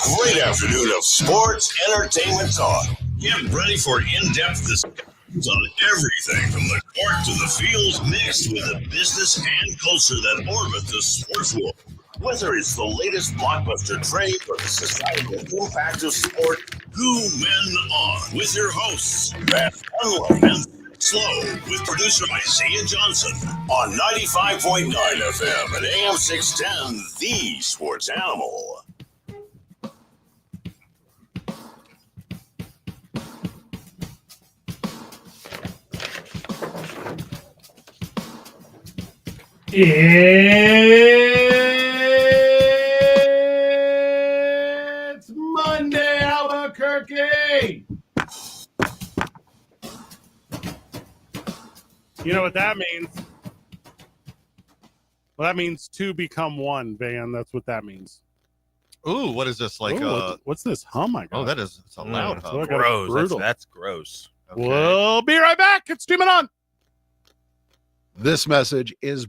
great afternoon of sports entertainment talk. Get ready for in-depth discussions on everything from the court to the field, mixed with the business and culture that orbit the sports world. Whether it's the latest blockbuster trade or the societal impact of sport, tune in on with your hosts, Beth Unley and Slow, with producer Isaiah Johnson on 95.9 FM and AM 610, The Sports Animal. It's Monday, Albuquerque. You know what that means? Well, that means two become one, Van. That's what that means. Ooh, what is this? Like, what's this hum I got? Oh, it's a loud hum. Gross. That's gross. Okay. We'll be right back. It's Streaming On. This message is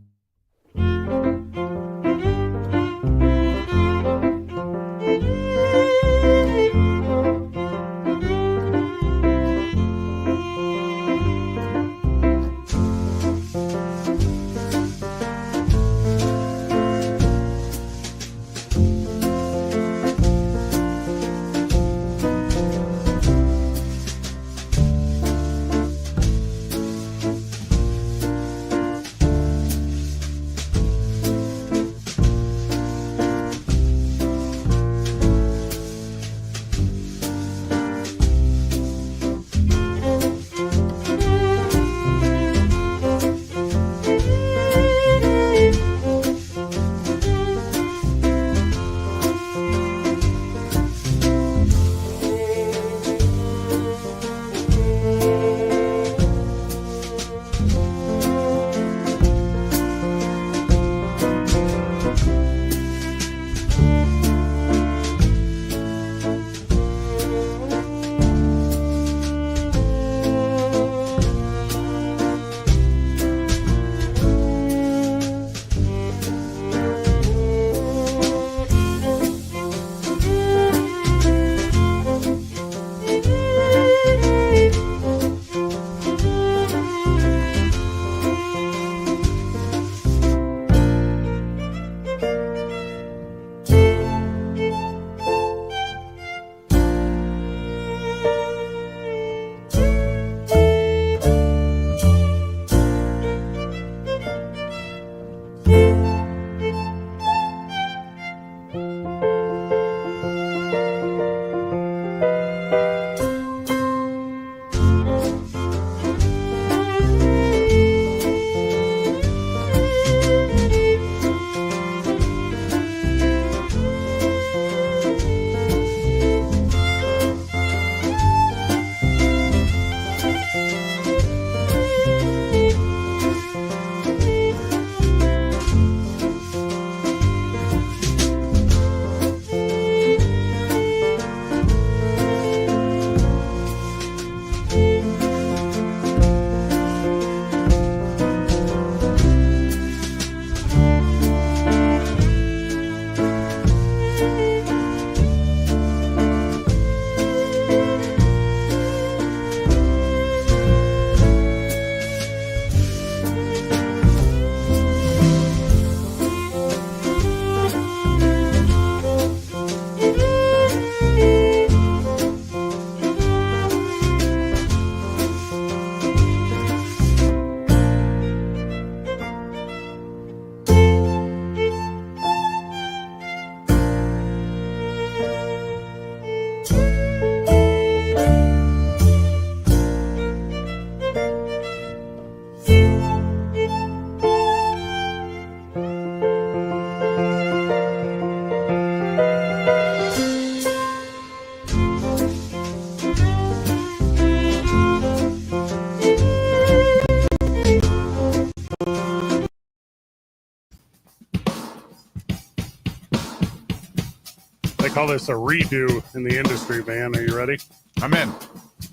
call this a redo in the industry, Van. Are you ready? I'm in.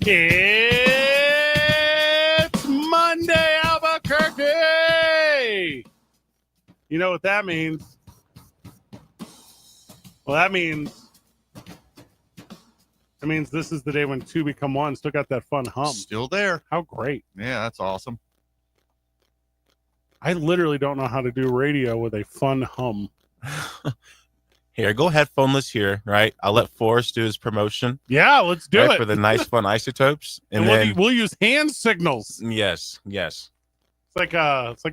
It's Monday, Albuquerque. You know what that means? Well, that means That means this is the day when two become one. Still got that fun hum. Still there. How great. Yeah, that's awesome. I literally don't know how to do radio with a fun hum. Here, go headphoneless here, right? I'll let Forrest do his promotion. Yeah, let's do it. For the nice, fun isotopes. And we'll use hand signals. Yes. It's like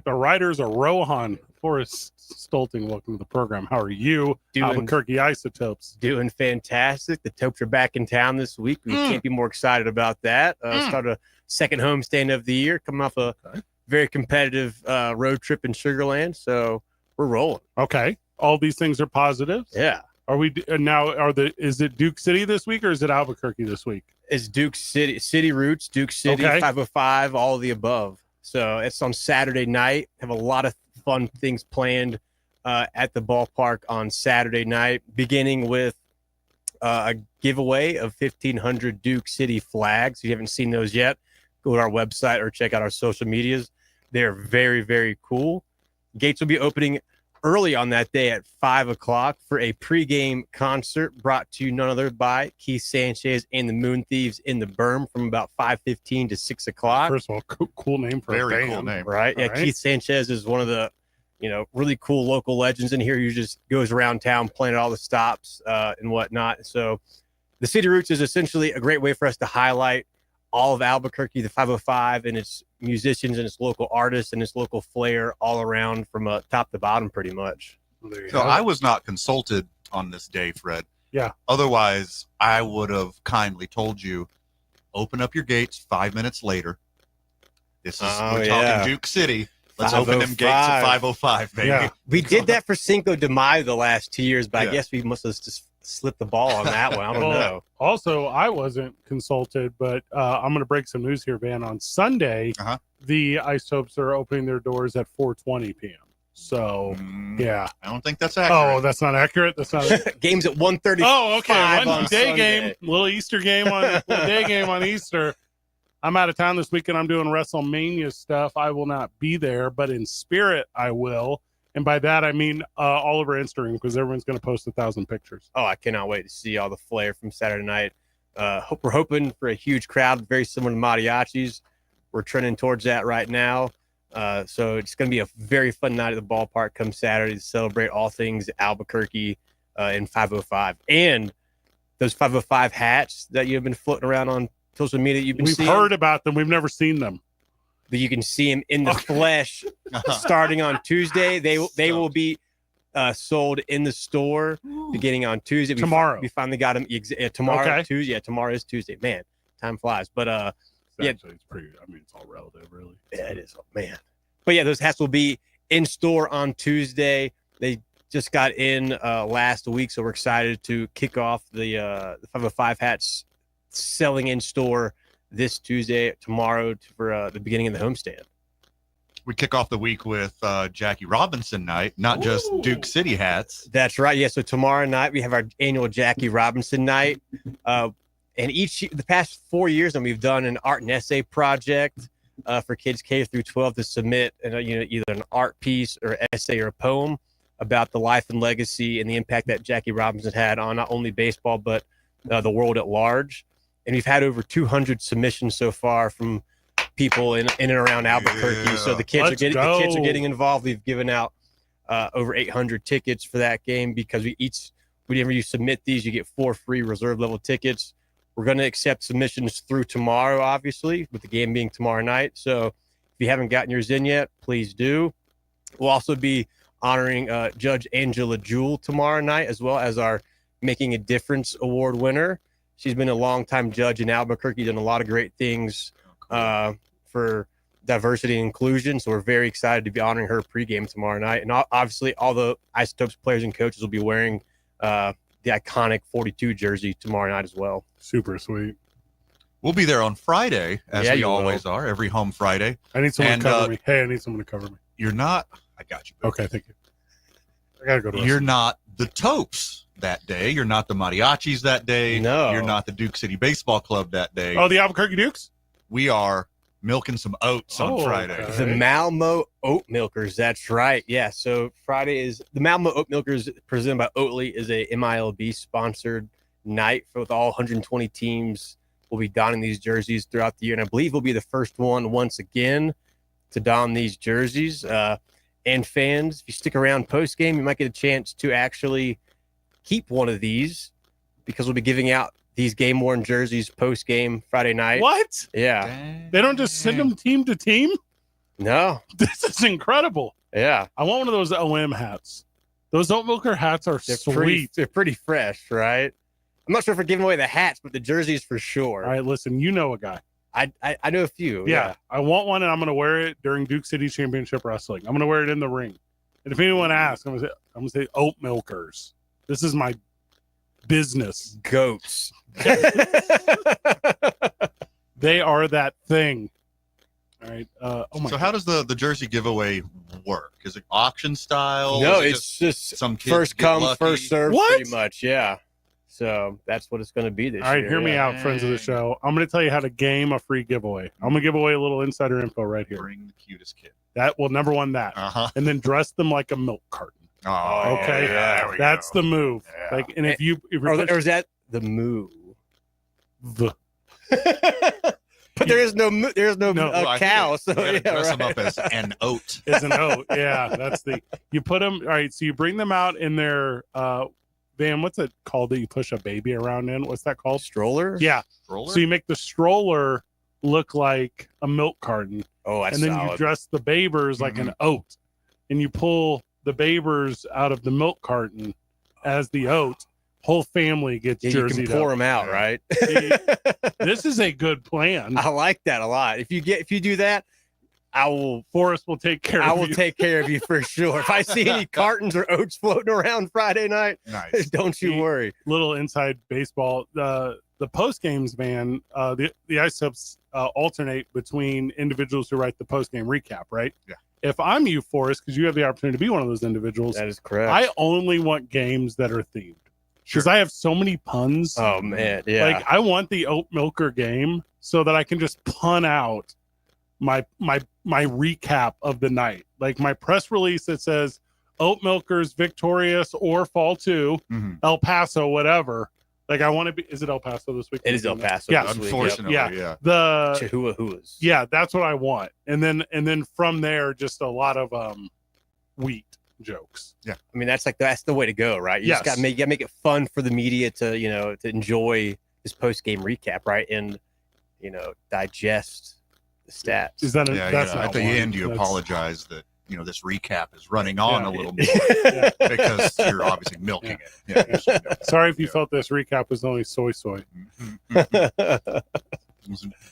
the riders are Rohan. Forrest Stolting, welcome to the program. How are you? Albuquerque Isotopes. Doing fantastic. The Topes are back in town this week. We can't be more excited about that. Start a second homestand of the year, coming off a very competitive road trip in Sugarland. So we're rolling. Okay. All these things are positives. Yeah. Are we now? Is it Duke City this week or is it Albuquerque this week? It's Duke City Roots, Duke City, 505, all of the above. So it's on Saturday night. Have a lot of fun things planned at the ballpark on Saturday night, beginning with a giveaway of 1,500 Duke City flags. If you haven't seen those yet, go to our website or check out our social medias. They're very, very cool. Gates will be opening early on that day at 5 o'clock for a pregame concert brought to you none other by Keith Sanchez and the Moon Thieves in the Berm from about 5:15 to 6 o'clock. First of all, cool name for Very a band. cool name. Right? Yeah, Keith Sanchez is one of the really cool local legends in here who just goes around town playing at all the stops and whatnot. So the City Roots is essentially a great way for us to highlight all of Albuquerque, the 505, and its musicians and its local artists and its local flair all around from top to bottom pretty much. So I was not consulted on this day, Fred. Yeah. Otherwise, I would have kindly told you, open up your gates 5 minutes later. We're talking Duke City. Let's open them gates at 5:05, baby. Yeah. We did that for Cinco de Mayo the last 2 years, but I guess we must have just slipped the ball on that one. I don't know. Also, I wasn't consulted, but I'm going to break some news here, Van. On Sunday, the Isotopes are opening their doors at 4:20 p.m. So, yeah. I don't think that's accurate. Oh, that's not accurate? That's not Game's at 1:30. Oh, okay. One day Sunday. game, little Easter game day game on Easter. I'm out of town this weekend. I'm doing WrestleMania stuff. I will not be there, but in spirit, I will. And by that, I mean all over Instagram because everyone's going to post 1,000 pictures. Oh, I cannot wait to see all the flair from Saturday night. We're hoping for a huge crowd, very similar to Mariachis. We're trending towards that right now. So it's going to be a very fun night at the ballpark come Saturday to celebrate all things Albuquerque in 505. And those 505 hats that you've been floating around on social media, We've heard about them. We've never seen them. But you can see them in the flesh starting on Tuesday. They will be sold in the store beginning on Tuesday. Tomorrow. We finally got them tomorrow. Okay. Tuesday. Yeah, tomorrow is Tuesday. Man, time flies. But Actually, it's pretty. I mean, it's all relative, really. Yeah, it is. Oh, man. But yeah, those hats will be in store on Tuesday. They just got in last week, so we're excited to kick off the 505 hats selling in store this Tuesday, tomorrow for the beginning of the homestand. We kick off the week with Jackie Robinson night, not just Duke City hats. That's right. Yeah. So tomorrow night we have our annual Jackie Robinson night. And the past 4 years, and we've done an art and essay project for kids K through 12 to submit, either an art piece or essay or a poem about the life and legacy and the impact that Jackie Robinson had on not only baseball but the world at large. And we've had over 200 submissions so far from people in and around Albuquerque. So the kids are getting involved. We've given out over 800 tickets for that game because whenever you submit these, you get 4 free reserve level tickets. We're going to accept submissions through tomorrow, obviously, with the game being tomorrow night. So if you haven't gotten yours in yet, please do. We'll also be honoring Judge Angela Jewell tomorrow night, as well as our Making a Difference Award winner. She's been a longtime judge in Albuquerque, done a lot of great things for diversity and inclusion. So we're very excited to be honoring her pregame tomorrow night. And obviously, all the Isotopes players and coaches will be wearing the iconic 42 jersey tomorrow night as well. Super sweet. We'll be there on Friday, as we always are, every home Friday. I need someone to cover me. Hey, I need someone to cover me. You're not. I got you. Okay, thank you. I got to go to You're not the Topes that day. You're not the Mariachis that day. No. You're not the Duke City Baseball Club that day. Oh, the Albuquerque Dukes? We are milking some oats on Friday. Okay. The Malmo Oat Milkers. That's right. Yeah. So Friday is the Malmo Oat Milkers presented by Oatly is a MILB sponsored night with all 120 teams will be donning these jerseys throughout the year. And I believe we'll be the first one once again to don these jerseys. And fans, if you stick around post game, you might get a chance to actually keep one of these because we'll be giving out these game worn jerseys post game Friday night. What? Yeah. They don't just send them team to team? No. This is incredible. Yeah. I want one of those OM hats. Those Oat Milker hats are sweet. They're pretty fresh, right? I'm not sure if we're giving away the hats, but the jerseys for sure. All right, lison, you know a guy. I know a few. Yeah. I want one, and I'm going to wear it during Duke City Championship Wrestling. I'm going to wear it in the ring. And if anyone asks, I'm going to say Oat Milkers. This is my business. Goats. They are that thing. All right. So how does the jersey giveaway work? Is it auction style? No, Is it it's just some kids first get come, lucky? first serve, What? pretty much. Yeah. So that's what it's going to be this year. All right, hear me yeah. out, friends of the show. I'm going to tell you how to game a free giveaway. I'm going to give away a little insider info right here. Bring the cutest kid. Number one, that. Uh-huh. And then dress them like a milk carton. Oh, Okay, there we that's go. the move. Yeah. Like, and if you're Or is that the moo? the But there is no No, I cow. think So you gotta yeah, dress them right. up as an oat. is an oat. Yeah, that's the you put them. All right, so you bring them out in their Van. What's it called that you push a baby around in? What's that called? Stroller. Yeah. Stroller? So you make the stroller look like a milk carton, Oh, that's and then solid. you dress the babers like an oat, and you pull the babers out of the milk carton as the oat. Whole family gets Yeah, you jerseyed can pour up. them out, right? See, This is a good plan. I like that a lot. If you do that, Forrest will take care I of will you. take care of you for sure. If I see any cartons or oats floating around Friday night, Nice. don't you worry. Little inside baseball. The post games van, the ISOPs alternate between individuals who write the post game recap, right? Yeah. If I'm you, Forrest, because you have the opportunity to be one of those individuals, That is correct. I only want games that are themed because I have so many puns. Oh man, yeah. Like I want the oat milker game so that I can just pun out my recap of the night. Like my press release that says oat milkers victorious or fall to Mhm. El Paso, whatever. Like I want to be. Is it El Paso this week? It is El Paso. Yeah, this week, Unfortunately, Yeah. yeah. The Chihuahuas. yeah, that's what I want. And then from there, just a lot of wheat jokes. I mean, that's the way to go, right? You Yes. just got to make it fun for the media to to enjoy this post game recap, right? And digest the stats. Is that that's At not the one. end, you That's- apologize that this recap is running on Yeah. a little more because you're obviously milking it. Yeah, just, Sorry if you Yeah. felt this recap was only soy. Some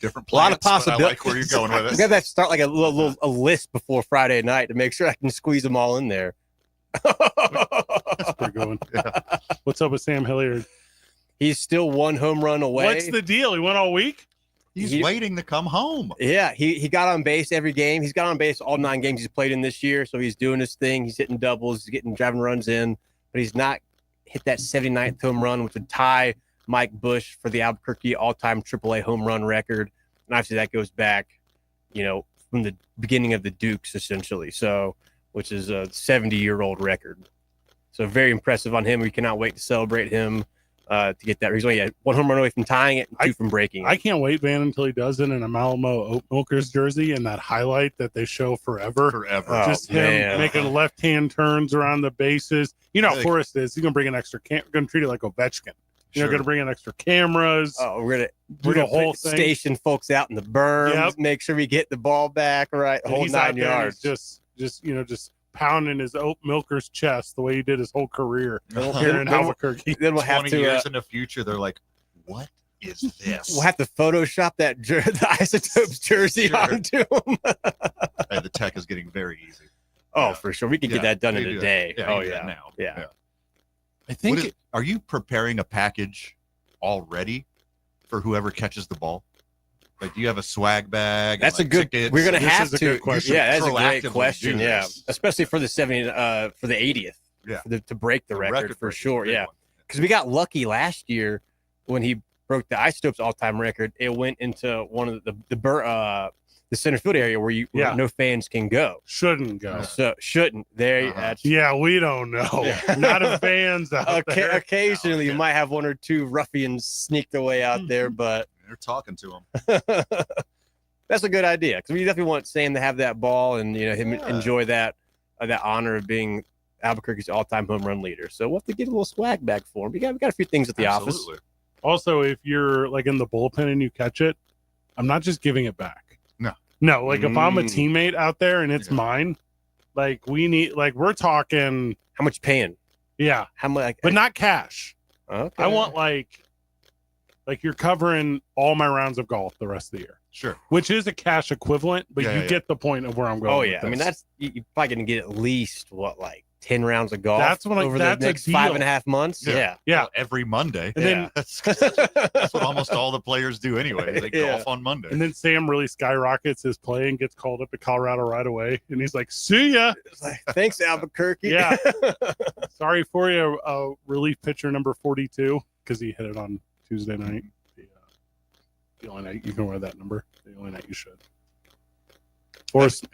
different A lot of plants, but I possibilities. like where you're going with We it. got to start like a list before Friday night to make sure I can squeeze them all in there. That's pretty good one. What's up with Sam Hilliard? He's still one home run away. What's the deal? He went all week? He's He- waiting to come home. Yeah, he got on base every game. He's got on base all 9 games he's played in this year. So he's doing his thing. He's hitting doubles, he's driving runs in, but he's not hit that 79th home run, which would tie Mike Bush for the Albuquerque all-time AAA home run record. And obviously that goes back, from the beginning of the Dukes, essentially. So, which is a 70-year-old record. So very impressive on him. We cannot wait to celebrate him to get that. He's only had 1 home run away from tying it and 2 from breaking it. I can't wait, Van, until he does it in a Malamo Oat Milkers jersey and that highlight that they show forever. Forever. Oh, Just him man. making left-hand turns around the bases. You know how Like- Forrest is. He's going to bring an extra going to treat it like Ovechkin. Sure. Going to bring in extra cameras. Oh, we're do gonna the whole thing. station folks out in the berms, Yep. make sure we get the ball back, right? The And whole he's out 9 there and yards. he's just pounding his Oat Milker's chest the way he did his whole career here in Then we'll- Albuquerque. Then we'll have 20 to years in the future, they're like, what is this? we'll have to Photoshop that the Isotopes jersey Sure. onto him. Hey, the tech is getting very easy. Oh, Yeah. for sure, we can get Yeah, that done they in do a that. day. Yeah, Oh you do yeah, that now. yeah. I think Are you preparing a package already for whoever catches the ball? Like, do you have a swag bag? That's a and, good. tickets? We're gonna This have is a to. good question. Yeah, that's a great Proactively question. do Yeah, this. especially for the 70, for the 80th. Yeah. To break the record for breaker is a sure. big Yeah. one. Because we got lucky last year when he broke the Isotopes all-time record. It went into one of the the center field area where where no fans can go. Shouldn't go. So shouldn't. Yeah, we don't know. Not if fans out there. Occasionally, you might have one or two ruffians sneak their way out there, but they're talking to them. That's a good idea because we definitely want Sam to have that ball and him enjoy that honor of being Albuquerque's all-time home run leader. So we'll have to give a little swag back for him. We got a few things at the office. Also, if you're like in the bullpen and you catch it, I'm not just giving it back. No. Like if I'm a teammate out there and it's mine, like we're talking. How much you paying? Yeah, how much? But not cash. Okay. I want like you're covering all my rounds of golf the rest of the year. Sure. Which is a cash equivalent, but you get the point of where I'm going. Oh yeah, I mean that's you're probably gonna get at least 10 rounds of golf. That's what over the next 5.5 months. Yeah. Well, every Monday. And then that's what almost all the players do anyway. They golf on Monday. And then Sam really skyrockets his play and gets called up to Colorado right away. And he's like, "See ya." Thanks, Albuquerque. Yeah. Sorry for you, relief pitcher number 42, because he hit it on Tuesday night. The only night you can wear that number. The only night you should.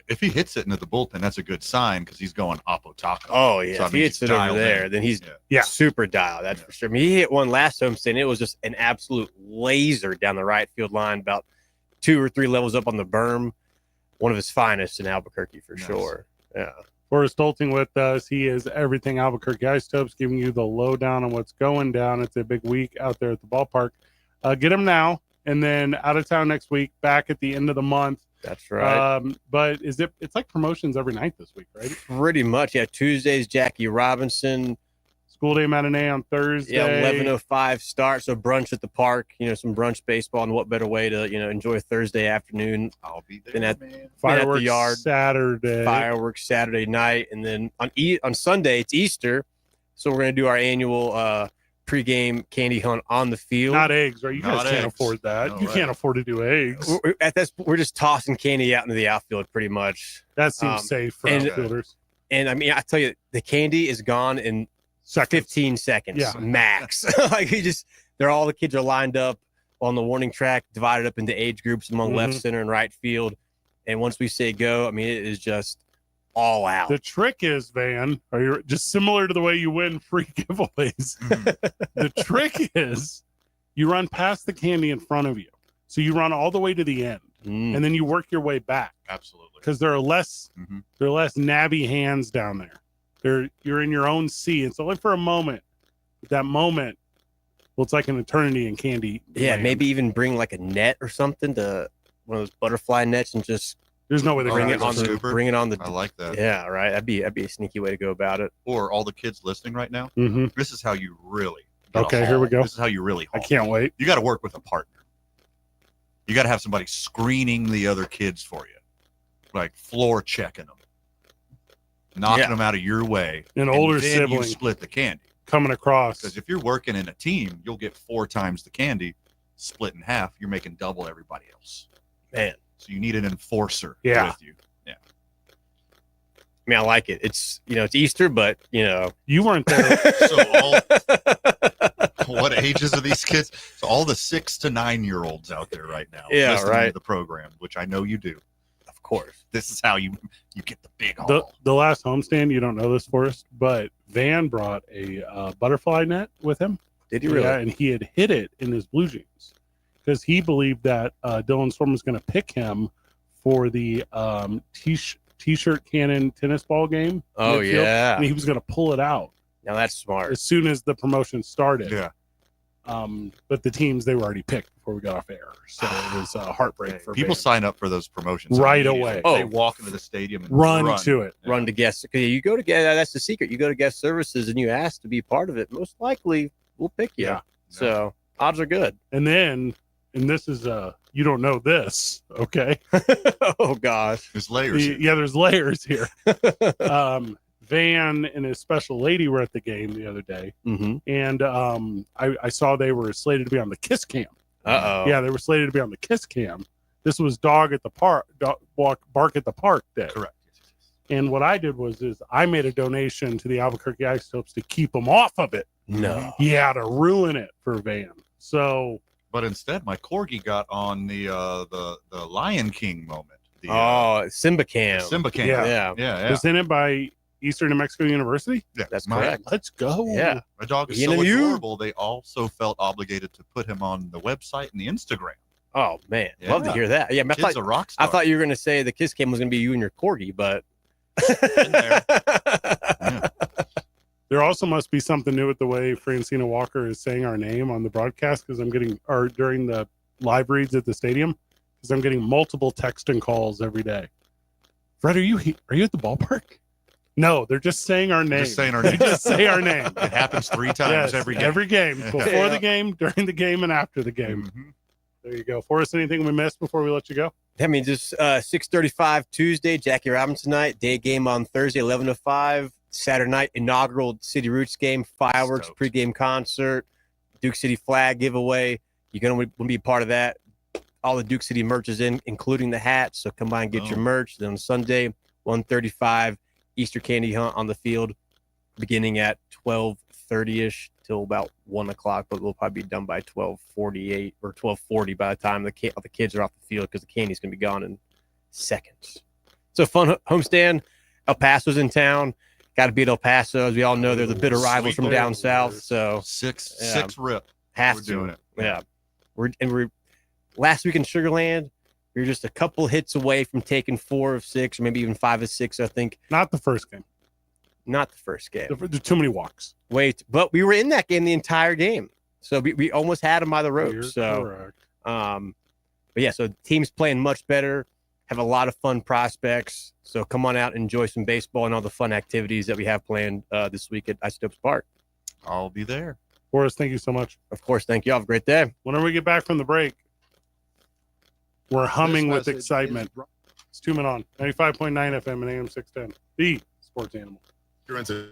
If he hits it into the bullpen, that's a good sign because he's going oppo taco. Oh yeah, so if he hits it over there, then he's super dialed. That's for sure. I mean, he hit one last homestand. It was just an absolute laser down the right field line, about 2 or 3 levels up on the berm. One of his finest in Albuquerque for sure. Yeah. Forrest Stolting with us. He is everything Albuquerque Isotopes, giving you the lowdown on what's going down. It's a big week out there at the ballpark. Get him now, and then out of town next week. Back at the end of the month. That's right. But it's like promotions every night this week, right? Pretty much. Yeah. Tuesdays, Jackie Robinson. School day matinee on Thursday. Yeah, 11:05 start. So brunch at the park. Some brunch baseball, and what better way to enjoy Thursday afternoon? I'll be there. Than at fireworks the yard. Saturday. Fireworks Saturday night, and then on Sunday it's Easter, so we're gonna do our annual pregame candy hunt on the field. Not eggs, right? You guys can't afford that. No, you can't afford to do eggs. We're just tossing candy out into the outfield, pretty much. That seems safe for outfielders. And I mean, I tell you, the candy is gone in 15 seconds max. All the kids are lined up on the warning track, divided up into age groups among left, center, and right field. And once we say go, I mean, it is just all out. The trick is, Van, are you just similar to the way you win free giveaways? The trick is you run past the candy in front of you. So you run all the way to the end and then you work your way back. Absolutely. Because there are less nabby hands down there. You're in your own sea. It's only for a moment. That moment, well, it's like an eternity in candy. Yeah, maybe even bring like a net or something, to one of those butterfly nets, and just there's no way to bring it on the. I like that. Yeah, right. That'd be a sneaky way to go about it. Or all the kids listening right now. This is how you really. Here we go. This is how you really. I can't wait. You got to work with a partner. You got to have somebody screening the other kids for you, like floor checking them, knocking them out of your way. An older then sibling you split the candy coming across. Because if you're working in a team, you'll get 4 times the candy, split in half. You're making double everybody else. Man. So you need an enforcer with you. Yeah. I mean, I like it. It's it's Easter, but you weren't there. So what ages are these kids? So all the 6 to 9-year-olds out there right now. Yeah, listening right. to the program, which I know you do. Of course. This is how you get the big haul. The last homestand, you don't know this, Forrest, but Van brought a butterfly net with him. Did he really? Yeah, and he had hit it in his blue jeans because he believed that Dylan Storm was going to pick him for the T-shirt cannon tennis ball game. Oh, yeah. And he was going to pull it out. Now that's smart. As soon as the promotion started. Yeah. But the teams, they were already picked before we got off air. So it was a heartbreak for people. Sign up for those promotions right away. They walk into the stadium and run to it. Run to guest. You go to that's the secret. You go to guest services and you ask to be part of it. Most likely we'll pick you. Yeah. So odds are good. And this is you don't know this, okay? Oh gosh. There's layers. There's layers here. Van and his special lady were at the game the other day, and I saw they were slated to be on the Kiss Cam. Yeah, they were slated to be on the Kiss Cam. This was bark at the park day. Correct. And what I did was I made a donation to the Albuquerque Isotopes to keep them off of it. No. Yeah, to ruin it for Van. So, but instead, my corgi got on the Lion King moment. Simba Cam. Simba Cam. Yeah. Presented by Eastern New Mexico University. Yeah, That's correct. Let's go. Yeah. My dog is so adorable. They also felt obligated to put him on the website and the Instagram. Oh man, Yeah. love to hear that. Yeah, Kid's a rock star. I thought you were going to say the kiss cam was going to be you and your corgi, but In there. Yeah. There also must be something new with the way Francina Walker is saying our name on the broadcast or during the live reads at the stadium, because I'm getting multiple text and calls every day. Fred, are you at the ballpark? No, they're just saying our name. Just saying our They name. just say our name. It happens 3 times Yes, every game. Every game. Before the game, during the game, and after the game. Mm-hmm. There you go. Forrest, anything we missed before we let you go? I mean, just 6:35 Tuesday, Jackie Robinson night. Day game on Thursday, 11 to 5. Saturday night, inaugural City Roots game, fireworks, Stoked. pregame concert, Duke City flag giveaway. You're going to be part of that. All the Duke City merch is in, including the hats. So come by and get your merch. Then on Sunday, 1:35, Easter candy hunt on the field, beginning at 12:30ish till about 1 o'clock, but we'll probably be done by 12:48 or 12:40 by the time the kids are off the field, because the candy's going to be gone in seconds. So fun homestand. El Paso's in town. Got to beat El Paso. As we all know, they're the bitter rivals from down south. So Six rip. Has We're to. doing it. Yeah. We're last week in Sugarland, we were just a couple hits away from taking 4 of 6, or maybe even 5 of 6, I think. Not the first game. Not the first game. There's too many walks. But we were in that game the entire game. So we almost had them by the rope. You're So correct. but yeah, so the team's playing much better, have a lot of fun prospects. So come on out and enjoy some baseball and all the fun activities that we have planned this week at Isotopes Park. I'll be there. Forrest, thank you so much. Of course, thank you all. Have a great day. Whenever we get back from the break, we're humming This with message excitement. is- It's 2 Men On, 95.9 FM and AM 610. The Sports Animal. You're into-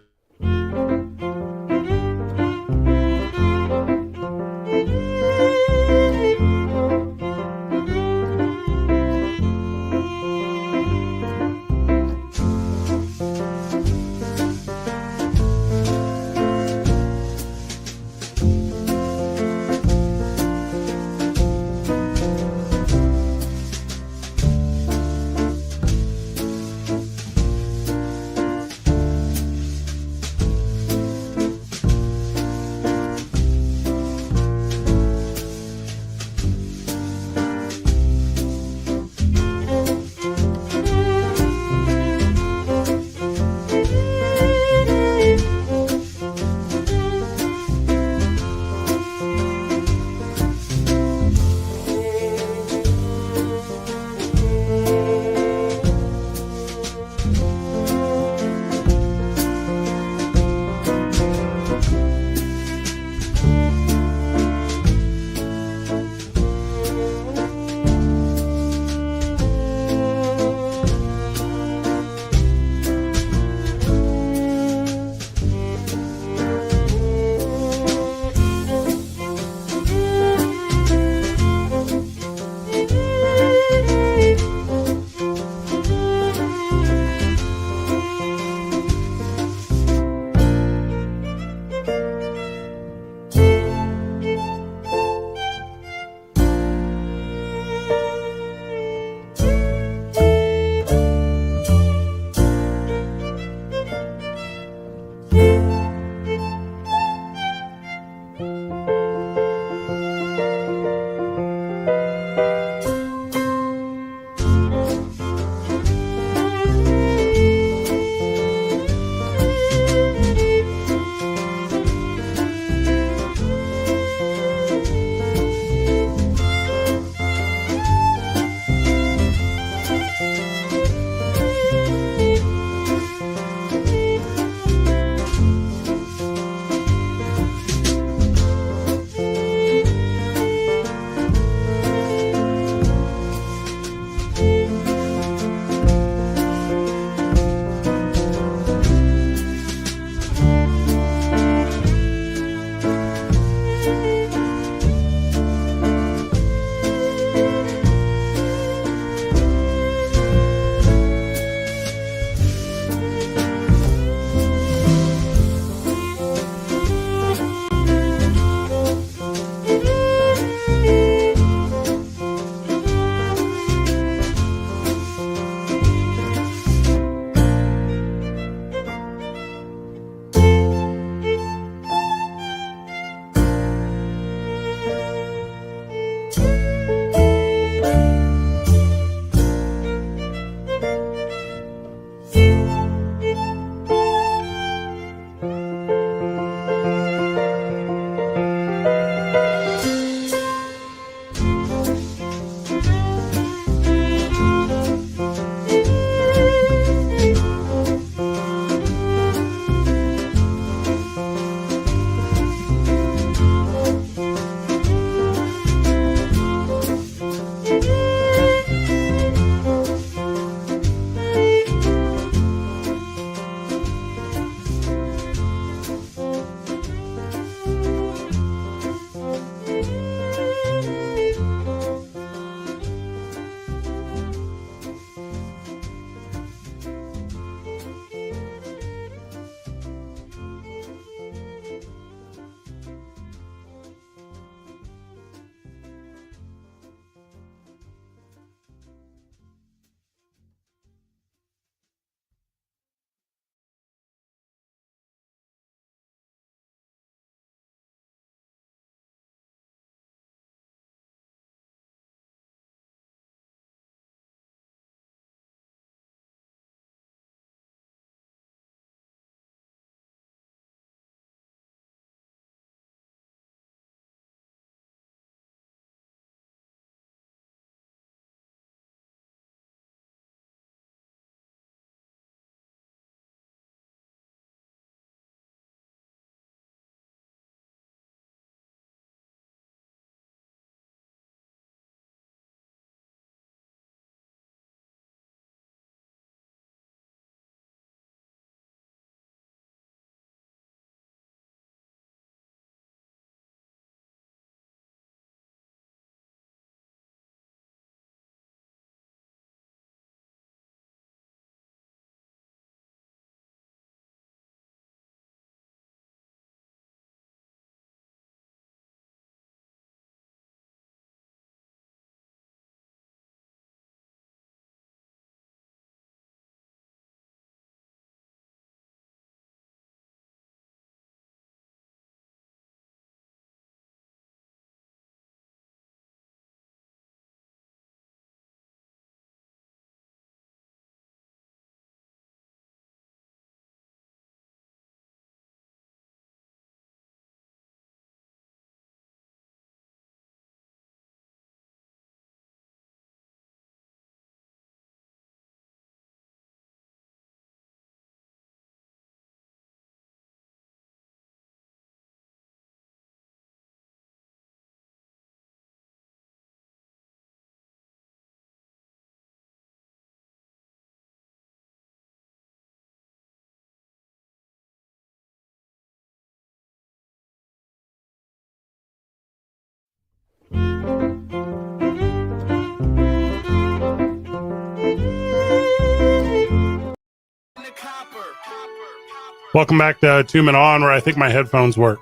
Welcome back to 2 Men On, where I think my headphones work.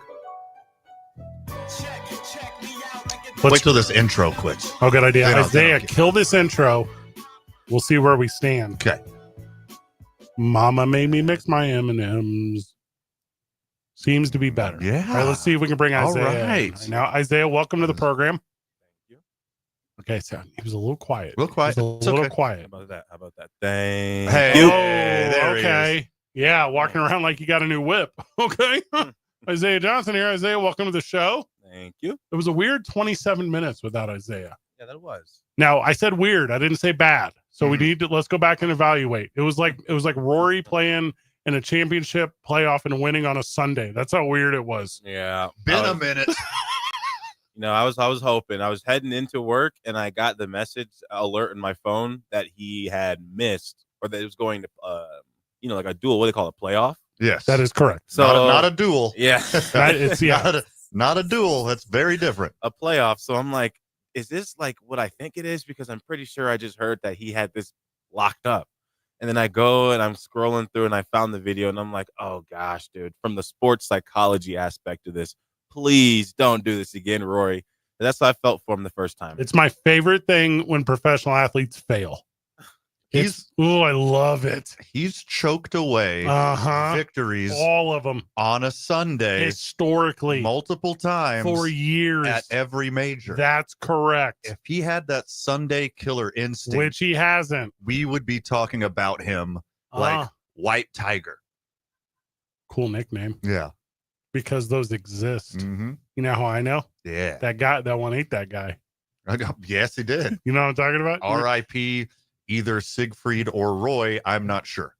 Wait till this intro quits. Oh, good idea. Then I'll Isaiah, get- kill this intro. We'll see where we stand. Okay. Mama made me mix my M&Ms. Seems to be better. Yeah. All right, let's see if we can bring All Isaiah in. right. Now, Isaiah, welcome to the program. Thank you. Okay, so he was a little quiet. Real quiet. He was It's a little okay. How quiet. about that? How about that? Thank Hey. you. Oh, there he okay. Yeah, walking around like you got a new whip. Okay. Isaiah Johnson here. Isaiah, welcome to the show. Thank you. It was a weird 27 minutes without Isaiah. Yeah, that was. Now, I said weird. I didn't say bad. So we need to, let's go back and evaluate. It was like Rory playing in a championship playoff and winning on a Sunday. That's how weird it was. Yeah. Been a minute. I was hoping. I was heading into work and I got the message alert in my phone that he had missed or that it was going to like a duel, what do they call it, playoff? Yes. That is correct. So not a duel. yeah. It's Not a duel. That's very different. A playoff. So I'm like, is this like what I think it is? Because I'm pretty sure I just heard that he had this locked up. And then I go and I'm scrolling through and I found the video and I'm like, oh gosh, dude, from the sports psychology aspect of this, please don't do this again, Rory. And that's what I felt for him the first time. It's my favorite thing when professional athletes fail. I love it. He's choked away victories All of them. on a Sunday Historically. multiple times For years. at every major. That's correct. If he had that Sunday killer instinct, Which he hasn't. we would be talking about him like White Tiger. Cool nickname. Yeah. Because those exist. Mm-hmm. You know how I know? Yeah. That guy, that one ate that guy. Yes, he did. You know what I'm talking about? R.I.P. either Siegfried or Roy. I'm not sure.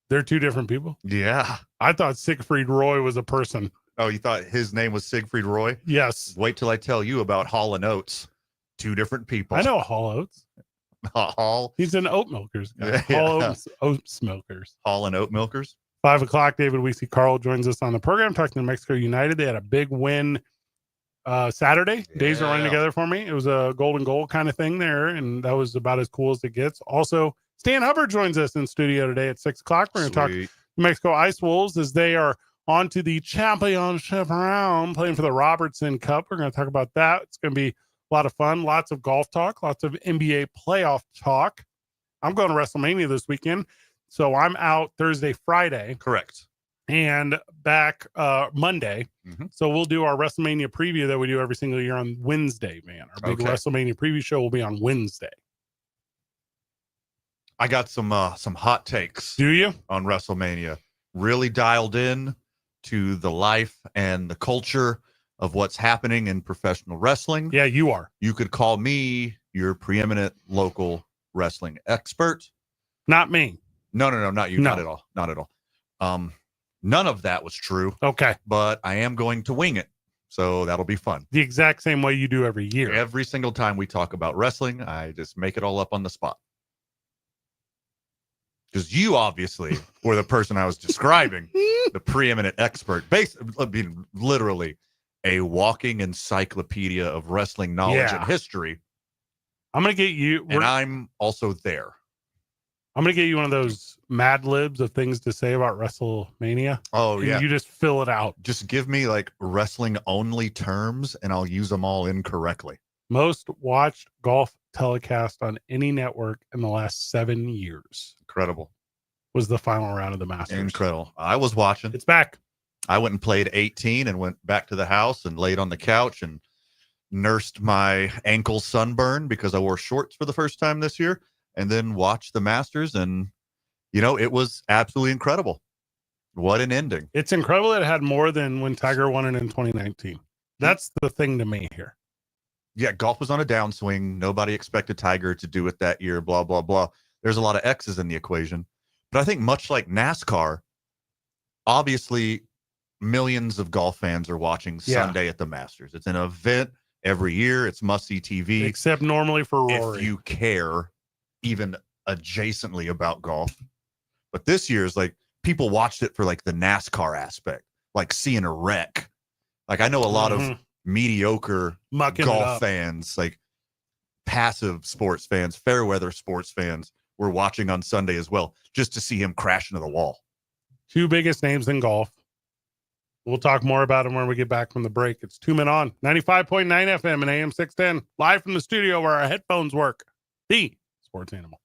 They're two different people. Yeah. I thought Siegfried Roy was a person. Oh, you thought his name was Siegfried Roy? Yes. Wait till I tell you about Hall and Oates. Two different people. I know Hall Oates. Hall He's an oat milkers guy. Yeah. Hall Oates milkers. and Oat Milkers. 5 o'clock, David Weesey Carl joins us on the program talking to Mexico United. They had a big win Saturday. Days are running together for me. It was a golden goal kind of thing there, and that was about as cool as it gets. Also, Stan Hubbard joins us in studio today at 6 o'clock. We're going to talk Mexico Ice Wolves as they are on to the championship round, playing for the Robertson Cup. We're going to talk about that. It's going to be a lot of fun, lots of golf talk, lots of NBA playoff talk. I'm going to WrestleMania this weekend, so I'm out Thursday, Friday. Correct. And back Monday. Mhm. So we'll do our WrestleMania preview that we do every single year on Wednesday, man. Our big WrestleMania preview show will be on Wednesday. I got some hot takes. Do you? On WrestleMania. Really dialed in to the life and the culture of what's happening in professional wrestling. Yeah, you are. You could call me your preeminent local wrestling expert. Not me. No, not you. No. Not at all. Not at all. None of that was true. Okay. But I am going to wing it. So that'll be fun. The exact same way you do every year. Every single time we talk about wrestling, I just make it all up on the spot. Because you obviously were the person I was describing, the preeminent expert, literally a walking encyclopedia of wrestling knowledge and history. I'm going to get you. And I'm also there. I'm going to get you one of those Mad Libs of things to say about WrestleMania. Oh, yeah. You just fill it out. Just give me like wrestling only terms and I'll use them all incorrectly. Most watched golf telecast on any network in the last 7 years. Incredible. Was the final round of the Masters. Incredible. I was watching. It's back. I went and played 18 and went back to the house and laid on the couch and nursed my ankle sunburn because I wore shorts for the first time this year. And then watched the Masters, and it was absolutely incredible. What an ending! It's incredible that it had more than when Tiger won it in 2019. That's the thing to me here. Yeah, golf was on a downswing. Nobody expected Tiger to do it that year. Blah blah blah. There's a lot of X's in the equation, but I think much like NASCAR, obviously millions of golf fans are watching Sunday at the Masters. It's an event every year. It's must-see TV. Except normally for Rory. If you care even adjacently about golf. But this year is like people watched it for like the NASCAR aspect, like seeing a wreck. Like I know a lot of mediocre golf fans, like passive sports fans, fair weather sports fans were watching on Sunday as well, just to see him crash into the wall. Two biggest names in golf. We'll talk more about them when we get back from the break. It's 2 Men On 95.9 FM and AM 610, live from the studio where our headphones work. The Sports Animal.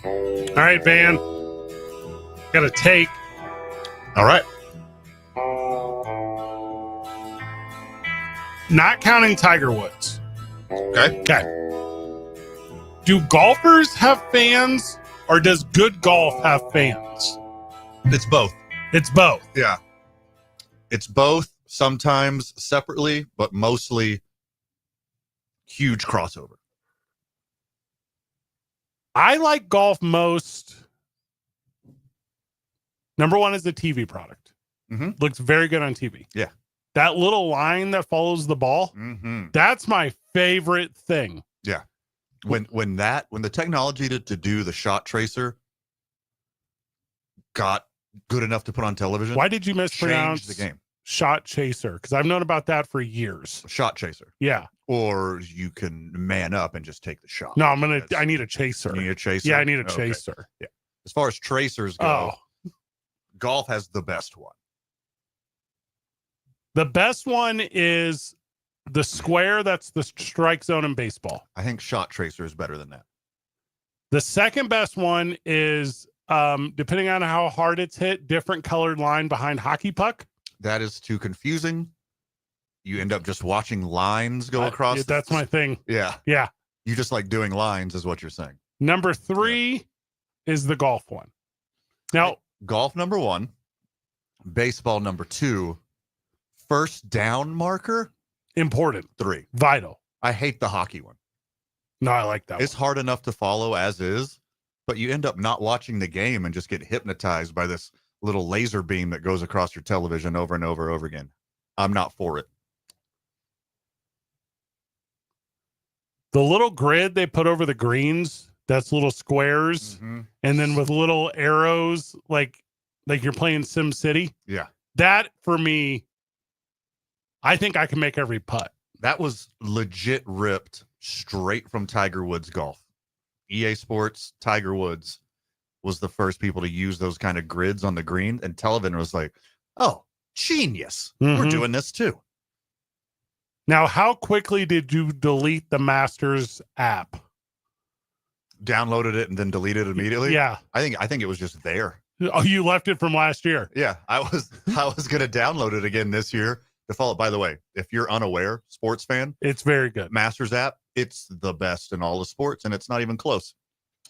All right, Van. Got a take. All right. Not counting Tiger Woods. Okay. Okay. Do golfers have fans, or does good golf have fans? It's both. It's both. Yeah. It's both, sometimes separately, but mostly huge crossover. I like golf most. Number one is the TV product. Mhm. Looks very good on TV. Yeah. That little line that follows the ball, Mm-hmm. that's my favorite thing. Yeah. When the technology to do the shot tracer got good enough to put on television, Why did you mispronounce changed the game. shot chaser? Because I've known about that for years. Shot chaser. Yeah. Or you can man up and just take the shot. No, I need a chaser. You need a chaser? Yeah, I need a Okay. chaser. Yeah. As far as tracers go, Oh, golf has the best one. the best one is the square. That's the strike zone in baseball. I think shot tracer is better than that. The second best one is, depending on how hard it's hit, different colored line behind hockey puck. That is too confusing. You end up just watching lines go across. That's my thing. Yeah. Yeah. You just like doing lines is what you're saying. Number 3 is the golf one. Now, Golf number 1, baseball number 2, first down marker, Important, 3. vital. I hate the hockey one. No, I like that. It's hard enough to follow as is, but you end up not watching the game and just get hypnotized by this little laser beam that goes across your television over and over and over again. I'm not for it. The little grid they put over the greens, that's little squares, and then with little arrows, like you're playing Sim City. Yeah. That, for me, I think I can make every putt. That was legit ripped straight from Tiger Woods golf. EA Sports, Tiger Woods was the first people to use those kind of grids on the green, and Television was like, oh, genius. We're doing this too. Now, how quickly did you delete the Masters app? Downloaded it and then deleted it immediately? Yeah. I think it was just there. Oh, you left it from last year. Yeah, I was going to download it again this year. By the way, if you're unaware, sports fan, It's very good. Masters app, it's the best in all the sports, and it's not even close.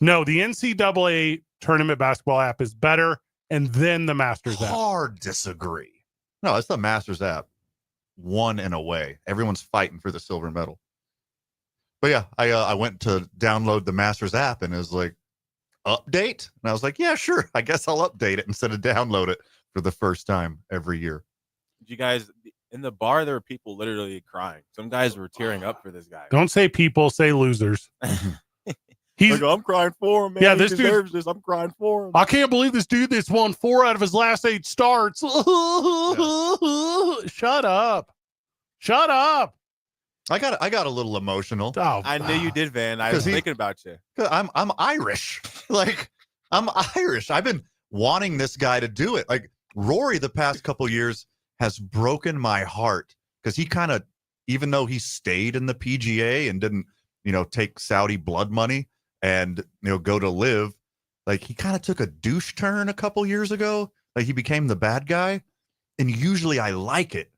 No, the NCAA tournament basketball app is better, and then the Masters app. Hard disagree. No, it's the Masters app. One and away. Everyone's fighting for the silver medal. But yeah, I went to download the Masters app, and it was like, update? And I was like, yeah, sure. I guess I'll update it instead of download it for the first time every year. Did you guys in the bar? There were people literally crying. Some guys were tearing up for this guy. Don't say people, say losers. He's, I'm crying for him, man. Yeah, He this deserves this. I'm crying for him. I can't believe this dude that's won 4 out of his last 8 starts. Shut up. Shut up. I got a little emotional. Oh, I knew you did, Van. I was thinking about you. I'm Irish. Like, I'm Irish. I've been wanting this guy to do it. Like, Rory the past couple years has broken my heart because he kind of, even though he stayed in the PGA and didn't, take Saudi blood money and, go to live, like, he kind of took a douche turn a couple years ago. Like, he became the bad guy. And usually I like it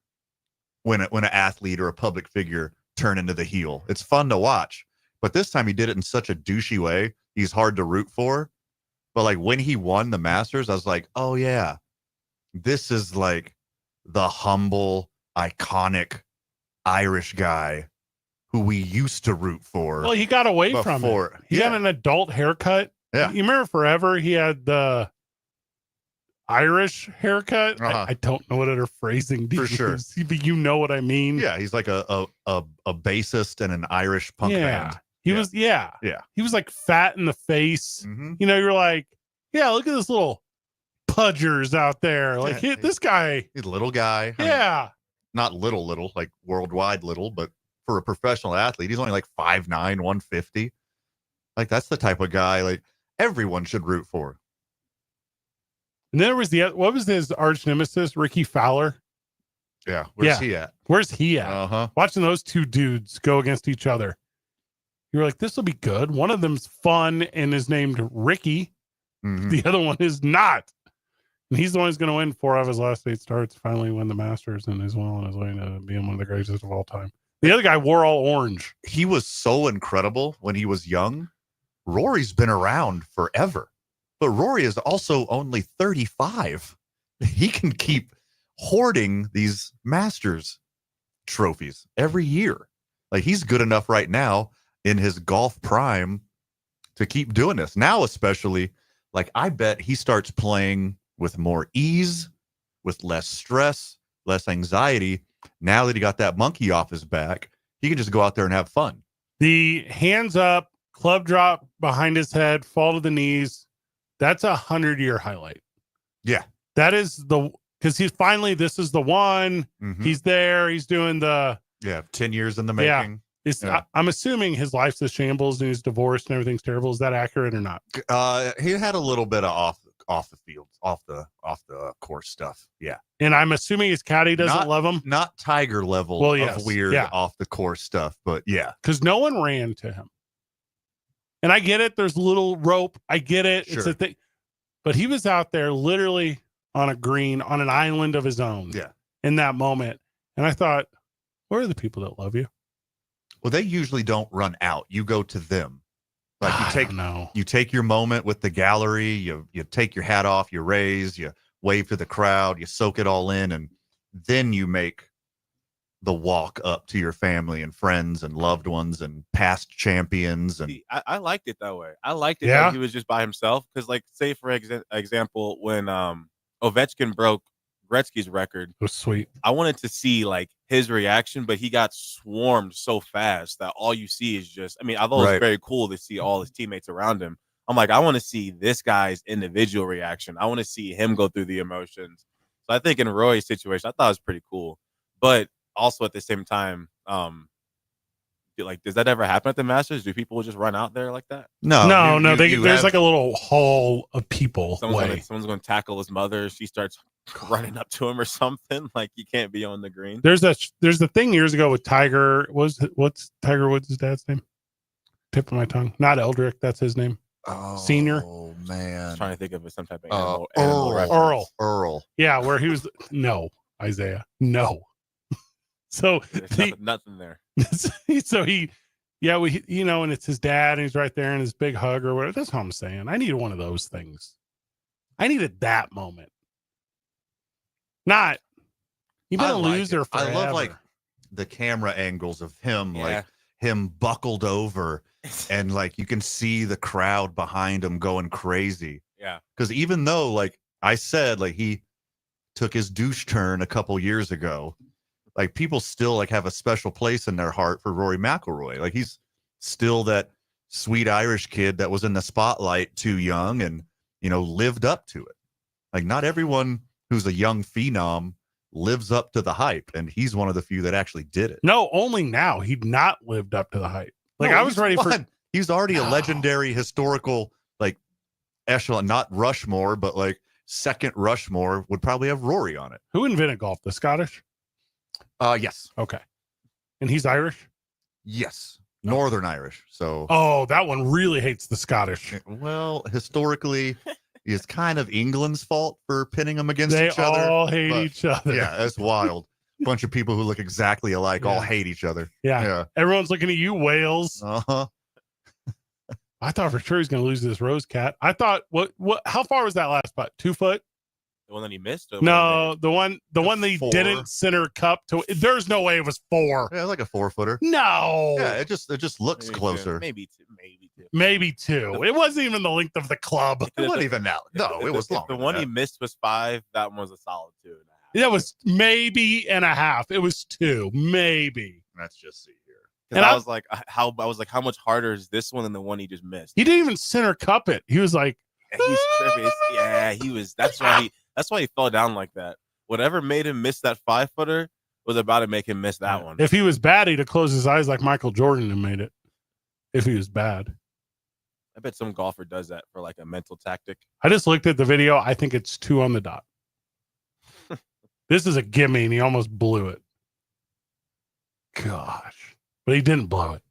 when an athlete or a public figure turn into the heel. It's fun to watch. But this time he did it in such a douchey way. He's hard to root for. But like when he won the Masters, I was like, oh yeah, this is like the humble, iconic Irish guy who we used to root for. well, he got away from it. He got an adult haircut. Yeah. You remember forever he had the Irish haircut? Uh-huh. I don't know what other phrasing to For sure. use, but you know what I mean. Yeah, he's like a bassist and an Irish punk band. He Yeah. was, yeah. Yeah. He was like fat in the face. Mm-hmm. You're like, yeah, look at this little pudgers out there. Like, Yeah. this guy. He's a little guy. I mean, Yeah. not little, like worldwide little, but for a professional athlete, he's only like 5'9", 150. Like, that's the type of guy like everyone should root for. And then there was what was his arch nemesis, Ricky Fowler? Yeah. Where's he at? Where's he at? Uh-huh. Watching those two dudes go against each other. You're like, this will be good. One of them's fun and is named Ricky. Mhm. The other one is not. And he's the one who's going to win 4 of his last 8 starts, finally win the Masters, and is well on his way to being one of the greatest of all time. The other guy wore all orange. He was so incredible when he was young. Rory's been around forever, but Rory is also only 35. He can keep hoarding these Masters trophies every year. Like, he's good enough right now in his golf prime to keep doing this. Now, especially, like, I bet he starts playing with more ease, with less stress, less anxiety. Now that he got that monkey off his back, he can just go out there and have fun. The hands up, club drop behind his head, fall to the knees. That's a 100-year highlight. Yeah. That is because he's finally, this is the one. Mhm. He's there. He's doing the, 10 years in the Yeah. making. Yeah. I'm assuming his life's a shambles and he's divorced and everything's terrible. Is that accurate or not? He had a little bit of off the field, off the course stuff. Yeah. And I'm assuming his caddy doesn't Not- love him Not Tiger level Well, yes, of weird yeah. off the course stuff, but yeah. because no one ran to him. And I get it. There's a little rope. I get it. It's Sure. a thing. But he was out there literally on a green, on an island of his own. Yeah. In that moment. And I thought, where are the people that love you? Well, they usually don't run out. You go to them. Like, No. you take your moment with the gallery, you take your hat off, you raise, you wave to the crowd, you soak it all in, and then you make the walk up to your family and friends and loved ones and past champions. And See, I liked it that way. I liked it Yeah. that he was just by himself. Because, like, say for example, when Ovechkin broke Gretzky's record, It was sweet. I wanted to see like his reaction, but he got swarmed so fast that all you see is just. I mean, although Right. it's very cool to see all his teammates around him, I'm like, I want to see this guy's individual reaction. I want to see him go through the emotions. So I think in Roy's situation, I thought it was pretty cool, but also at the same time, like, does that ever happen at the Masters? Do people just run out there like that? no, There's like a little hall of people. Someone's going to tackle his mother. She starts running up to him or something. Like, you can't be on the green. There's the thing years ago with Tiger. What's Tiger Woods' dad's name? Tip of my tongue. Not Eldrick. That's his name. Senior. Oh I was man, trying to think of some type of animal reference. Earl. Yeah, where he was. No, Isaiah. No. So There's nothing there. so he, yeah, and it's his dad, and he's right there, and his big hug or whatever. That's what I'm saying. I needed one of those things. I needed that moment. Not, you've been I a like loser it. forever. I love like the camera angles of him, Yeah. like him buckled over, and like you can see the crowd behind him going crazy. Yeah. Because even though, like I said, like he took his douche turn a couple years ago, like people still like have a special place in their heart for Rory McIlroy. Like he's still that sweet Irish kid that was in the spotlight too young and, lived up to it. Like not everyone who's a young phenom lives up to the hype. And he's one of the few that actually did it. No, only now he'd not lived up to the hype. Like No, I was he's ready for. fun. He's already a No. legendary historical, like echelon, not Rushmore, but like second Rushmore would probably have Rory on it. Who invented golf? The Scottish? Yes. Okay. And he's Irish? Yes. Northern Irish. So, Oh, that one really hates the Scottish. well, historically, it's kind of England's fault for pinning them against They each other. all hate but- each other. Yeah, that's wild. Bunch of people who look exactly alike all Yeah. hate each other. Yeah. Yeah. Everyone's looking at you, Wales. Uh-huh. I thought for sure he's going to lose this Rose Cat. I thought, how far was that last putt? 2 foot? The one that he missed? Or No, the one that he 4. didn't center cup to. There's no way it was 4. Yeah, like a 4-footer. No. Yeah, it just looks closer. Maybe two. Maybe 2. It wasn't even the length of the club. It wasn't even now. No, it was If long. the one he missed was 5. That one was a solid 2.5. That was maybe and a half. It was 2, maybe. Let's just see here. And I I- was like, how much harder is this one than the one he just missed? He didn't even center cup it. He was like, And he's tripping. Yeah, he was. That's why he fell down like that. Whatever made him miss that 5-footer was about to make him miss that one. if he was bad, he'd have closed his eyes like Michael Jordan and made it. If he was bad. I bet some golfer does that for like a mental tactic. I just looked at the video. I think it's 2 on the dot. This is a gimme, and he almost blew it. Gosh. But he didn't blow it.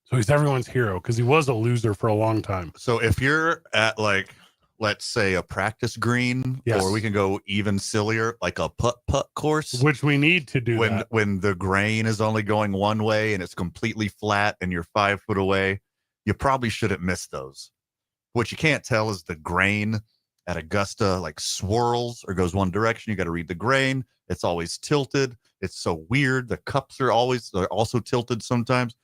So he's everyone's hero because he was a loser for a long time. So if you're at like, let's say a practice green, Yes. or we can go even sillier, like a putt course, Which we need to do that. when the grain is only going one way and it's completely flat and you're 5 foot away, you probably shouldn't miss those. What you can't tell is the grain at Augusta like swirls or goes one direction. You got to read the grain. It's always tilted. It's so weird. The cups they're also tilted sometimes.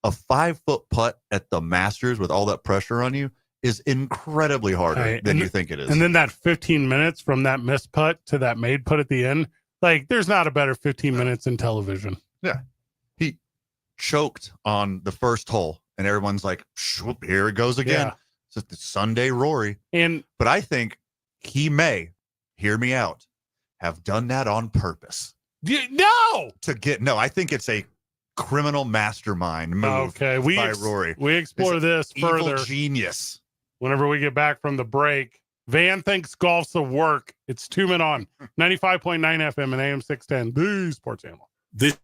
A 5-foot putt at the Masters with all that pressure on you is incredibly harder Right. than And you think it is. And then that 15 minutes from that missed putt to that made putt at the end, like there's not a better 15 minutes in television. He choked on the first hole and everyone's like, "Whoop, here it goes again." Yeah. It's just the Sunday Rory. And But I think he may, hear me out, have done that on purpose no. I think it's a criminal mastermind move Okay. by Rory. We explore this Evil further genius. whenever we get back from the break. Van thinks golf's a work. It's 2 Men On 95.9 FM and AM 610, the Sports Animal. This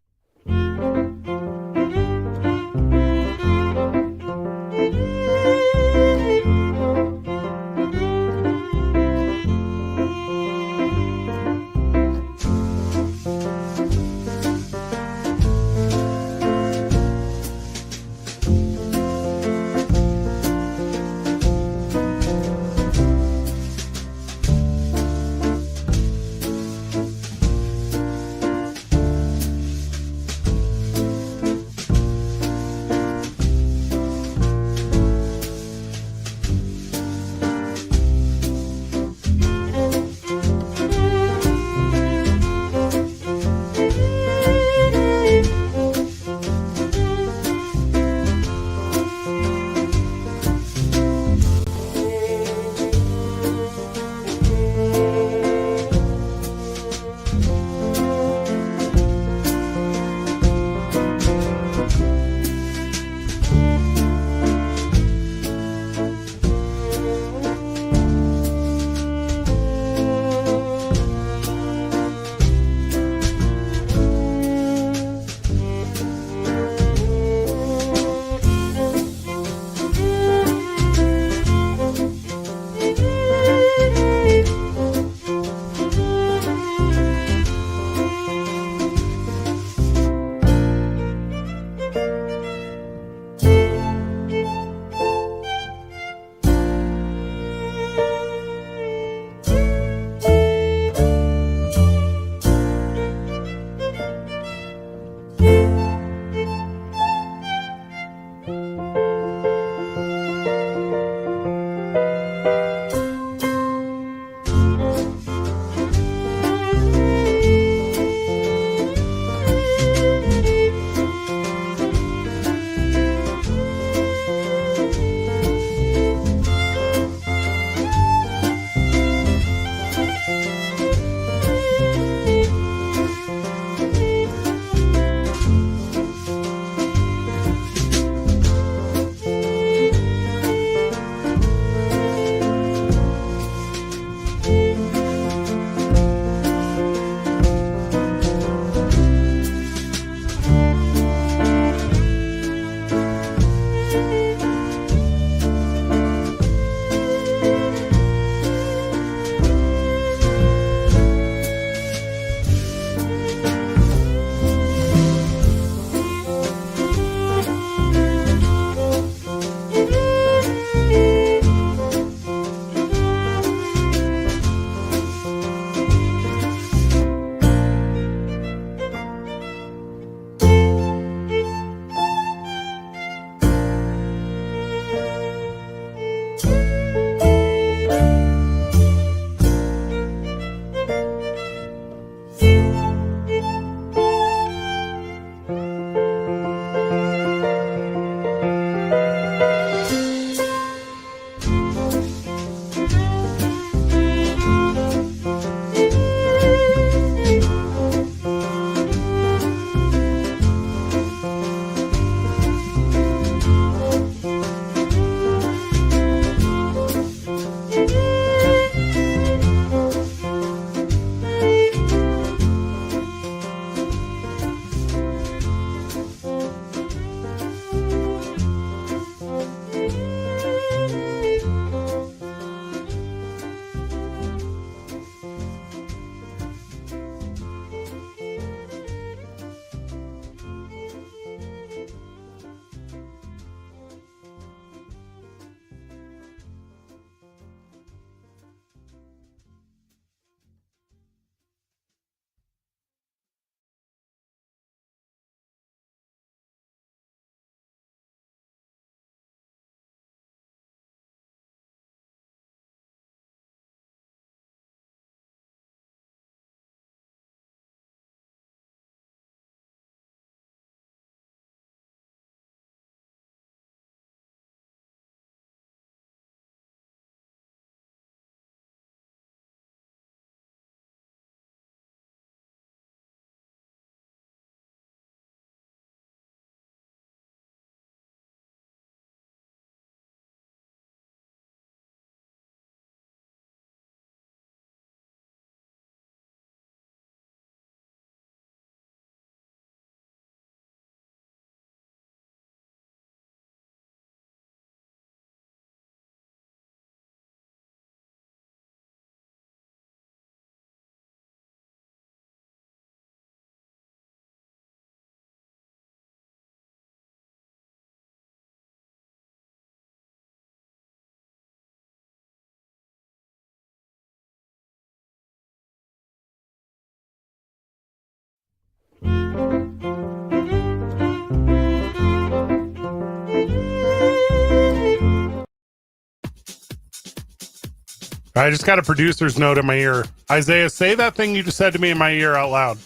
I just got a producer's note in my ear. Isaiah, say that thing you just said to me in my ear out loud.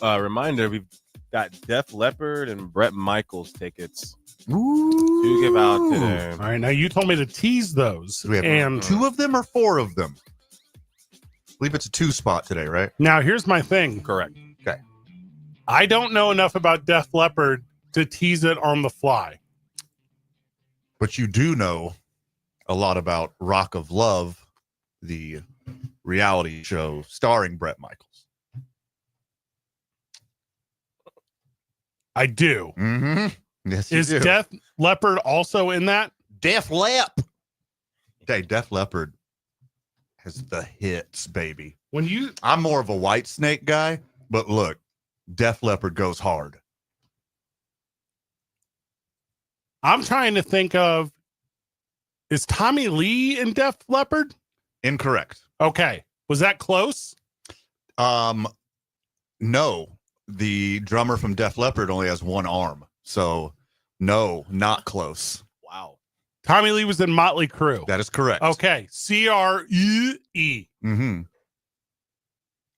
Reminder, we've got Def Leppard and Bret Michaels tickets Ooh. to give out today. All right, now you told me to tease those. We have And 2 of them or 4 of them? I believe it's a 2 spot today, right? now here's my thing. Correct. I don't know enough about Def Leppard to tease it on the fly. But you do know a lot about Rock of Love, the reality show starring Bret Michaels. I do. Mm-hmm. Yes, you Is do. Def Leppard also in that? Def Lep. Hey, Def Leppard has the hits, baby. When you I'm more of a White Snake guy, but look, Def Leppard goes hard. I'm trying to think of, is Tommy Lee in Def Leppard? Incorrect. Okay. Was that close? No. The drummer from Def Leppard only has 1 arm. So, no, not close. Wow. Tommy Lee was in Motley Crue. That is correct. Okay. C-R-E-E. Mm-hmm.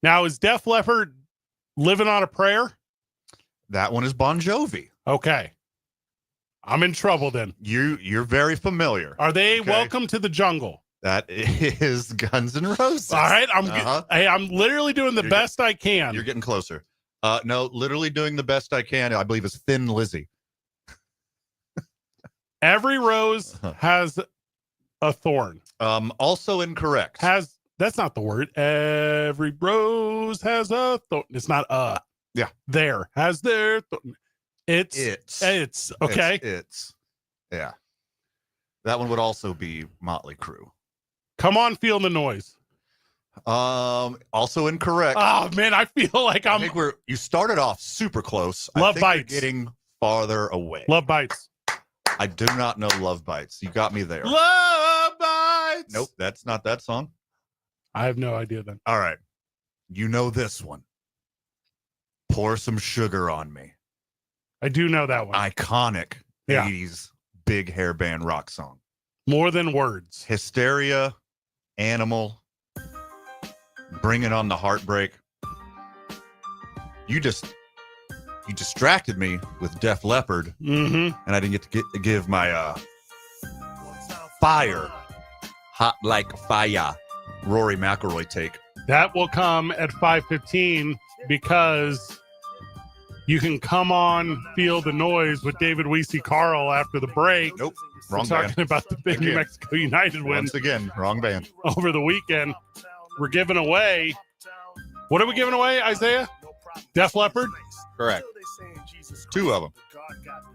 Now, is Def Leppard Living on a Prayer? That one is Bon Jovi. Okay. I'm in trouble then. You're very familiar. Are they Okay. Welcome to the Jungle? That is Guns N' Roses. All right. Uh-huh. Hey, I'm literally doing the You're best I can. You're getting closer. No, literally doing the best I can. I believe is Thin Lizzy. Every rose has a thorn. Also incorrect. That's not the word. Every rose has a thorn. It's not Yeah. There has their thorn. It's okay. It's yeah. That one would also be Motley Crue. Come on, feel the noise. Also incorrect. Oh man, I feel like I think you started off super close. Love I think Bites. You're getting farther away. Love Bites. I do not know Love Bites. You got me there. Love Bites. Nope, that's not that song. I have no idea then. All right. You know this one. Pour Some Sugar on Me. I do know that one. Iconic Yeah. 80s big hair band rock song. More than words. Hysteria, Animal, Bringing on the Heartbreak. You distracted me with Def Leppard, Mm-hmm. and I didn't get to give my fire, hot like fire, Rory McIlroy take. That will come at 5:15 because you can come on Feel the Noise with David Weesey Carl after the break. Nope, We're wrong talking band. about the big New Again. Mexico United win Once again, wrong band. over the weekend. We're giving away. What are we giving away, Isaiah? Def Leppard? Correct. 2 of them.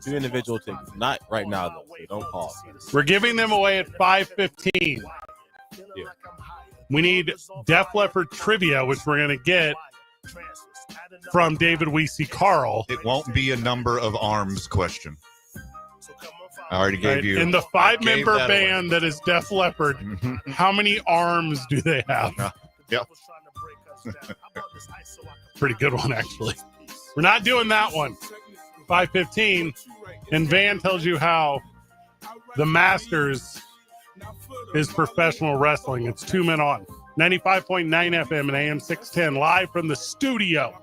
2 individual tickets. Not right now, though. So don't call. We're giving them away at 5:15. Yeah. We need Def Leppard trivia, which we're going to get from David Weesey Carl. It won't be a number of arms question. I already gave Right? you. In the I gave 5-member that away. band that is Def Leppard, Mhm. how many arms do they have? Yep. Pretty good one, actually. We're not doing that one. 5:15. And Van tells you how the Masters is professional wrestling. It's 2 men on. 95.9 FM and AM 610, live from the studio.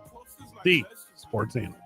The Sports Animal.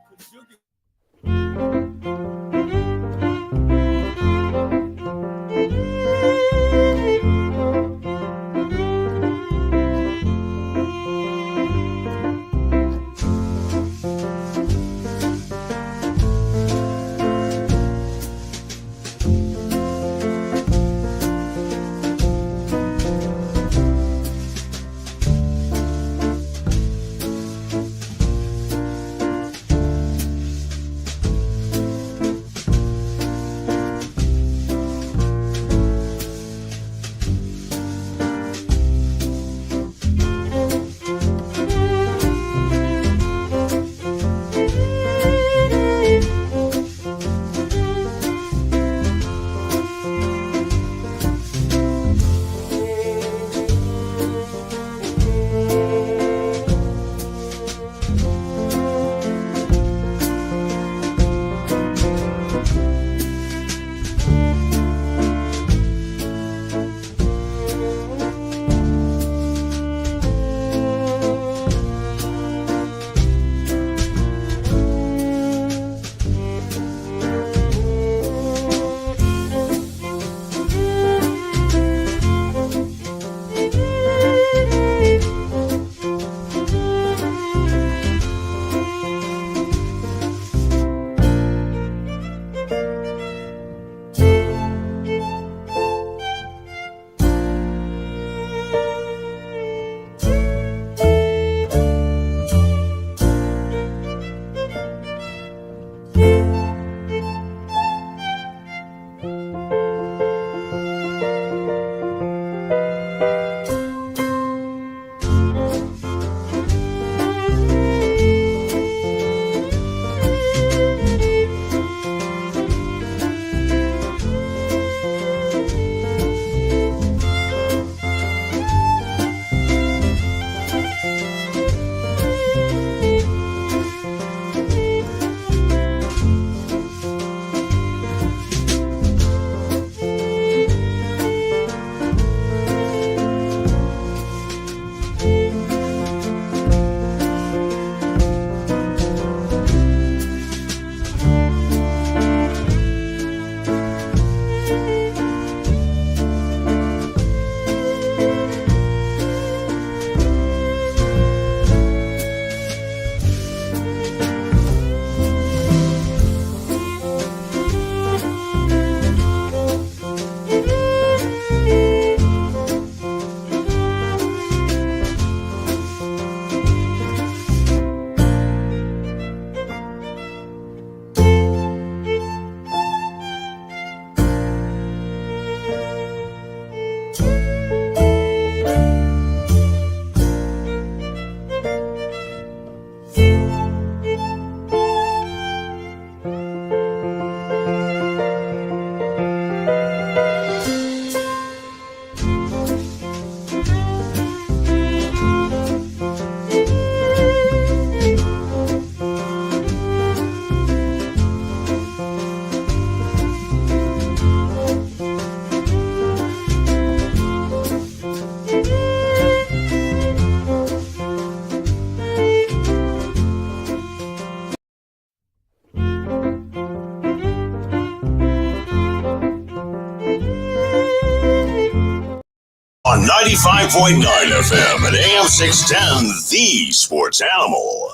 on 95.9 FM and AM 610, the Sports Animal.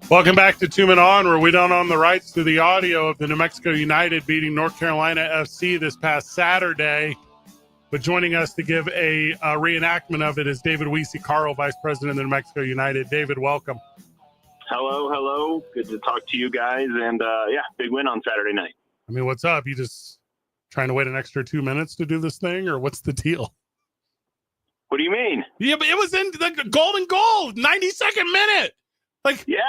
Welcome back to Two Men On, where we don't own the rights to the audio of the New Mexico United beating North Carolina FC this past Saturday. But joining us to give a reenactment of it is David Weese-Carl, Vice President of the New Mexico United. David, welcome. Hello. Good to talk to you guys. And, big win on Saturday night. I mean, what's up? You just trying to wait an extra 2 minutes to do this thing, or what's the deal? What do you mean? Yeah, but it was in the golden goal, 92nd minute. Like, yeah,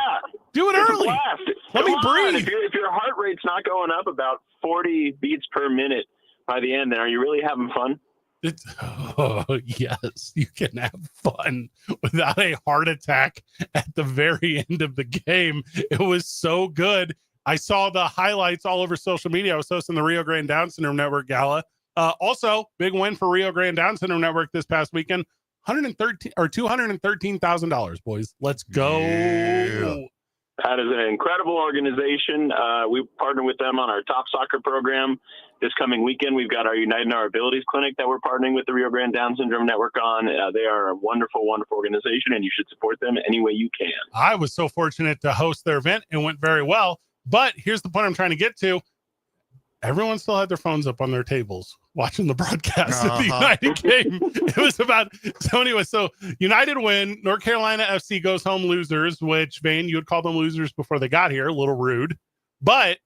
do it it's early. A blast. Let me breathe. If your heart rate's not going up about 40 beats per minute by the end, then are you really having fun? Yes, you can have fun without a heart attack at the very end of the game. It was so good. I saw the highlights all over social media. I was hosting the Rio Grande Down Syndrome Network Gala. Also, big win for Rio Grande Down Syndrome Network this past weekend. $213,000, boys. Let's go. Yeah. That is an incredible organization. We partner with them on our top soccer program. This coming weekend, we've got our United in Our Abilities clinic that we're partnering with the Rio Grande Down Syndrome Network on. They are a wonderful, wonderful organization, and you should support them any way you can. I was so fortunate to host their event. It went very well. But here's the point I'm trying to get to. Everyone still had their phones up on their tables watching the broadcast of the United game. It was about, so anyway, so United win. North Carolina FC goes home losers, which, Vane, you would call them losers before they got here. A little rude. But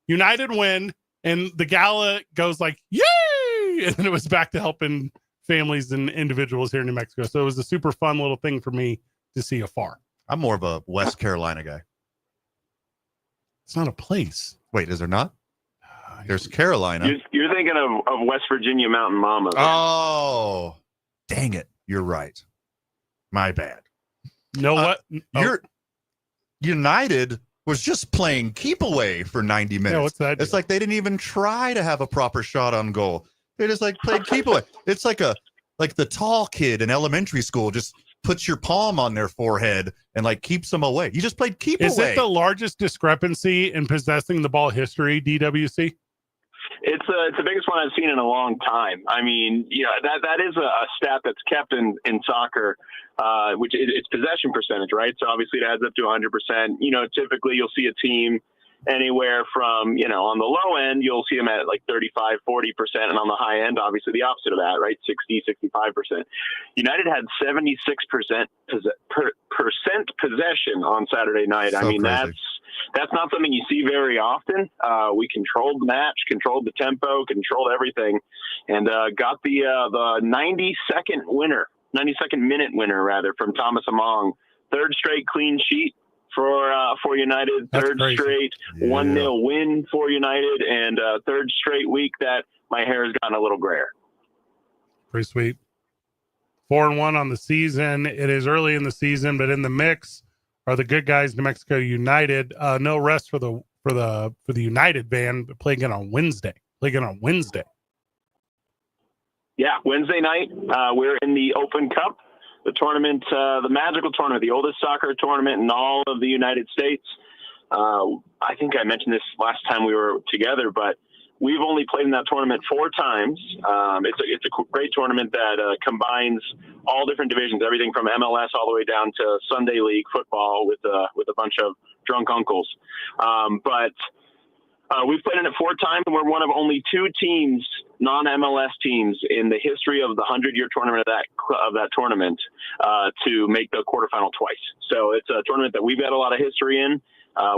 United win, and the gala goes like, yay! And then it was back to helping families and individuals here in New Mexico. So it was a super fun little thing for me to see afar. I'm more of a West Carolina guy. It's not a place. Wait, is there not? There's Carolina. You're thinking of West Virginia Mountain Mama. Oh, dang it. You're right. My bad. Know what? You're United was just playing keep away for 90 minutes. Yeah, what's that? It's like they didn't even try to have a proper shot on goal. They just like played keep away. It's like the tall kid in elementary school just puts your palm on their forehead and like keeps them away. You just played keep away. Is it the largest discrepancy in possessing the ball history, DWC? It's the biggest one I've seen in a long time. I mean, that is a stat that's kept in soccer, which it's possession percentage, right? So obviously it adds up to 100%. Typically you'll see a team anywhere from, on the low end, you'll see them at like 35, 40%. And on the high end, obviously the opposite of that, right? 60, 65%. United had 76% possession on Saturday night. So I mean, crazy. That's not something you see very often. We controlled the match, controlled the tempo, controlled everything, and got the 92nd minute winner rather, from Thomas Among. Third straight clean sheet for United. That's Third crazy. straight 1-0 win for United, and third straight week that my hair has gotten a little grayer. Pretty sweet. 4-1 on the season. It is early in the season, but in the mix are the good guys, New Mexico United. No rest for the United band, but play again on Wednesday. Yeah, Wednesday night, we're in the Open Cup, the tournament, the magical tournament, the oldest soccer tournament in all of the United States. I think I mentioned this last time we were together, but we've only played in that tournament 4 times. It's a great tournament that combines all different divisions, everything from MLS all the way down to Sunday League football with a bunch of drunk uncles. But we've played in it 4 times, and we're one of only 2 teams, non-MLS teams, in the history of the 100-year tournament of that tournament to make the quarterfinal twice. So it's a tournament that we've got a lot of history in.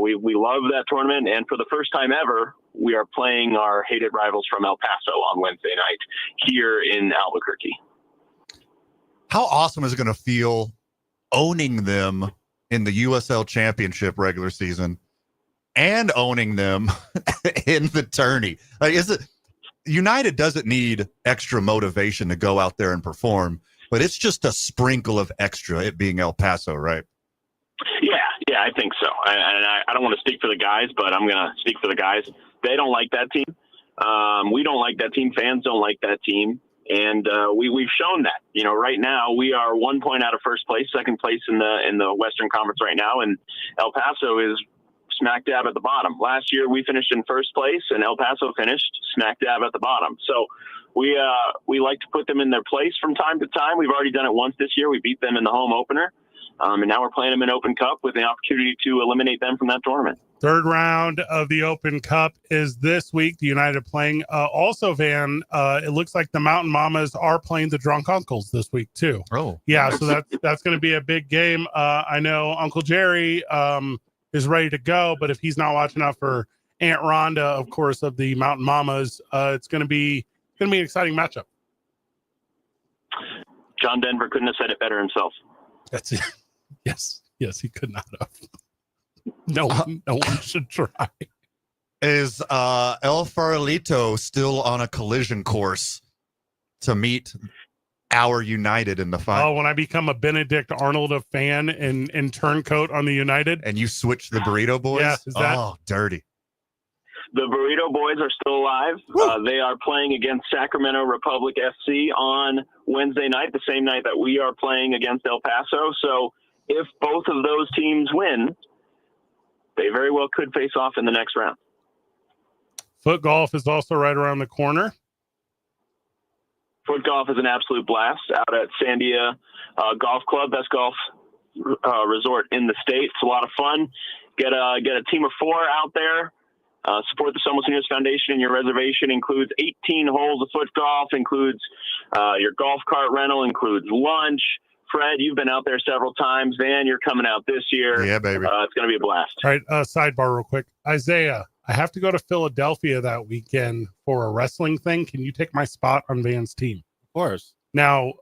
We love that tournament, and for the first time ever, we are playing our hated rivals from El Paso on Wednesday night here in Albuquerque. How awesome is it going to feel owning them in the USL Championship regular season and owning them in the tourney? Like, United doesn't need extra motivation to go out there and perform, but it's just a sprinkle of extra, it being El Paso, right? Yeah, I think so. I don't want to speak for the guys, but I'm going to speak for the guys. They don't like that team. We don't like that team. Fans don't like that team. And we've shown that. Right now we are 1 point out of first place, second place in the Western Conference right now, and El Paso is smack dab at the bottom. Last year we finished in first place, and El Paso finished smack dab at the bottom. So we like to put them in their place from time to time. We've already done it once this year. We beat them in the home opener, and now we're playing them in Open Cup with the opportunity to eliminate them from that tournament. Third round of the Open Cup is this week. The United playing. Also, Van, it looks like the Mountain Mamas are playing the Drunk Uncles this week too. Oh, Yeah, so that's going to be a big game. I know Uncle Jerry is ready to go, but if he's not watching out for Aunt Rhonda, of course, of the Mountain Mamas, it's going to be an exciting matchup. John Denver couldn't have said it better himself. That's it. Yes, he could not have. No one should try. Is El Farolito still on a collision course to meet our United in the final? Oh, when I become a Benedict Arnold fan and turncoat on the United, And you switch the Burrito Boys? Yeah, is that- Oh, dirty. The Burrito Boys are still alive. They are playing against Sacramento Republic FC on Wednesday night, the same night that we are playing against El Paso. So if both of those teams win, they very well could face off in the next round. foot golf is also right around the corner. Foot golf is an absolute blast out at Sandia Golf Club, best golf resort in the state. It's a lot of fun. Get a team of 4 out there. Support the Somos Unidos Foundation, and your reservation includes 18 holes of foot golf, includes your golf cart rental, includes lunch. Fred, you've been out there several times. Van, you're coming out this year. Yeah, baby. It's going to be a blast. All right, sidebar real quick. Isaiah, I have to go to Philadelphia that weekend for a wrestling thing. Can you take my spot on Van's team? Of course. Now,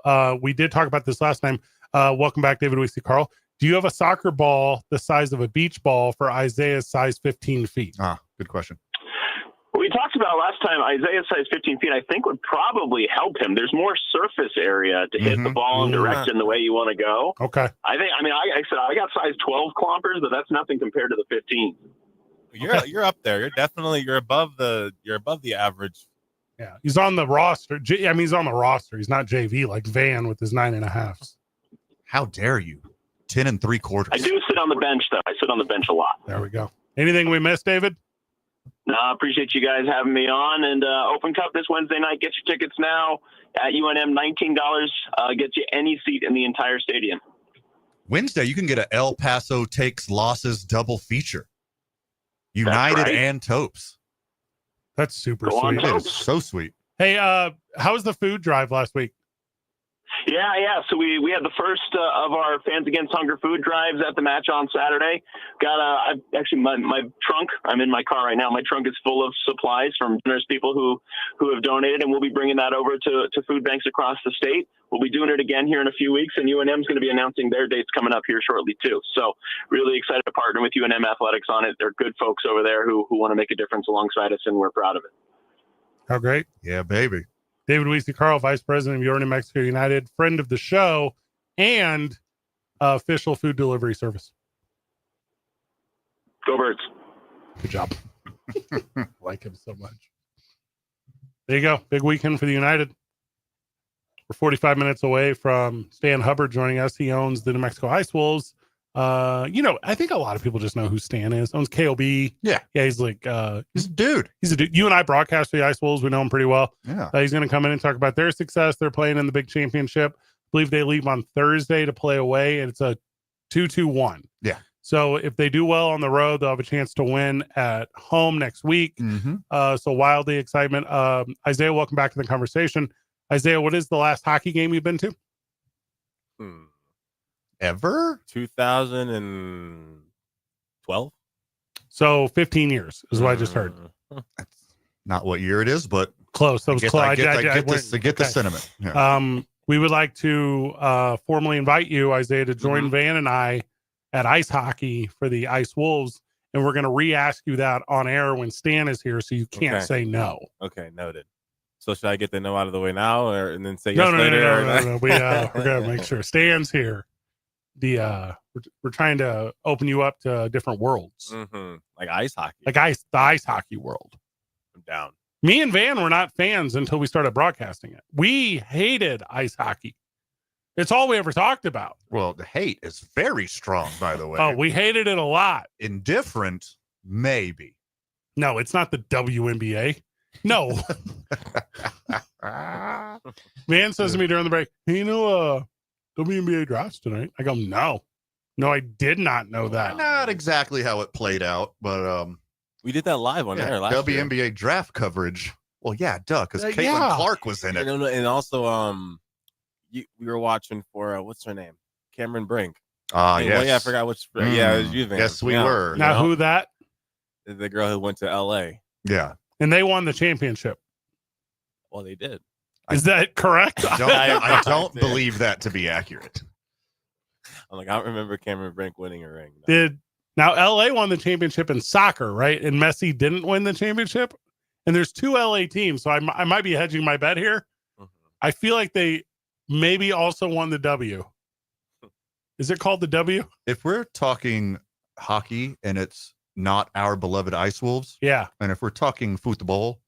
we did talk about this last time. Welcome back, David Weeksy. Carl, do you have a soccer ball the size of a beach ball for Isaiah's size 15 feet? Good question. We talked about last time, Isaiah's size 15 feet, I think would probably help him. There's more surface area to hit the ball and direct in the way you want to go. Okay. I said I got size 12 clompers, but that's nothing compared to the 15. You're up there. You're above the average. Yeah, he's on the roster. He's on the roster. He's not JV like Van with his 9.5s. How dare you? 10 3/4. I do sit on the bench, though. I sit on the bench a lot. There we go. Anything we missed, David? No, I appreciate you guys having me on. And Open Cup this Wednesday night. Get your tickets now at UNM. $19 gets you any seat in the entire stadium. Wednesday, you can get a El Paso Takes Losses double feature. United right. and Topes. That's super Go on, sweet. It Topes. is so sweet. Hey, how was the food drive last week? Yeah. So we had the first of our Fans Against Hunger food drives at the match on Saturday. Got actually my trunk. I'm in my car right now. My trunk is full of supplies from generous people who have donated, and we'll be bringing that over to food banks across the state. We'll be doing it again here in a few weeks, and UNM is going to be announcing their dates coming up here shortly too. So really excited to partner with UNM Athletics on it. They're good folks over there who want to make a difference alongside us, and we're proud of it. How great. Yeah, baby. David Weeksy Carl, Vice President of Your New Mexico United, friend of the show, and official food delivery service. Go Birds. Good job. Like him so much. There you go. Big weekend for the United. We're 45 minutes away from Stan Hubbard joining us. He owns the New Mexico Ice Wolves. I think a lot of people just know who Stan is. Owns KOB. Yeah. He's like He's a dude. he's a dude. You and I broadcast for the Ice Wolves. We know him pretty well. Yeah. He's going to come in and talk about their success. They're playing in the big championship. I believe they leave on Thursday to play away, and it's a 2-2-1. Yeah. So if they do well on the road, they'll have a chance to win at home next week. Mm-hmm. So wildly excitement. Isaiah, welcome back to the conversation. Isaiah, what is the last hockey game you've been to? Ever? 2012. So 15 years is what I just heard. That's not what year it is, but Close. That was close. I get the okay. sentiment. Yeah. We would like to formally invite you, Isaiah, to join Van and I at ice hockey for the Ice Wolves. And we're going to re-ask you that on air when Stan is here, so you can't say no. Okay, noted. So should I get the no out of the way now, and then say yes No. later? We're going to make sure Stan's here. We're trying to open you up to different worlds, Like ice hockey. like the ice hockey world. I'm down. Me and Van were not fans until we started broadcasting it. We hated ice hockey. It's all we ever talked about. Well, the hate is very strong, by the way. Oh, we hated it a lot. Indifferent Maybe. No, it's not the WNBA. No. Man says to me during the break, hey, WNBA drafts tonight. I go, no, I did not know that. Not exactly how it played out, but we did that live on air last year. WNBA draft coverage. Well, yeah, duh, because Caitlin yeah. Clark was in it. And also, we were watching for what's her name, Cameron Brink. Yes. Well, yeah, I forgot which. Yeah, it was you. Yes, we were. Now, who that? The girl who went to L.A. Yeah, and they won the championship. Well, they did. Is that correct? I don't believe that to be accurate. I'm like, I don't remember Cameron Brink winning a ring. No. Now LA won the championship in soccer, right? And Messi didn't win the championship. And there's 2 LA teams, so I might be hedging my bet here. Mm-hmm. I feel like they maybe also won the W. Is it called the W? If we're talking hockey and it's not our beloved Ice Wolves, yeah. And if we're talking football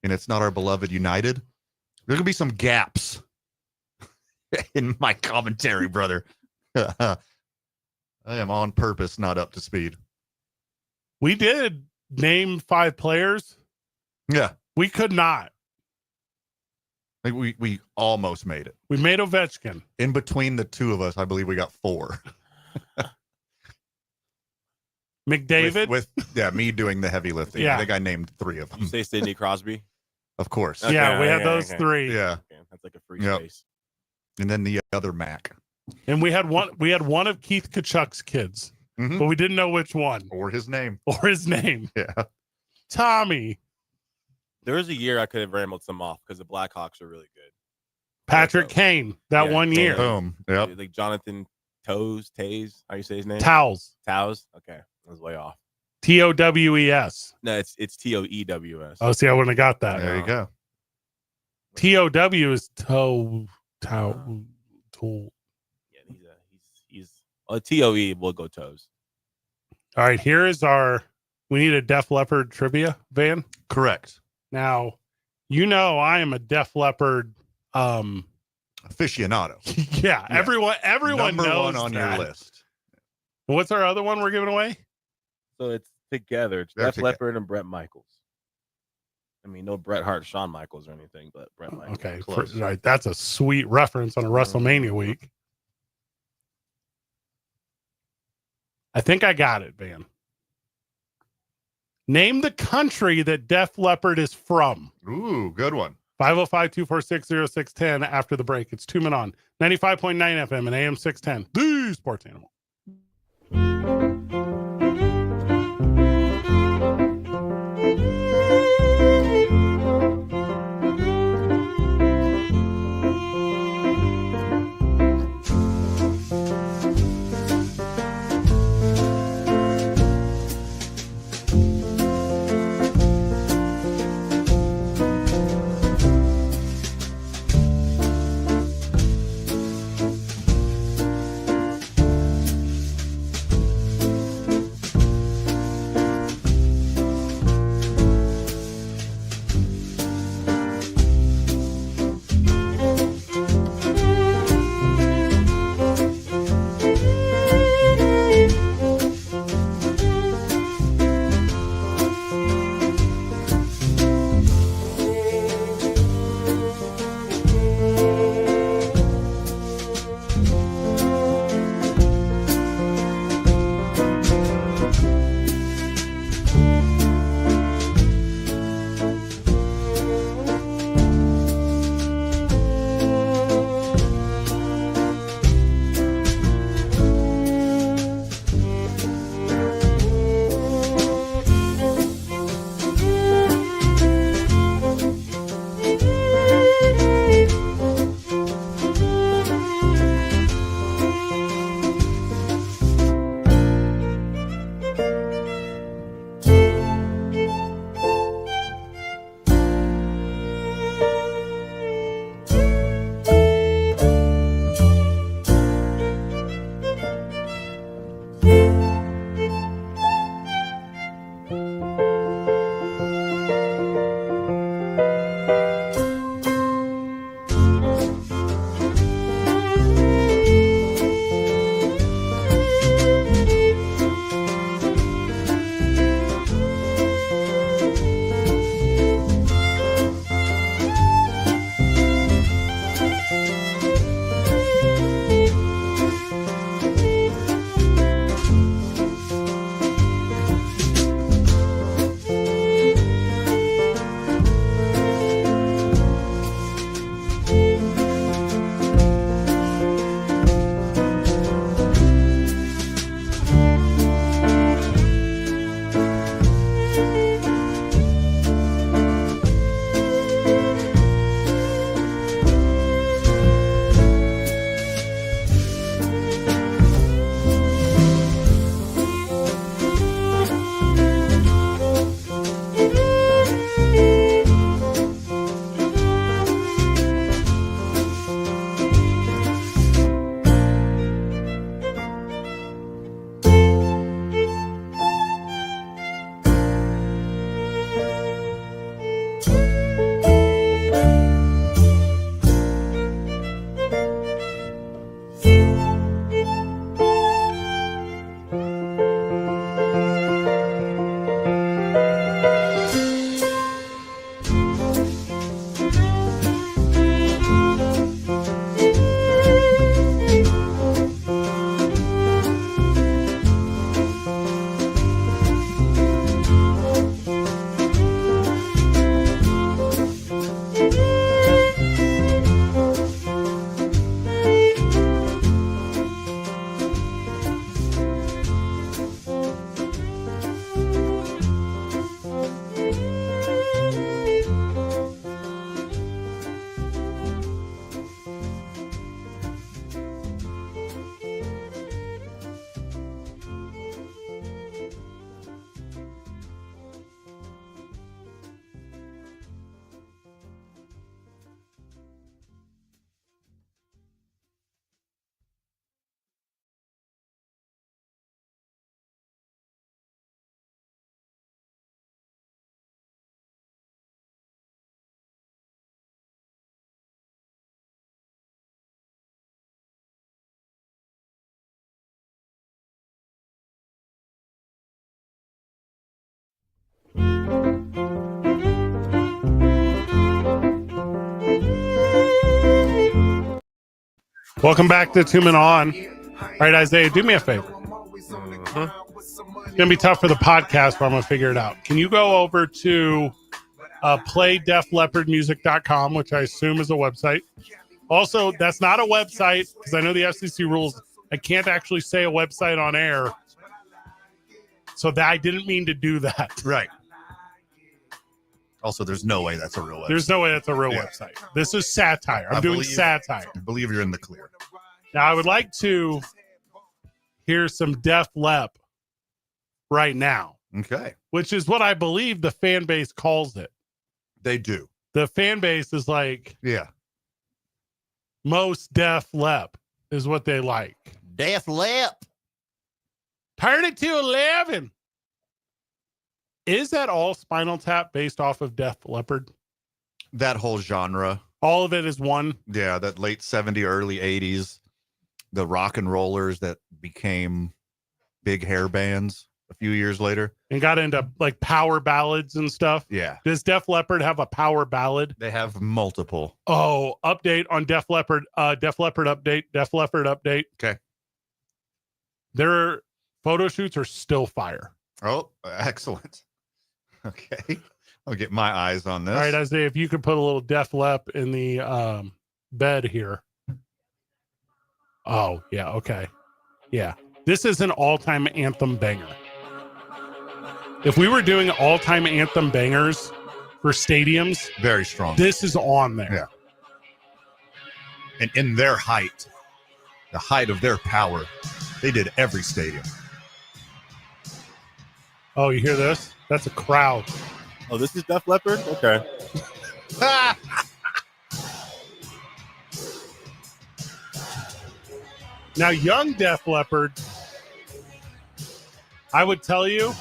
and it's not our beloved United, there's gonna be some gaps in my commentary, brother. I am on purpose not up to speed. We did name 5 players. Yeah. We could not. Like we almost made it. We made Ovechkin. In between the 2 of us, I believe we got 4. McDavid? With me doing the heavy lifting. Yeah. I think I named 3 of them. You say Sidney Crosby? Of course. Okay, yeah, we had those 3. Yeah. Okay. That's like a free space. And then the other Mac. And we had one of Keith Kachuk's kids, but we didn't know which one. Or his name. Yeah. Tommy. There was a year I could have rambled some off because the Blackhawks are really good. Patrick Kane, one year. Boom. Yep. Like Jonathan Taze. How you say his name? Towles. Okay. I was way off. TOWES. No, it's TOEWS. Oh, see, I wouldn't have got that. There you go. TOW is toe. Yeah, he's TOE will go toes. All right, we need a Def Leppard trivia, Van. Correct. Now, I am a Def Leppard aficionado. Yeah, everyone Number knows 1 on that. your list. What's our other one we're giving away? So it's together. It's They're Def together. Leppard and Bret Michaels. I mean, no Bret Hart, Shawn Michaels or anything, but Bret Michaels. Okay, Close. right. That's a sweet reference on a WrestleMania week. I think I got it, Van. Name the country that Def Leppard is from. Ooh, good one. 505-246-0610 after the break. It's 2 Men On 95.9 FM and AM 610. The Sports Animal. Welcome back to 2 Men On. All right, Isaiah, do me a favor. It's going to be tough for the podcast, but I'm going to figure it out. Can you go over to playdefleopardmusic.com, which I assume is a website. Also, that's not a website because I know the FCC rules. I can't actually say a website on air. So that I didn't mean to do that. Right. Also, there's no way that's a real website. There's no way that's a real website. This is satire. I'm doing satire. I believe you're in the clear. Now, I would like to hear some Def Lep right now, Okay. which is what I believe the fan base calls it. They do. The fan base is like Yeah. most Def Lep is what they like. Def Lep. Turn it to 11. Is that all Spinal Tap based off of Def Leppard? That whole genre. All of it is one. Yeah, that late 70s, early 80s. The rock and rollers that became big hair bands a few years later. And got into like power ballads and stuff. Yeah. Does Def Leppard have a power ballad? They have multiple. Oh, update on Def Leppard. Def Leppard update. Def Leppard update. Okay. Their photo shoots are still fire. Oh, excellent. Okay. I'll get my eyes on this. All right, Isaiah, if you could put a little Def Lep in the bed here. Oh, yeah. Okay. Yeah. This is an all-time anthem banger. If we were doing all-time anthem bangers for stadiums, Very strong. this is on there. Yeah. And in their height, the height of their power, they did every stadium. Oh, you hear this? That's a crowd. Oh, this is Def Leppard? Okay. Now, young Def Leppard, I would tell you,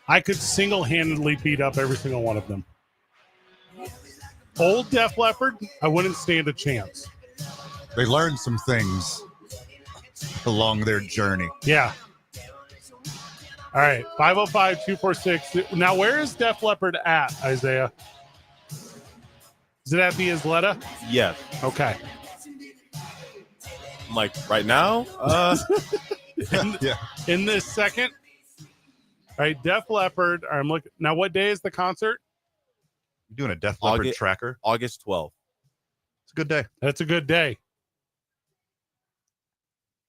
I could single-handedly beat up every single one of them. Old Def Leppard, I wouldn't stand a chance. They learned some things along their journey. Yeah. All right, 505-246. Now, where is Def Leppard at, Isaiah? Is it at the Isleta? Yes. Okay. I'm like, right now? Yeah. In this second. All right, Def Leppard. I'm looking. Now, what day is the concert? You're doing a Def Leppard August- tracker. August 12th. It's a good day. That's a good day.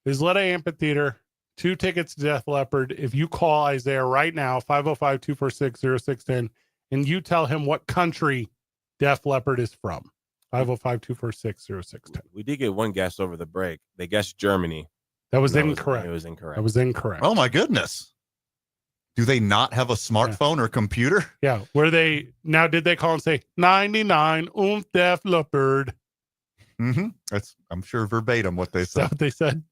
Isleta Amphitheater. 2 tickets to Def Leppard. If you call Isaiah right now, 505-246-0610, and you tell him what country Def Leppard is from. 505-246-0610. We did get one guess over the break. They guessed Germany. That was It incorrect. was incorrect. That was incorrect. Oh, my goodness. Do they not have a smartphone or computer? Yeah. Where they now did they call and say 99 Def Leppard? Mm-hmm. That's, I'm sure, verbatim what they Is that said. what they said?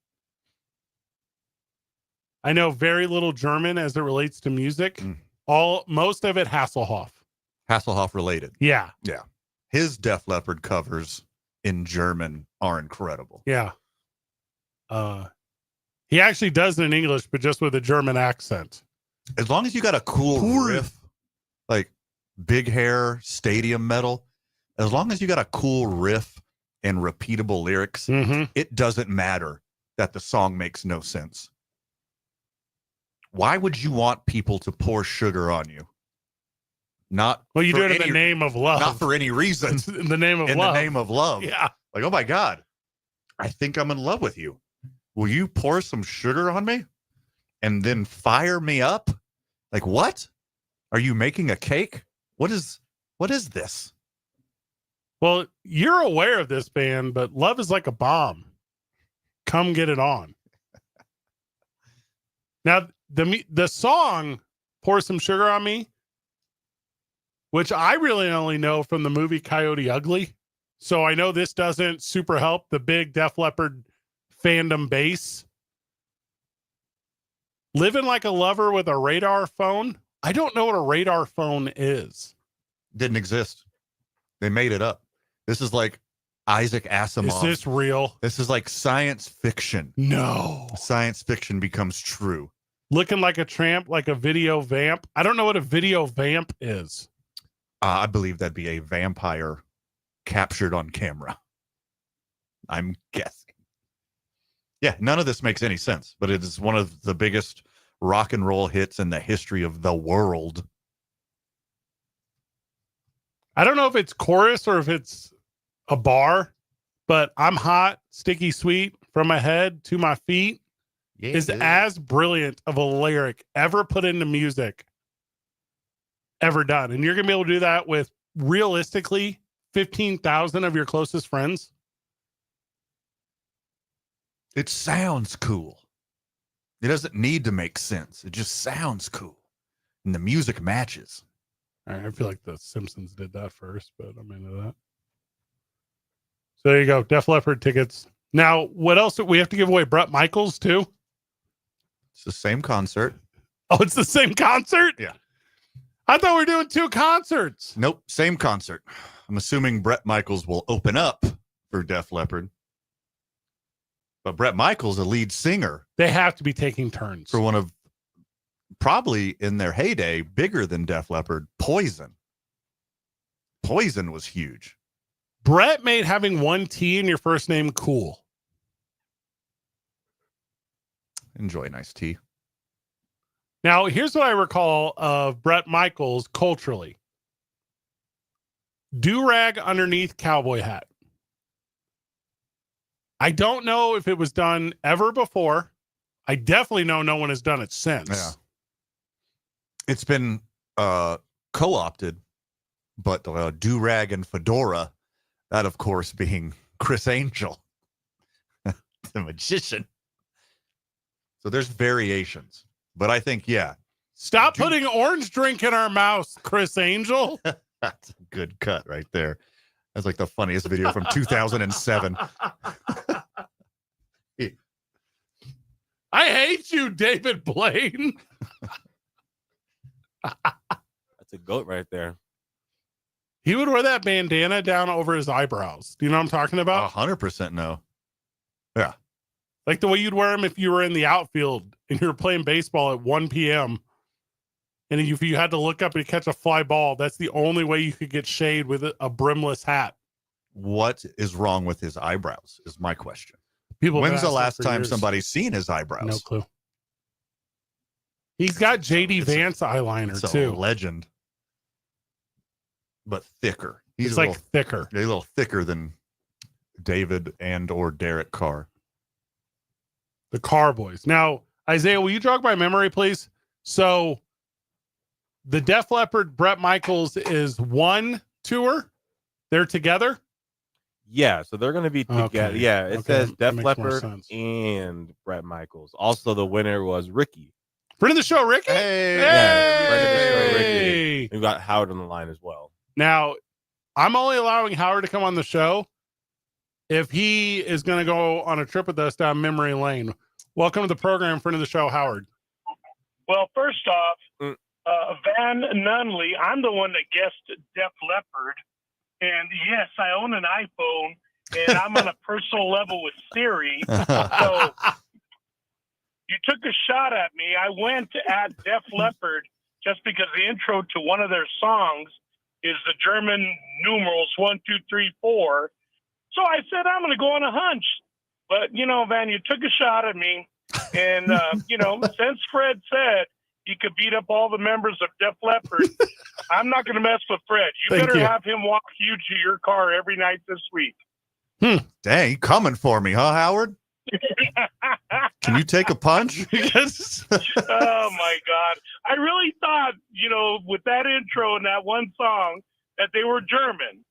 I know very little German as it relates to music. Most of it Hasselhoff. Hasselhoff related. Yeah. His Def Leppard covers in German are incredible. Yeah. He actually does it in English, but just with a German accent. As long as you got a cool riff, like big hair, stadium metal, as long as you got a cool riff and repeatable lyrics, Mm-hmm. it doesn't matter that the song makes no sense. Why would you want people to pour sugar on you? Not Well, you for do it in any- the name of love. Not for any reason. It's in the name of In love. the name of love. Yeah. Like, oh my God, I think I'm in love with you. Will you pour some sugar on me and then fire me up? Like, what? Are you making a cake? What is this? Well, you're aware of this band, but Love is Like a Bomb. Come get it on. Now, the song Pour Some Sugar on Me, which I really only know from the movie Coyote Ugly. So I know this doesn't super help the big Def Leppard fandom base. Living Like a Lover with a Radar Phone. I don't know what a radar phone is. Didn't exist. They made it up. This is like Isaac Asimov. Is this real? This is like science fiction. No. Science fiction becomes true. Looking Like a Tramp, like a video vamp. I don't know what a video vamp is. I believe that'd be a vampire captured on camera. I'm guessing. Yeah, none of this makes any sense, but it is one of the biggest rock and roll hits in the history of the world. I don't know if it's chorus or if it's a bar, but I'm hot, sticky sweet from my head to my feet is as brilliant of a lyric ever put into music ever done. And you're going to be able to do that with realistically 15,000 of your closest friends. It sounds cool. It doesn't need to make sense. It just sounds cool. And the music matches. I feel like the Simpsons did that first, but I'm into that. So there you go. Def Leppard tickets. Now, what else? We have to give away Bret Michaels too? It's the same concert. Oh, it's the same concert? Yeah. I thought we were doing two concerts. Nope, same concert. I'm assuming Bret Michaels will open up for Def Leppard. But Bret Michaels, a lead singer. They have to be taking turns. For one of, probably in their heyday, bigger than Def Leppard, Poison. Poison was huge. Bret made having one T in your first name cool. Enjoy nice tea. Now, here's what I recall of Bret Michaels culturally. Do-rag underneath cowboy hat. I don't know if it was done ever before. I definitely know no one has done it since. Yeah. It's been co-opted, but do-rag and fedora, that, of course, being Chris Angel, the magician. So there's variations. But I think, yeah. Stop putting orange drink in our mouths, Chris Angel. That's a good cut right there. That's like the funniest video from 2007. I hate you, David Blaine. That's a goat right there. He would wear that bandana down over his eyebrows. Do you know what I'm talking about? 100% no. Yeah. Like the way you'd wear them if you were in the outfield and you were playing baseball at 1 p.m. And if you had to look up and catch a fly ball, that's the only way you could get shade with a brimless hat. What is wrong with his eyebrows is my question. When's the last time somebody's seen his eyebrows? No clue. He's got JD Vance eyeliner too. A legend. But thicker. He's like thicker. A little thicker than David and or Derek Carr. The Carr boys. Now, Isaiah, will you jog my memory, please? So the Def Leppard Bret Michaels is one tour. They're together. Yeah, so they're going to be together. Okay. Yeah, it Okay, says that Def makes more Leppard sense. and Bret Michaels. Also, the winner was Ricky. Friend of the show, Ricky. Hey. Yeah, friend of the show, Ricky. Hey. We've got Howard on the line as well. Now, I'm only allowing Howard to come on the show if he is going to go on a trip with us down memory lane. Welcome to the program, friend of the show, Howard. Well, first off, Van Nunley, I'm the one that guessed Def Leppard. And yes, I own an iPhone, and I'm on a personal level with Siri. So you took a shot at me. I went at Def Leppard just because the intro to one of their songs is the German numerals 1, 2, 3, 4. So I said, I'm going to go on a hunch. But, you know, Van, you took a shot at me. And, you know, since Fred said he could beat up all the members of Def Leppard, I'm not going to mess with Fred. You better have him walk you to your car every night this week. Dang, you coming for me, huh, Howard? Can you take a punch? Oh, my God. I really thought, you know, with that intro and that one song that they were German.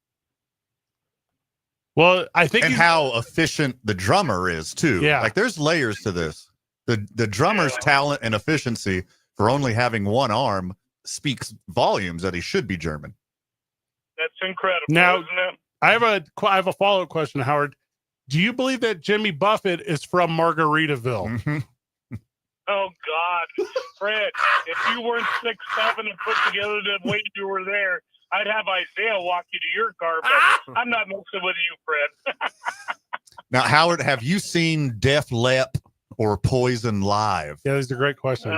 Well, I think and how efficient the drummer is too. Yeah. Like there's layers to this. The drummer's talent and efficiency for only having one arm speaks volumes that he should be German. That's incredible, Now, isn't it? I have a follow-up question, Howard. Do you believe that Jimmy Buffett is from Margaritaville? Mm-hmm. Oh, God. Fred, if you weren't 6'7" and put together the way you were there, I'd have Isaiah walk you to your car, but I'm not messing with you, Fred. Now, Howard, have you seen Def Lep or Poison live? Yeah, these are great questions.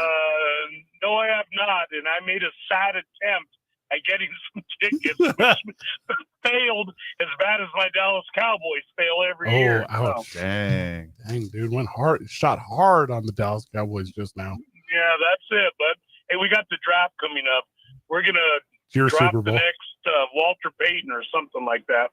No, I have not, and I made a sad attempt at getting some tickets, which failed as bad as my Dallas Cowboys fail every year. Ouch. So, Dang. Dang, dude, shot hard on the Dallas Cowboys just now. yeah, that's it. But hey, we got the draft coming up. We're gonna It's your drop Super the Bowl. next Walter Payton or something like that.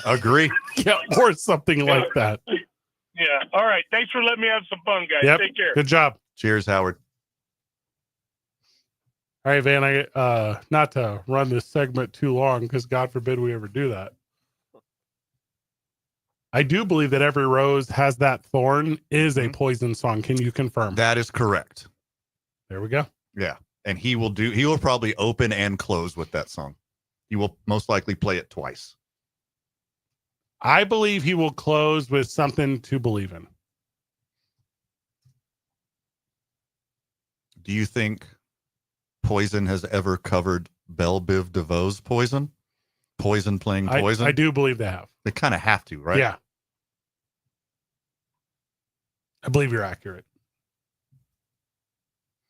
Agree. Yeah, or something like that. Yeah. All right. Thanks for letting me have some fun, guys. Yep. Take care. Good job. Cheers, Howard. All right, Van, I not to run this segment too long, because God forbid we ever do that. I do believe that Every Rose Has That Thorn is a Poison song. Can you confirm? That is correct. There we go. Yeah. And he will probably open and close with that song. He will most likely play it twice. I believe he will close with Something to Believe in. Do you think Poison has ever covered Belle Biv DeVoe's Poison? Poison playing Poison? I do believe they have. They kind of have to, right? Yeah. I believe you're accurate.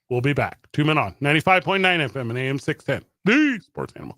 We'll be back. 2 Men On 95.9 FM and AM 610. The Sports Animal.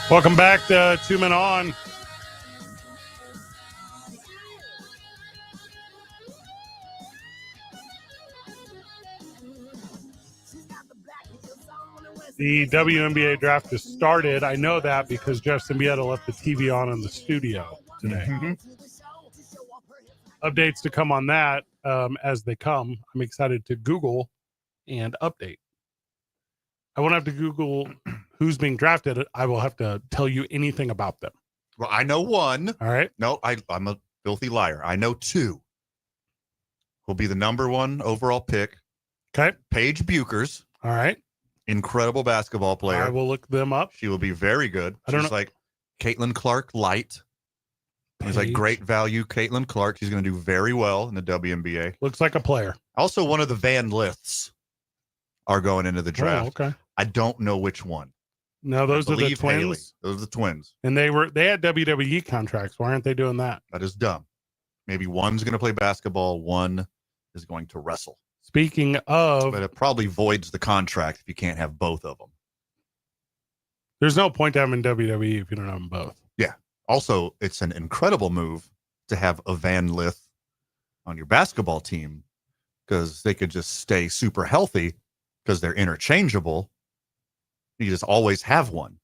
Welcome back to 2 Men On. The WNBA draft has started. I know that because Jeff Symbieta left the TV on in the studio today. Updates to come on that as they come. I'm excited to Google and update. I won't have to Google who's being drafted. I will have to tell you anything about them. Well, I know one. All right. No, I'm a filthy liar. I know two. Will be the number 1 overall pick. Okay. Paige Buchers. All right. Incredible basketball player. I will look them up. She will be very good. I don't She's know. like Caitlin Clark light. He's like Paige. great value. Caitlin Clark. She's going to do very well in the WNBA. Looks like a player. Also, one of the Van Liths are going into the draft. Oh, okay. I don't know which one. No, those I are the believe twins. Haley. Those are the twins. And they had WWE contracts. Why aren't they doing that? That is dumb. Maybe one's going to play basketball. One is going to wrestle. Speaking of, But it probably voids the contract if you can't have both of them. there's no point to have them in WWE if you don't have them both. Also, it's an incredible move to have a Van Lith on your basketball team because they could just stay super healthy because they're interchangeable. You just always have one.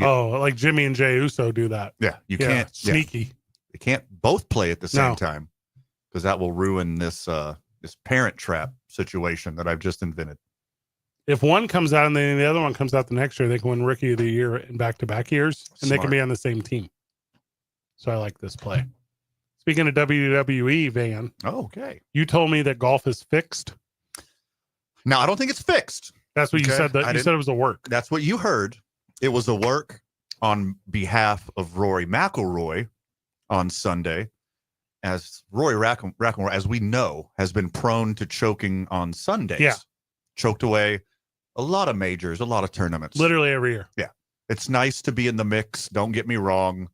Oh, like Jimmy and Jey Uso do that. Yeah, you can't. Yeah, Sneaky. they can't both play at the same No. time because that will ruin this this parent trap situation that I've just invented. If one comes out and then the other one comes out the next year, they can win Rookie of the Year in back-to-back years, and they can Smart. be on the same team. So I like this play. Speaking of WWE, Van, Okay. you told me that golf is fixed. Now I don't think it's fixed. That's what you Okay, said. That I you didn't- said it was a work. That's what you heard. It was a work on behalf of Rory McIlroy on Sunday, as Rory McIlroy, as we know, has been prone to choking on Sundays. Yeah. Choked away a lot of majors, a lot of tournaments. Literally every year. It's nice to be in the mix. Don't get me wrong.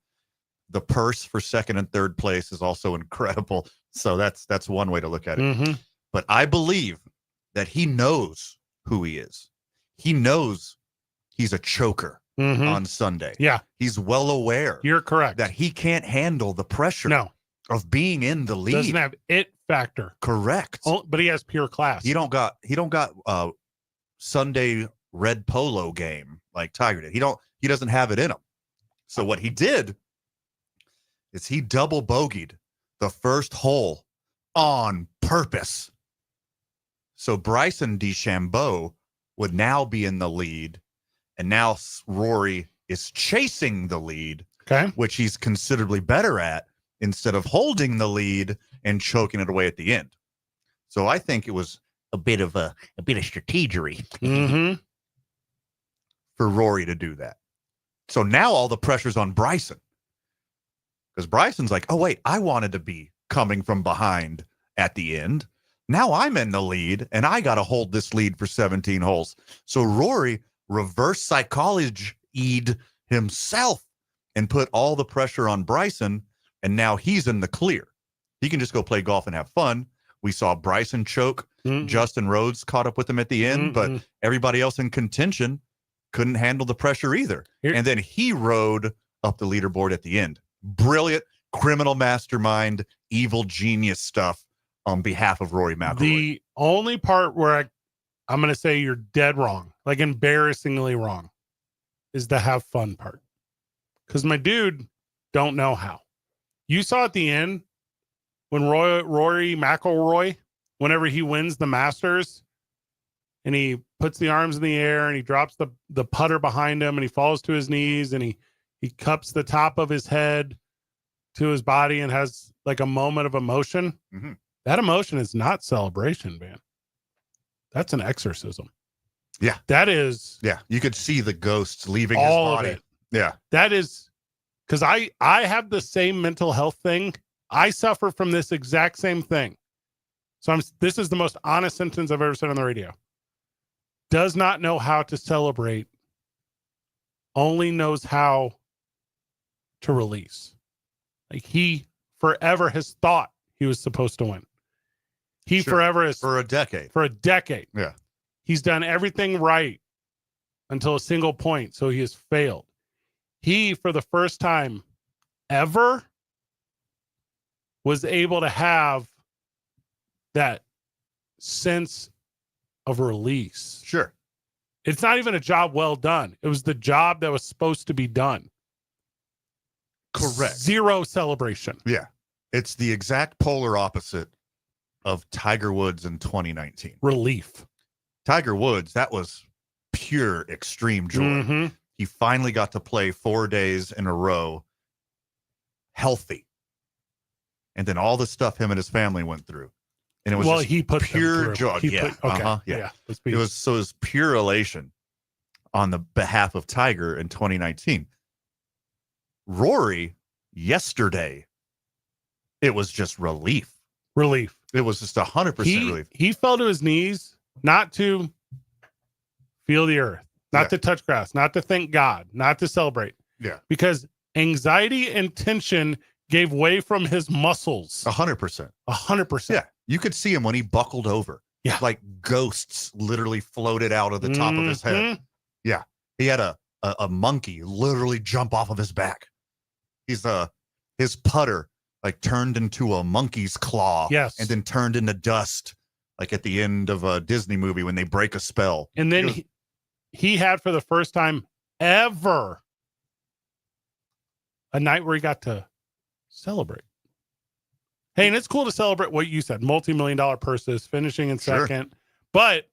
The purse for second and third place is also incredible. So that's one way to look at it. Mm-hmm. But I believe that he knows who he is. He knows he's a choker Mm-hmm. on Sunday. Yeah, He's well aware you're correct. that he can't handle the pressure No, of being in the lead. doesn't have it factor. Correct. Oh, but he has pure class. He don't got Sunday red polo game like Tiger did. He doesn't have it in him. So what he did is he double bogeyed the first hole on purpose. So Bryson DeChambeau would now be in the lead, and now Rory is chasing the lead, Okay. which he's considerably better at, instead of holding the lead and choking it away at the end. So I think it was a bit of strategery Mm-hmm. for Rory to do that. So now all the pressure's on Bryson, because Bryson's like, oh wait, I wanted to be coming from behind at the end. Now I'm in the lead and I got to hold this lead for 17 holes. So Rory reverse psychology'd himself and put all the pressure on Bryson, and now he's in the clear. He can just go play golf and have fun. We saw Bryson choke. Mm-hmm. Justin Rhodes caught up with him at the end, but everybody else in contention couldn't handle the pressure either. Here- And then he rode up the leaderboard at the end. Brilliant criminal mastermind, evil genius stuff on behalf of Rory McIlroy. The only part where I'm going to say you're dead wrong, like embarrassingly wrong, is the have fun part. Because my dude don't know how. You saw at the end when Rory McIlroy, whenever he wins the Masters, and he puts the arms in the air and he drops the putter behind him and he falls to his knees and he cups the top of his head to his body and has like a moment of emotion. Mm-hmm. That emotion is not celebration, man. That's an exorcism. Yeah. That is Yeah, you could see the ghosts leaving his all of body. it. Yeah. That is because I have the same mental health thing. I suffer from this exact same thing. So this is the most honest sentence I've ever said on the radio. Does not know how to celebrate, only knows how to release. Like he forever has thought he was supposed to win. He Sure. forever has For a decade. for a decade. Yeah. He's done everything right until a single point, so he has failed. He, for the first time ever, was able to have that sense of release. Sure. It's not even a job well done. It was the job that was supposed to be done. Correct. Zero celebration. Yeah. It's the exact polar opposite of Tiger Woods in 2019. Relief. Tiger Woods, that was pure extreme joy. Mhm. He finally got to play 4 days in a row healthy. And then all the stuff him and his family went through. And it was just he put them pure through. joy. He Yeah. put- okay. Uh-huh. Yeah. Let's be It was pure elation on the behalf of Tiger in 2019. Rory, yesterday, it was just relief. relief. It was just 100% relief. He fell to his knees not to feel the earth, not Yeah. to touch grass, not to thank God, not to celebrate. Yeah. Because anxiety and tension gave way from his muscles. 100%. 100%. Yeah. You could see him when he buckled over. Yeah. Like ghosts literally floated out of the top of his head. Mhm. Yeah. He had a monkey literally jump off of his back. His putter like turned into a monkey's claw. Yes. And then turned into dust, like at the end of a Disney movie when they break a spell. And then It was- he had for the first time ever a night where he got to celebrate. Hey, and it's cool to celebrate what you said, multi-million-dollar purses, finishing in Sure. second. But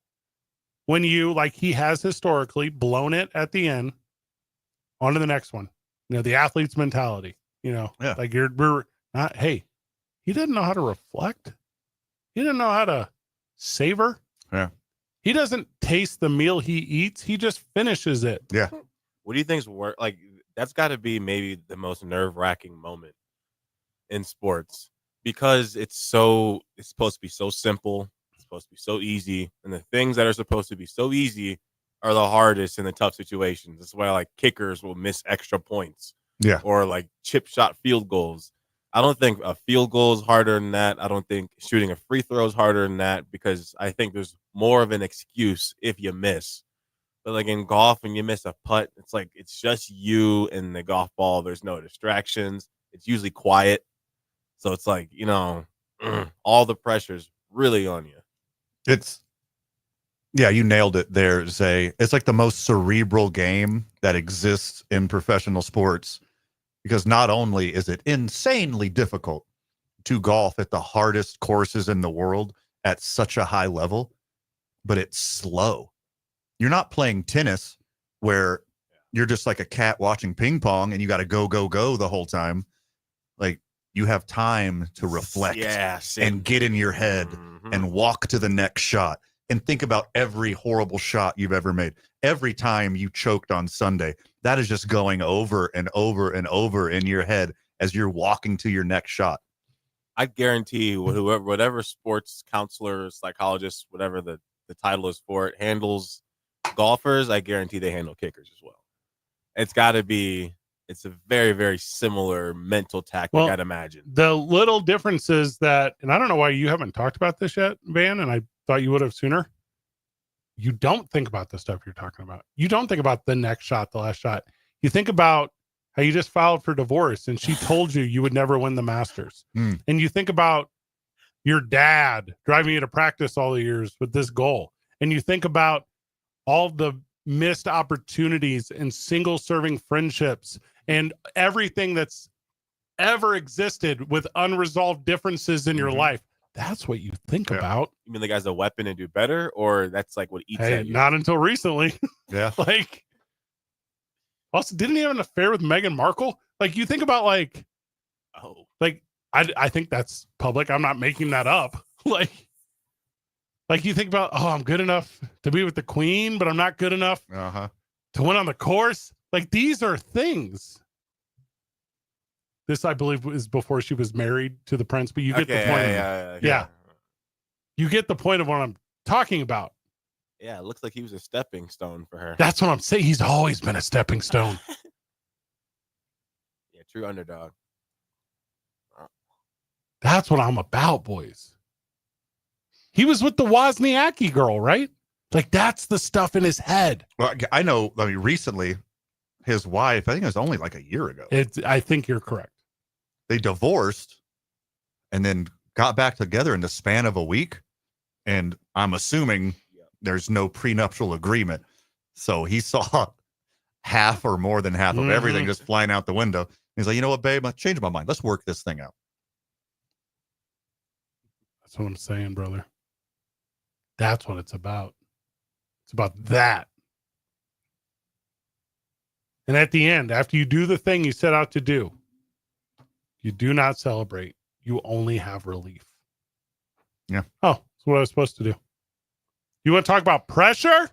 when you, like he has historically blown it at the end, on to the next one. You know, the athlete's mentality, you know, Yeah. like we're not, hey, he didn't know how to reflect. He didn't know how to savor. Yeah. He doesn't taste the meal he eats. He just finishes it. Yeah. What do you think's work? Like that's got to be maybe the most nerve-wracking moment in sports because it's supposed to be so simple. It's supposed to be so easy, and the things that are supposed to be so easy are the hardest in the tough situations. That's why like kickers will miss extra points. Yeah. Or like chip shot field goals. I don't think a field goal is harder than that. I don't think shooting a free throw is harder than that because I think there's more of an excuse if you miss. But like in golf, when you miss a putt, it's like it's just you and the golf ball. There's no distractions. It's usually quiet. So it's like, all the pressure's really on you. Yeah, you nailed it there, Zay. It's like the most cerebral game that exists in professional sports because not only is it insanely difficult to golf at the hardest courses in the world at such a high level, but it's slow. You're not playing tennis where you're just like a cat watching ping pong and you got to go the whole time. Like you have time to reflect and get in your head and walk to the next shot and think about every horrible shot you've ever made. Every time you choked on Sunday, that is just going over and over and over in your head as you're walking to your next shot. I guarantee you, whatever sports counselor, psychologist, whatever the title is for it, handles golfers, I guarantee they handle kickers as well. It's a very, very similar mental tactic, Well, I'd imagine. The little difference is that, and I don't know why you haven't talked about this yet, Van, and I thought you would have sooner. You don't think about the stuff you're talking about. You don't think about the next shot, the last shot. You think about how you just filed for divorce and she told you would never win the Masters. Mm. And you think about your dad driving you to practice all the years with this goal. And you think about all the missed opportunities and single serving friendships and everything that's ever existed with unresolved differences in your life. That's what you think about. You mean the guy's a weapon and do better, or that's like what eats Hey, at you? not until recently. Yeah. Like, also, didn't he have an affair with Meghan Markle? Like, you think about like I think that's public. I'm not making that up. like you think about, I'm good enough to be with the Queen, but I'm not good enough to win on the course. Like, these are things. This, I believe, is before she was married to the prince, but you get the point. Yeah. You get the point of what I'm talking about. Yeah, it looks like he was a stepping stone for her. That's what I'm saying. He's always been a stepping stone. Yeah, True underdog. That's what I'm about, boys. He was with the Wozniacki girl, right? Like, that's the stuff in his head. Well, I know. I mean, recently, his wife, I think it was only like a year ago. I think you're correct. They divorced and then got back together in the span of a week. And I'm assuming there's no prenuptial agreement. So he saw half or more than half of everything just flying out the window. He's like, you know what, babe? I changed my mind. Let's work this thing out. That's what I'm saying, brother. That's what it's about. It's about that. And at the end, after you do the thing you set out to do, you do not celebrate. You only have relief. Yeah. Oh, that's what I was supposed to do. You want to talk about pressure?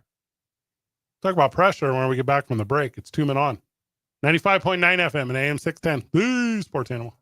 Talk about pressure when we get back from the break. It's 2 Men On. 95.9 FM and AM 610. The Sports Animal.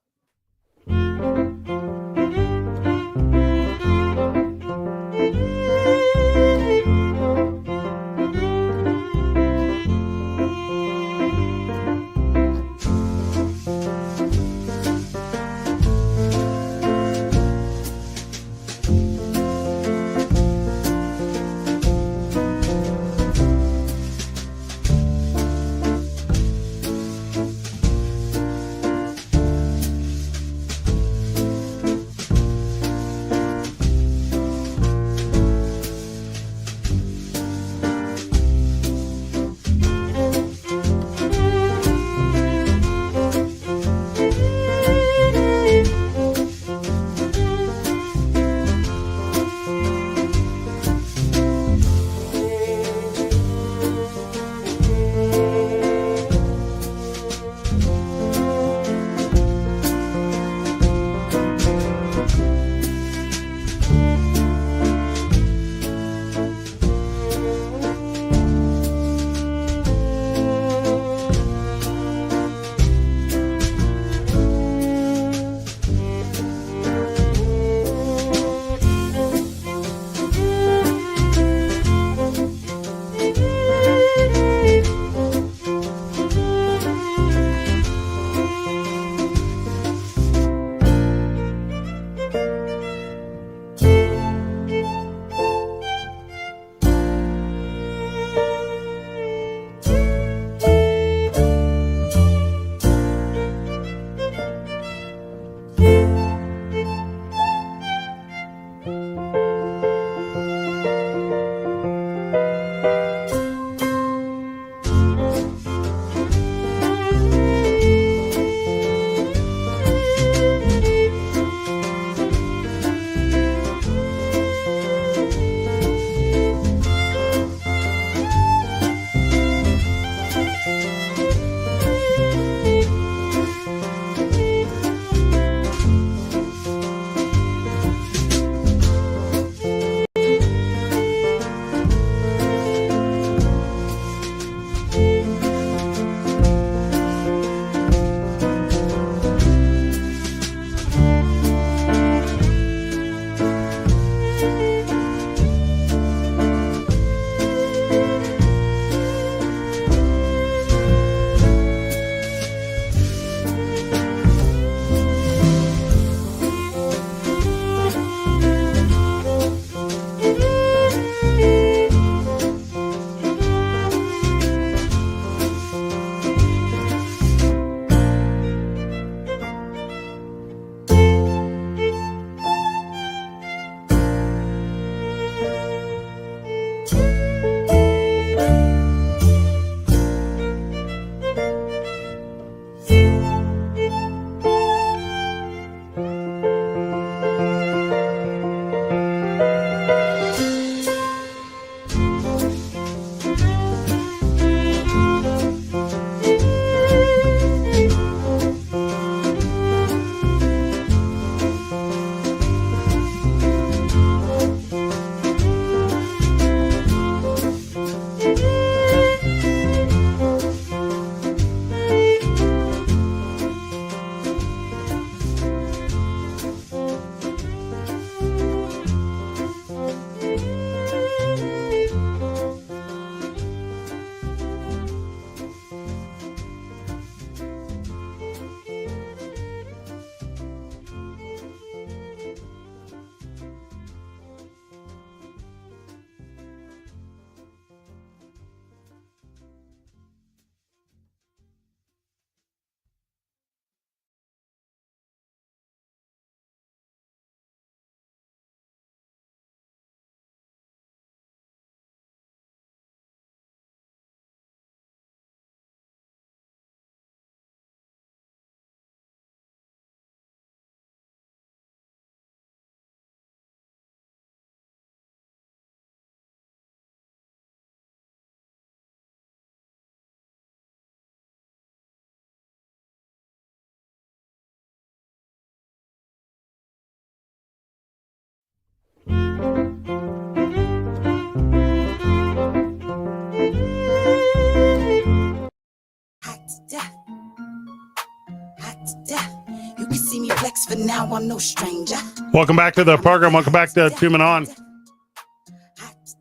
I'm no stranger. Welcome back to the program. Welcome back to Two Men On.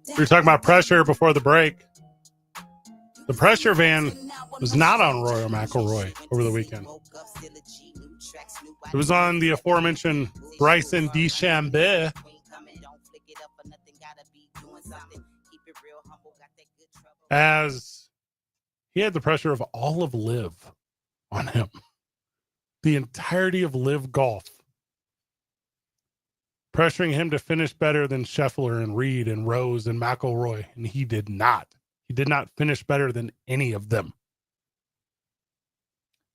We were talking about pressure before the break. The pressure van was not on Rory McIlroy over the weekend. It was on the aforementioned Bryson DeChambeau. As he had the pressure of all of LIV on him. The entirety of LIV Golf. Pressuring him to finish better than Scheffler and Reed and Rose and McIlroy. And he did not. He did not finish better than any of them.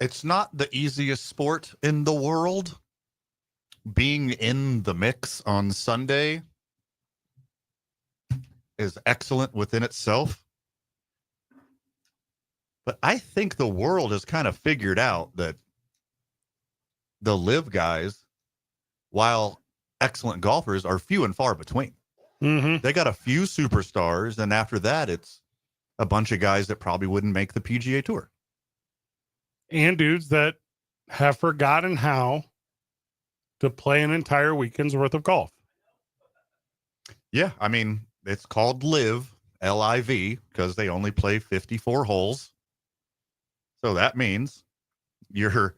It's not the easiest sport in the world. Being in the mix on Sunday is excellent within itself. But I think the world has kind of figured out that the LIV guys, while excellent golfers, are few and far between. Mm-hmm. They got a few superstars, and after that, it's a bunch of guys that probably wouldn't make the PGA Tour. And dudes that have forgotten how to play an entire weekend's worth of golf. Yeah, I mean, it's called LIV, L-I-V, because they only play 54 holes. So that means your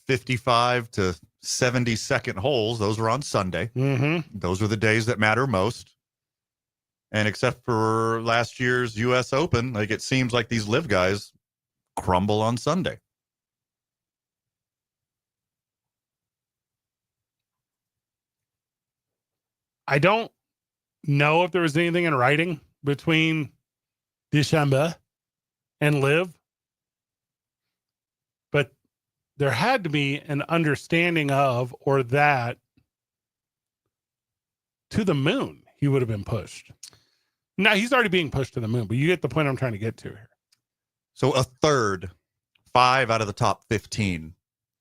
55 to 72nd holes, those are on Sunday. Mm-hmm. Those are the days that matter most. And except for last year's U.S. Open, like it seems like these LIV guys crumble on Sunday. I don't know if there was anything in writing between DeChambeau and LIV, but there had to be an understanding of, or that to the moon he would have been pushed. Now he's already being pushed to the moon, but you get the point I'm trying to get to here. So a third, 5 out of the top 15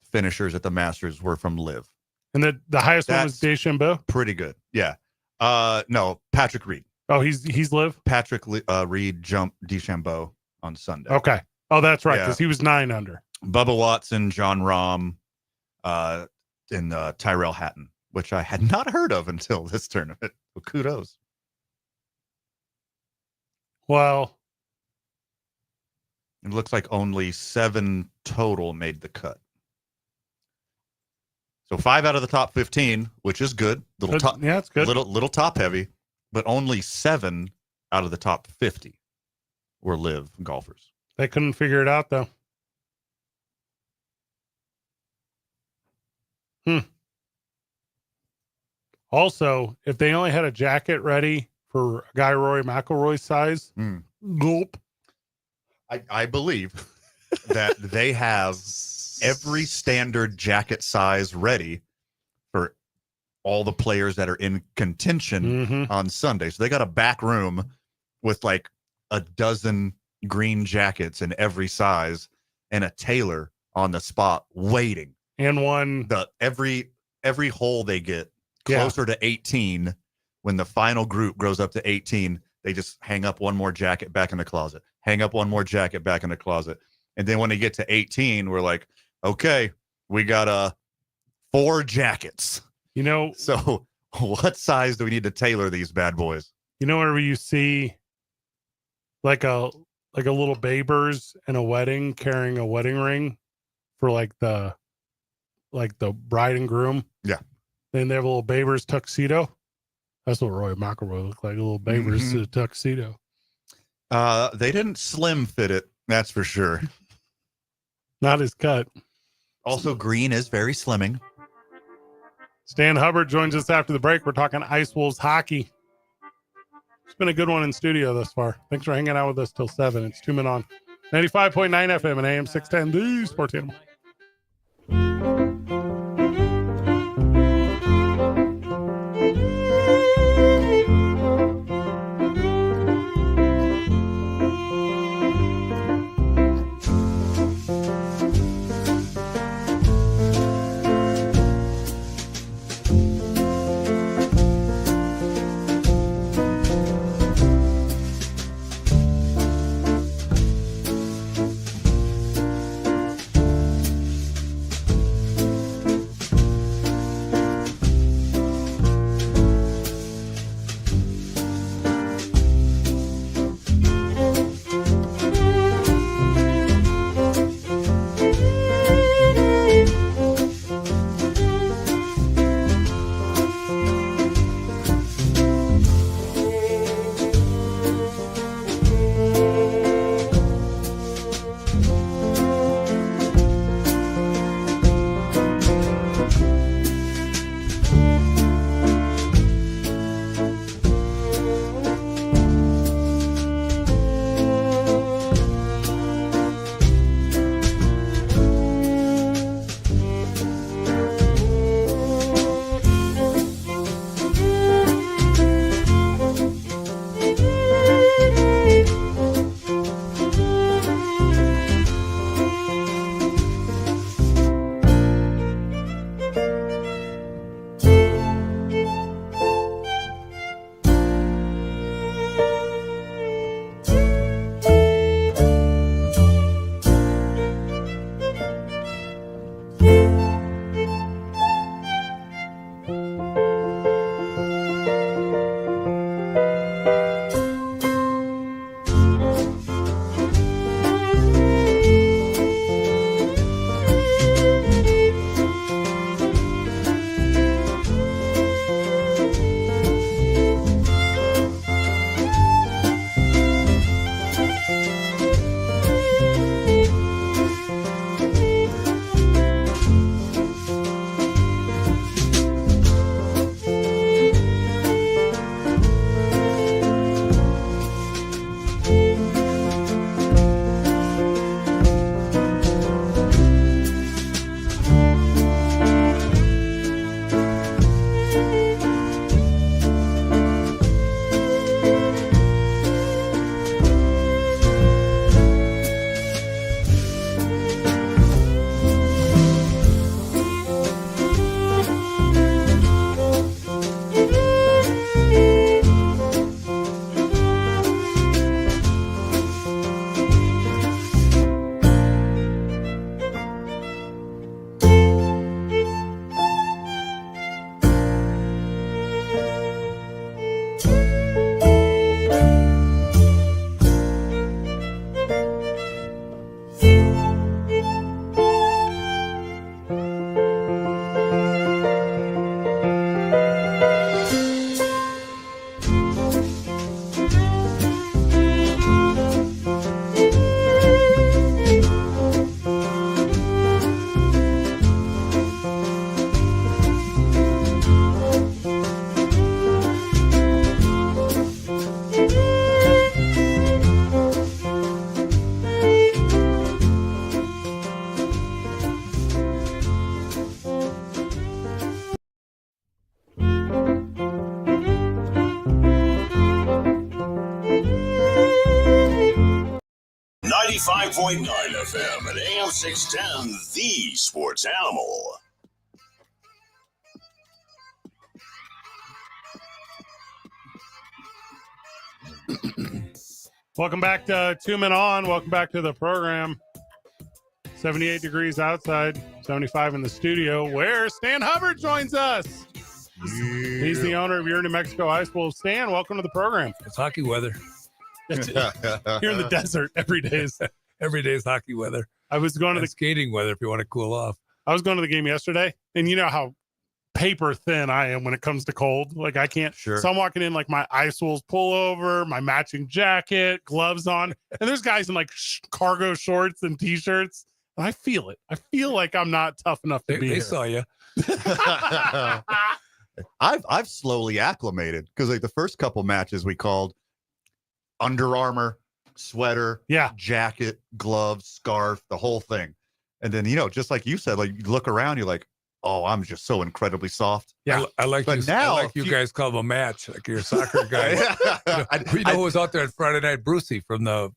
finishers at the Masters were from LIV. And the highest one was DeChambeau? Pretty good. Yeah. No, Patrick Reed. Oh, he's LIV? Patrick Reed jumped DeChambeau on Sunday. Okay. Oh, that's right, because Yeah. he was 9 under. Bubba Watson, John Rahm, and Tyrell Hatton, which I had not heard of until this tournament. Well, kudos. Well, it looks like only 7 total made the cut. So 5 out of the top 15, which is good. Yeah, it's good. Little top heavy, but only 7 out of the top 50 were LIV golfers. They couldn't figure it out, though. Also, if they only had a jacket ready for a guy Rory McIlroy size, gulp. I believe that they have every standard jacket size ready for all the players that are in contention on Sunday. So they got a back room with like a dozen green jackets in every size and a tailor on the spot waiting. And one every hole they get closer to 18, when the final group grows up to 18, they just hang up one more jacket back in the closet, hang up one more jacket back in the closet. And then when they get to 18, we're like, okay, we got 4 jackets. So what size do we need to tailor these bad boys? Whenever you see like a little babers in a wedding carrying a wedding ring for like the bride and groom. Yeah. Then they have a little babers tuxedo. That's what Rory McIlroy looked like, a little babers tuxedo. They didn't slim fit it, that's for sure. Not his cut. Also, green is very slimming. Stan Hubbard joins us after the break. We're talking Ice Wolves hockey. It's been a good one in studio thus far. Thanks for hanging out with us till 7. It's 2 Men On 95.9 FM and AM 610, the Sports Animal. .9 FM and AM 610, the sports animal. Welcome back to 2 Men On. Welcome back to the program. 78 degrees outside, 75 in the studio, where Stan Hubbard joins us. He's the owner of your New Mexico Ice Wolves. Stan, welcome to the program. It's hockey weather. You're in the desert every day. Every day is hockey weather. I was going to the skating weather if you want to cool off. I was going to the game yesterday, and you know how paper thin I am when it comes to cold. Like I can't. Sure. So I'm walking in like my Ice Wolves pullover, my matching jacket, gloves on, and there's guys in like cargo shorts and t-shirts. And I feel it. I feel like I'm not tough enough to be They here. saw you. I've slowly acclimated because like the first couple matches we called Under Armour, sweater, Yeah. jacket, gloves, scarf, the whole thing. And then, you know, just like you said, like you look around, you're like, oh, I'm just so incredibly soft. Yeah. I like But you. now, I like you guys call them a match, like you're soccer guys. We know who was out there on Friday night? Brucey from the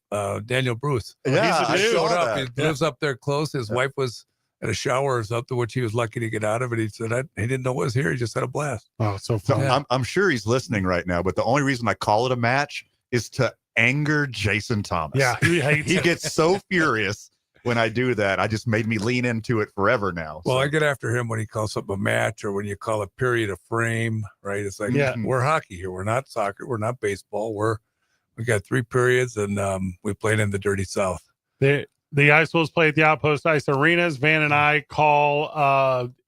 Daniel Bruce. Yeah, he's a I dude. saw Showed up. that. He lives up there close. His wife was at a shower or something, which he was lucky to get out of it. He said he didn't know what was here. He just had a blast. Oh, so So fun. Yeah. I'm sure he's listening right now, but the only reason I call it a match is to anger Jason Thomas. Yeah, he hates He it. gets so furious when I do that. I just made me lean into it forever now. Well, So, I get after him when he calls something a match or when you call a period a frame, right? It's like, Yeah. we're hockey here. We're not soccer. We're not baseball. We got 3 periods and we played in the dirty South. The Ice Wolves play at the Outpost Ice Arenas. Van and I call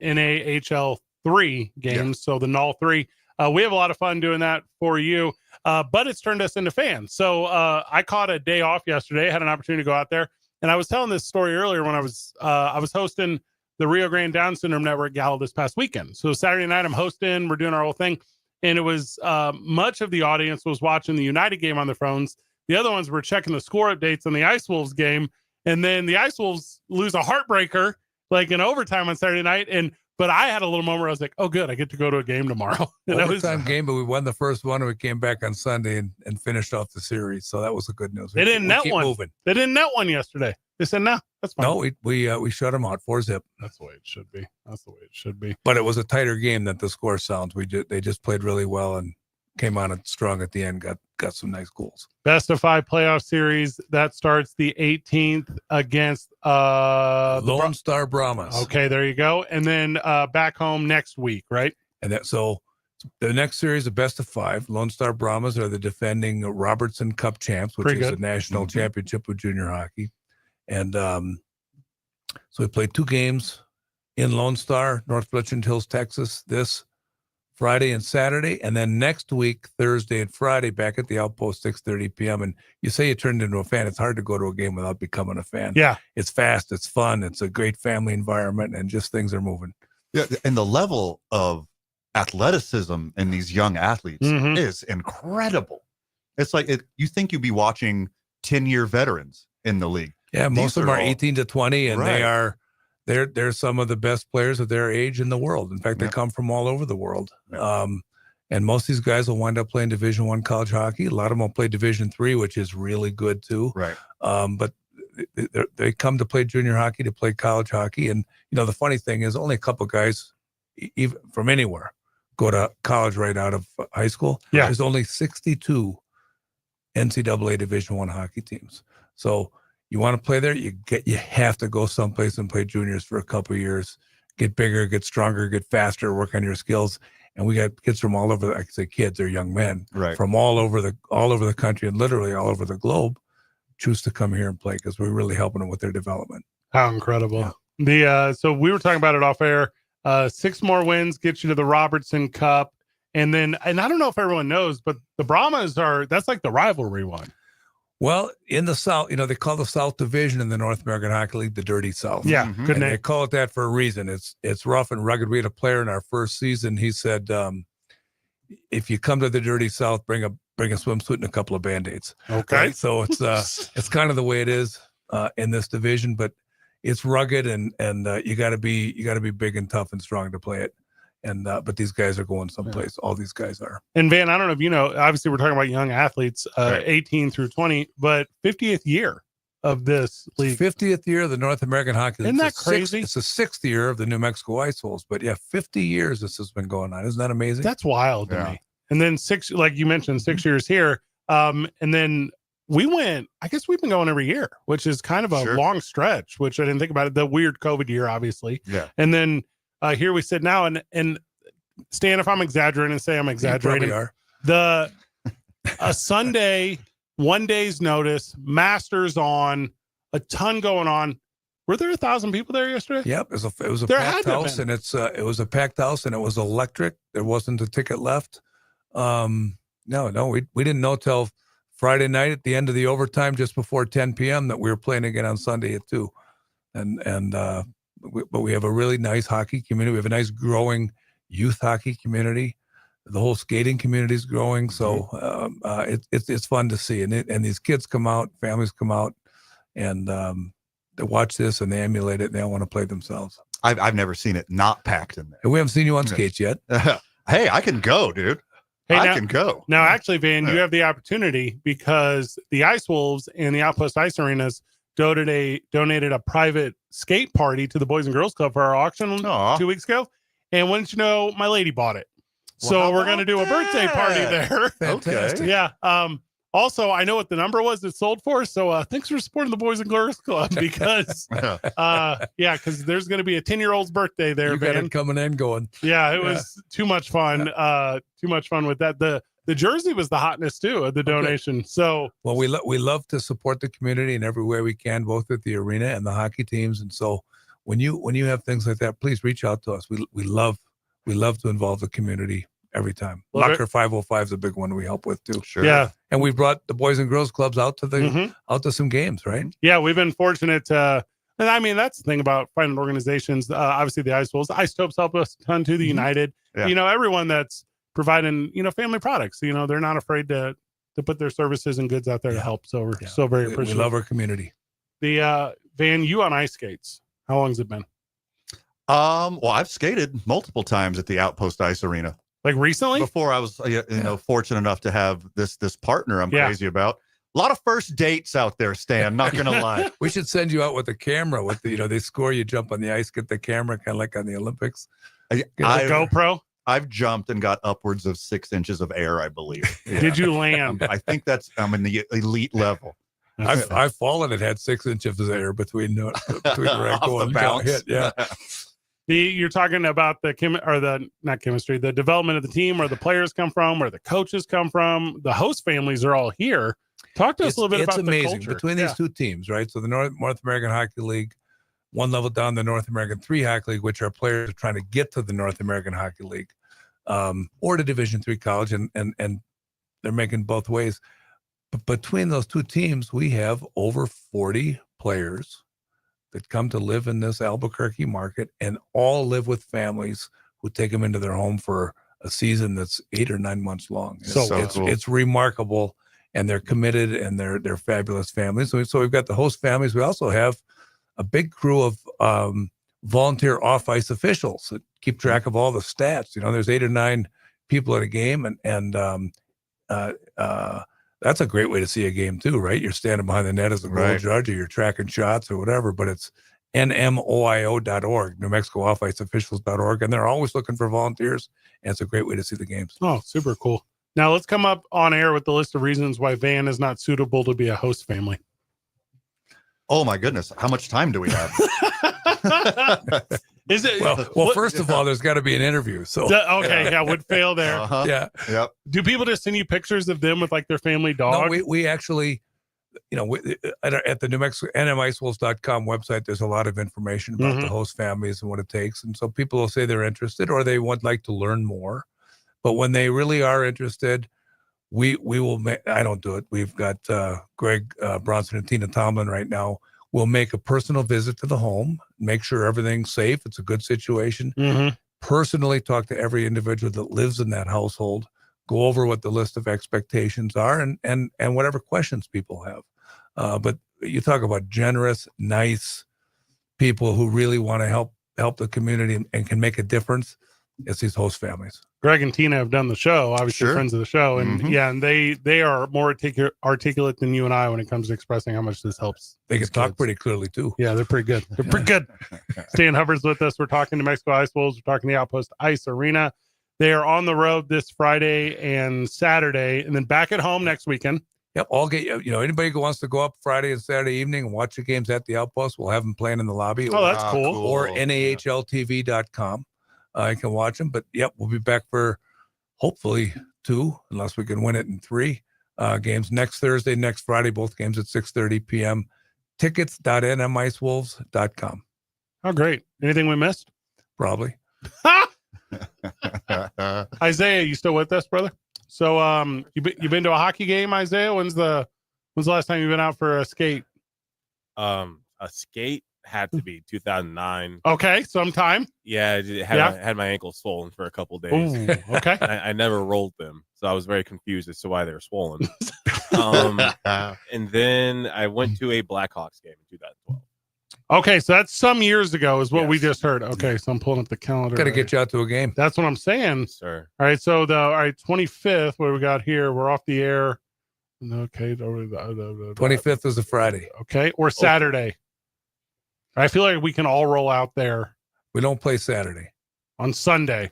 NAHL 3 games, so the Null 3. We have a lot of fun doing that for you, but it's turned us into fans. So I caught a day off yesterday, had an opportunity to go out there, and I was telling this story earlier when I was hosting the Rio Grande Down Syndrome Network Gala this past weekend. So Saturday night I'm hosting, we're doing our whole thing, and it was much of the audience was watching the United game on their phones. The other ones were checking the score updates on the Ice Wolves game. And then the Ice Wolves lose a heartbreaker, like in overtime on Saturday night. But I had a little moment where I was like, oh, good, I get to go to a game tomorrow. And Overtime game, but we won the first one and we came back on Sunday and finished off the series. So that was the good news. They didn't net keep one. Moving. They didn't net one yesterday. They said, no, that's fine. No, we shut them out 4-0. That's the way it should be. That's the way it should be. But it was a tighter game than the score sounds. They just played really well and came on it strong at the end. Got some nice goals. Best of 5 playoff series that starts the 18th against Lone Star Brahmas. Okay, there you go. And then back home next week, right? And so the next series, the best of 5, Lone Star Brahmas are the defending Robertson Cup champs, which Pretty is good. a national championship of junior hockey. And so we played 2 games in Lone Star, North Richland Hills, Texas, this Friday and Saturday, and then next week, Thursday and Friday, back at the Outpost, 6:30 p.m. And you say you turned into a fan. It's hard to go to a game without becoming a fan. Yeah. It's fast. It's fun. It's a great family environment, and just things are moving. yeah, and the level of athleticism in these young athletes Mhm. is incredible. It's like you think you'd be watching 10-year veterans in the league. Yeah, most These of them are are all- 18 to 20, and Right. they're some of the best players of their age in the world. In fact, they Yep. come from all over the world. Yep. And most of these guys will wind up playing Division I college hockey. A lot of them will play Division III, which is really good too. Right. But they come to play junior hockey, to play college hockey. And, you know, the funny thing is only a couple guys, even from anywhere, go to college right out of high school. Yeah. There's only 62 NCAA Division I hockey teams. So you want to play there, you have to go someplace and play juniors for a couple of years, get bigger, get stronger, get faster, work on your skills. And we got kids from all over. I say kids, they're young men Right. from all over the country and literally all over the globe choose to come here and play because we're really helping them with their development. How incredible. So we were talking about it off air. 6 more wins get you to the Robertson Cup. And I don't know if everyone knows, but the Brahmas that's like the rivalry one. Well, in the South, you know, they call the South Division in the North American Hockey League the Dirty South. Yeah, Mhm. good And they name. call it that for a reason. It's rough and rugged. We had a player in our first season. He said, if you come to the Dirty South, bring a swimsuit and a couple of Band-Aids. Okay. Right? So it's kind of the way it is in this division, but it's rugged and you got to be big and tough and strong to play it. And but these guys are going someplace. All these guys are. And Van, I don't know if you know, obviously we're talking about young athletes, Right. 18 through 20, but 50th year of this league. 50th year of the North American Hockey League. Isn't that It's the crazy? It's the 6th year of the New Mexico Ice Wolves. But yeah, 50 years this has been going on. Isn't that amazing? That's wild to Yeah. me. And then like you mentioned, 6 years here. And then I guess we've been going every year, which is kind of a Sure. long stretch, which I didn't think about it. The weird COVID year, obviously. Yeah. And then here we sit now, and Stan, if I'm exaggerating, say I'm You exaggerating. probably are. A Sunday, 1 day's notice, Masters on, a ton going on. Were there 1,000 people there yesterday? Yep, it was a There packed had to have house, been. and it was a packed house, and it was electric. There wasn't a ticket left. No, we didn't know till Friday night at the end of the overtime, just before 10 p.m. that we were playing again on Sunday at 2. But we have a really nice hockey community. We have a nice growing youth hockey community. The whole skating community is growing, so it's fun to see. And these kids come out, families come out, and they watch this and they emulate it, and they all want to play themselves. I've never seen it not packed in there. And we haven't seen you on skates yet. Hey, I can go, dude. Hey, I now- can go. Now, actually, Van, you have the opportunity because the Ice Wolves and the Outpost Ice Arenas donated a private skate party to the Boys and Girls Club for our auction Aw. 2 weeks ago. And wouldn't you know, my lady bought it. Well, So how we're going to about do a birthday party that? there. Fantastic. Yeah. Also, I know what the number was it sold for. So thanks for supporting the Boys and Girls Club because, because there's going to be a 10-year-old's birthday there, You got Van. it coming and going. Yeah, it was too much fun. Too much fun with that. The jersey was the hotness too of the donation. So Well, we love to support the community in every way we can, both at the arena and the hockey teams. And so when you have things like that, please reach out to us. We love to involve the community every time. Well, Locker 505 is a big one we help with too. Sure. yeah, And we brought the Boys and Girls Clubs out to Mhm. out to some games, right? yeah, we've been fortunate to. And I mean, that's the thing about finding organizations. Obviously, the Ice Wolves, the Ice Topes help us a ton too. The United, Yeah. Everyone that's providing, family products. They're not afraid to put their services and goods out there to help. So we're so very We appreciative. love our community. The Van, you on ice skates? How long has it been? Well, I've skated multiple times at the Outpost Ice Arena Like recently? before I was, fortunate enough to have this partner I'm Yeah. crazy about. A lot of first dates out there, Stan. Not gonna lie. We should send you out with a camera with the, they score, you jump on the ice, get the camera, kind of like on the Olympics. The I've, GoPro? I've jumped and got upwards of 6 inches of air, I believe. Yeah. Did you land? I think I'm in the elite level. I've fallen and had 6 inches of air between where I Off go the and bounce. hit. Yeah. You're talking about not chemistry, the development of the team, where the players come from, where the coaches come from. The host families are all here. Talk to us a little bit It's about amazing the culture. between these two teams, right? So the North American Hockey League, one level down, the North American 3 Hockey League, which are players trying to get to the North American Hockey League, or to Division 3 college, and they're making both ways. But between those two teams, we have over 40 players that come to live in this Albuquerque market, and all live with families who take them into their home for a season that's 8 or 9 months long. So cool. It's remarkable, and they're committed, and they're fabulous families. So we've got the host families. We also have a big crew of volunteer off-ice officials that keep track of all the stats. There's 8 or 9 people at a game, and that's a great way to see a game too, right? You're standing behind the net as a goal Right. judge, or you're tracking shots or whatever, but it's nmoio.org, New Mexico Off-Ice Officials.org, and they're always looking for volunteers, and it's a great way to see the games. Oh, super cool. Now let's come up on air with the list of reasons why Van is not suitable to be a host family. Oh my goodness. How much time do we have? Is it Well, first of all, there's got to be an interview. So okay, yeah, would fail there. Uh-huh. yeah, Yep. Do people just send you pictures of them with like their family no, dog? we actually, at the New Mexico nmicewolves.com website, there's a lot of information about the host families and what it takes. And so people will say they're interested, or they would like to learn more. But when they really are interested, we will make, I don't do it. We've got Greg Bronson and Tina Tomlin right now. We'll make a personal visit to the home, make sure everything's safe. It's a good situation. Personally talk to every individual that lives in that household, go over what the list of expectations are, and whatever questions people have. But you talk about generous, nice people who really want to help the community and can make a difference. it's these host families. Greg and Tina have done the show, obviously Sure. friends of the show. And Mhm. yeah, and they are more articulate than you and I when it comes to expressing how much this helps. They can these talk kids. pretty clearly too. Yeah, they're pretty good. They're pretty good. Stan Hubbard's with us. We're talking New Mexico Ice Wolves. We're talking the Outpost Ice Arena. They are on the road this Friday and Saturday, and then back at home next weekend. Yep. Anybody who wants to go up Friday and Saturday evening and watch the games at the Outpost, we'll have them playing in the lobby. Oh, that's cool. Or NAHLTV.com. You can watch them. But yep, we'll be back for hopefully 2, unless we can win it in 3 games next Thursday, next Friday, both games at 6:30 p.m. Tickets.nmicewolves.com. Oh, great. Anything we missed? Probably. Isaiah, you still with us, brother? So you been to a hockey game, Isaiah? When's the last time you've been out for a skate? A skate had to be 2009. Okay, sometime. Yeah, I had my ankle swollen for a couple days. Ooh, okay. I never rolled them, so I was very confused as to why they were swollen. And then I went to a Blackhawks game in 2012. Okay, so that's some years ago is what we Yes. just heard. Okay, so I'm pulling up the calendar. Got to get you out to a game. That's what I'm saying. Sir. All right, so 25th, what do we got here? We're off the air. Okay. 25th is a Friday. Okay, or Saturday. I feel like we can all roll out there We don't play Saturday. on Sunday.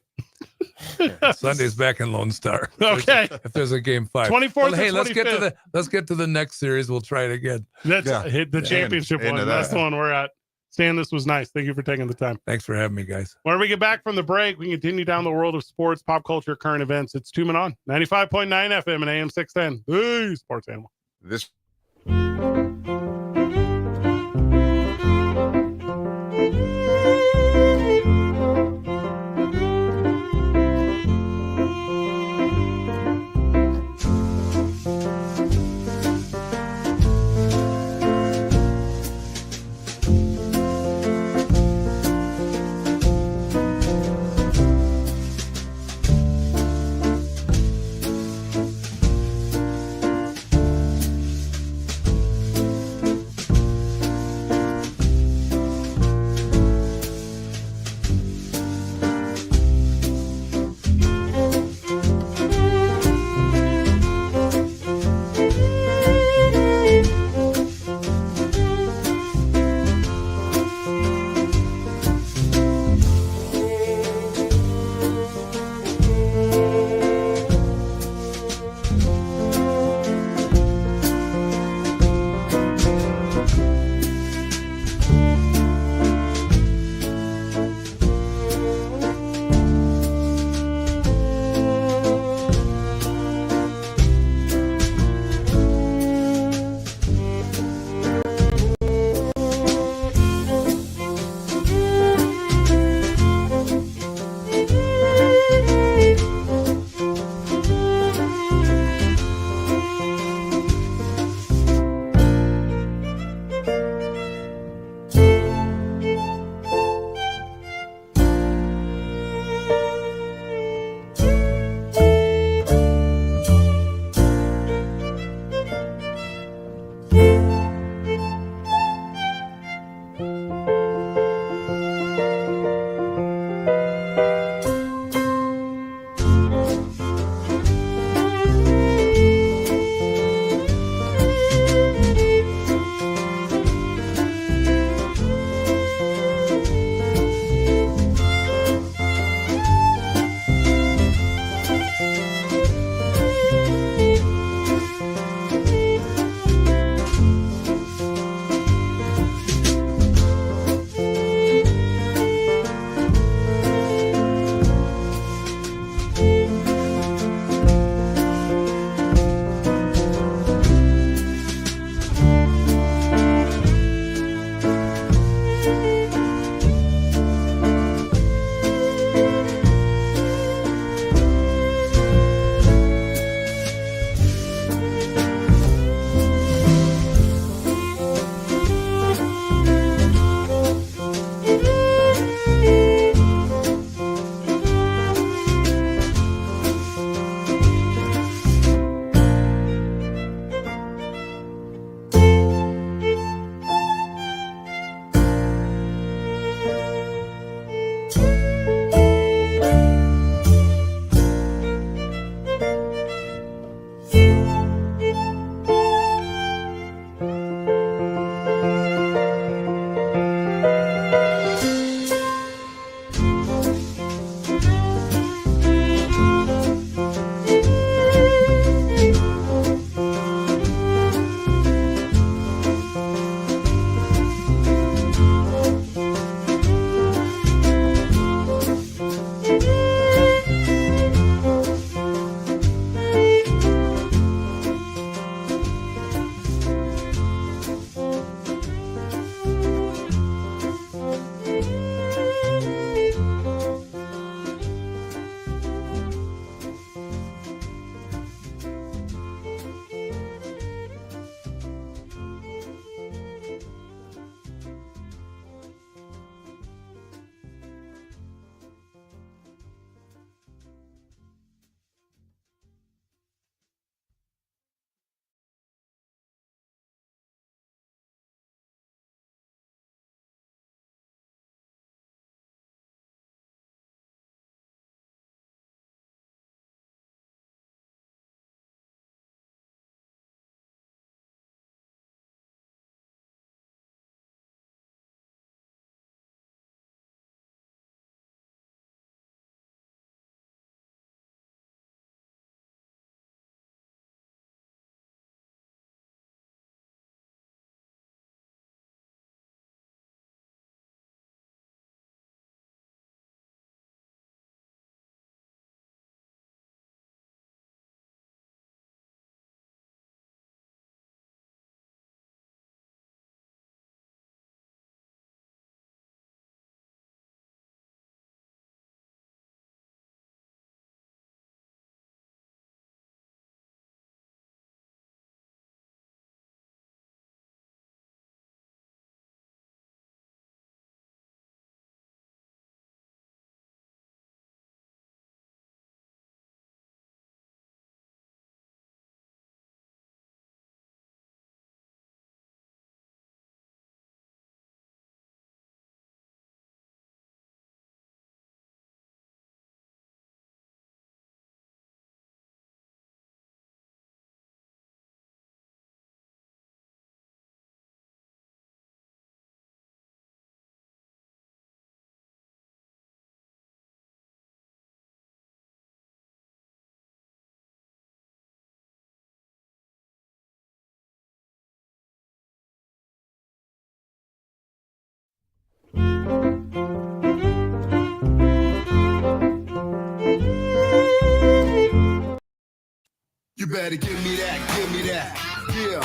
Sunday's back in Lone Star. Okay. If there's a game 5. 24th Well, and hey, let's get 25th. to the next series. We'll try it again. That's Yeah. hit the championship Into one. That's that. the one we're at. Stan, this was nice. Thank you for taking the time. Thanks for having me, guys. When we get back from the break, we can continue down the world of sports, pop culture, current events. It's Two Men On, 95.9 FM and AM 610. Hey, sports animal. This better give me that. Yeah.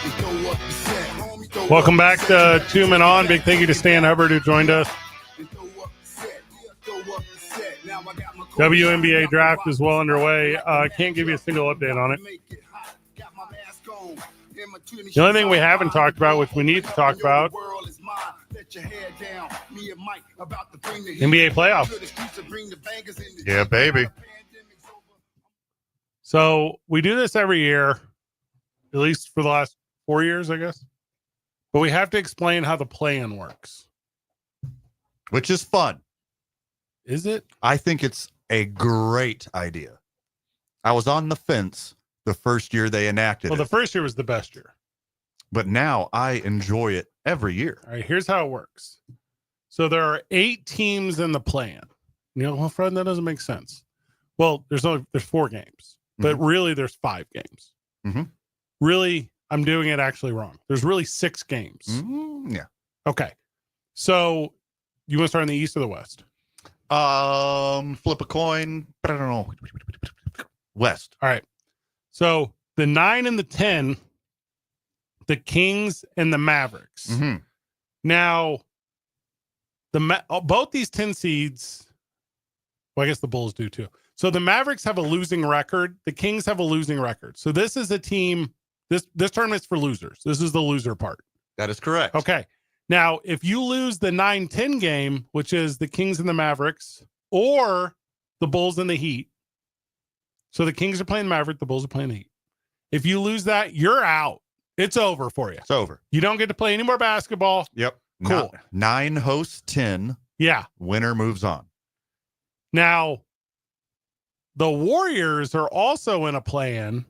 And throw up the set. Homie, throw Welcome up back the to set. Two Men On. Big thank you to Stan Hubbard who joined us. And throw up the set. Throw up the set. Now I got my WNBA draft is well underway. Can't give you a single update on it. The only thing we haven't talked about, which we need to talk about, NBA playoffs. Yeah, baby. So we do this every year, at least for the last 4 years, I guess. But we have to explain how the play-in works. Which is fun. Is it? I think it's a great idea. I was on the fence the first year they enacted Well, it. the first year was the best year. But now I enjoy it every year. All right, here's how it works. So there are 8 teams in the play-in. You know, well, Fred, that doesn't make sense. Well, there's 4 games, but really there's 5 games. Mhm. Really, I'm doing it actually wrong. There's really 6 games. Yeah. Okay. So you want to start in the East or the West? Flip a coin. But I don't know. West. All right. So the 9 and the 10, the Kings and the Mavericks. Mhm. Now, both these 10 seeds, well, I guess the Bulls do too. So the Mavericks have a losing record. The Kings have a losing record. So this is a team, this tournament's for losers. This is the loser part. That is correct. Okay. Now, if you lose the 9-10 game, which is the Kings and the Mavericks, or the Bulls and the Heat. So the Kings are playing the Mavericks, the Bulls are playing the Heat. If you lose that, you're out. It's over for you. It's over. You don't get to play any more basketball. Yep. Cool. 9 hosts 10. Yeah. Winner moves on. Now, the Warriors are also in a play-in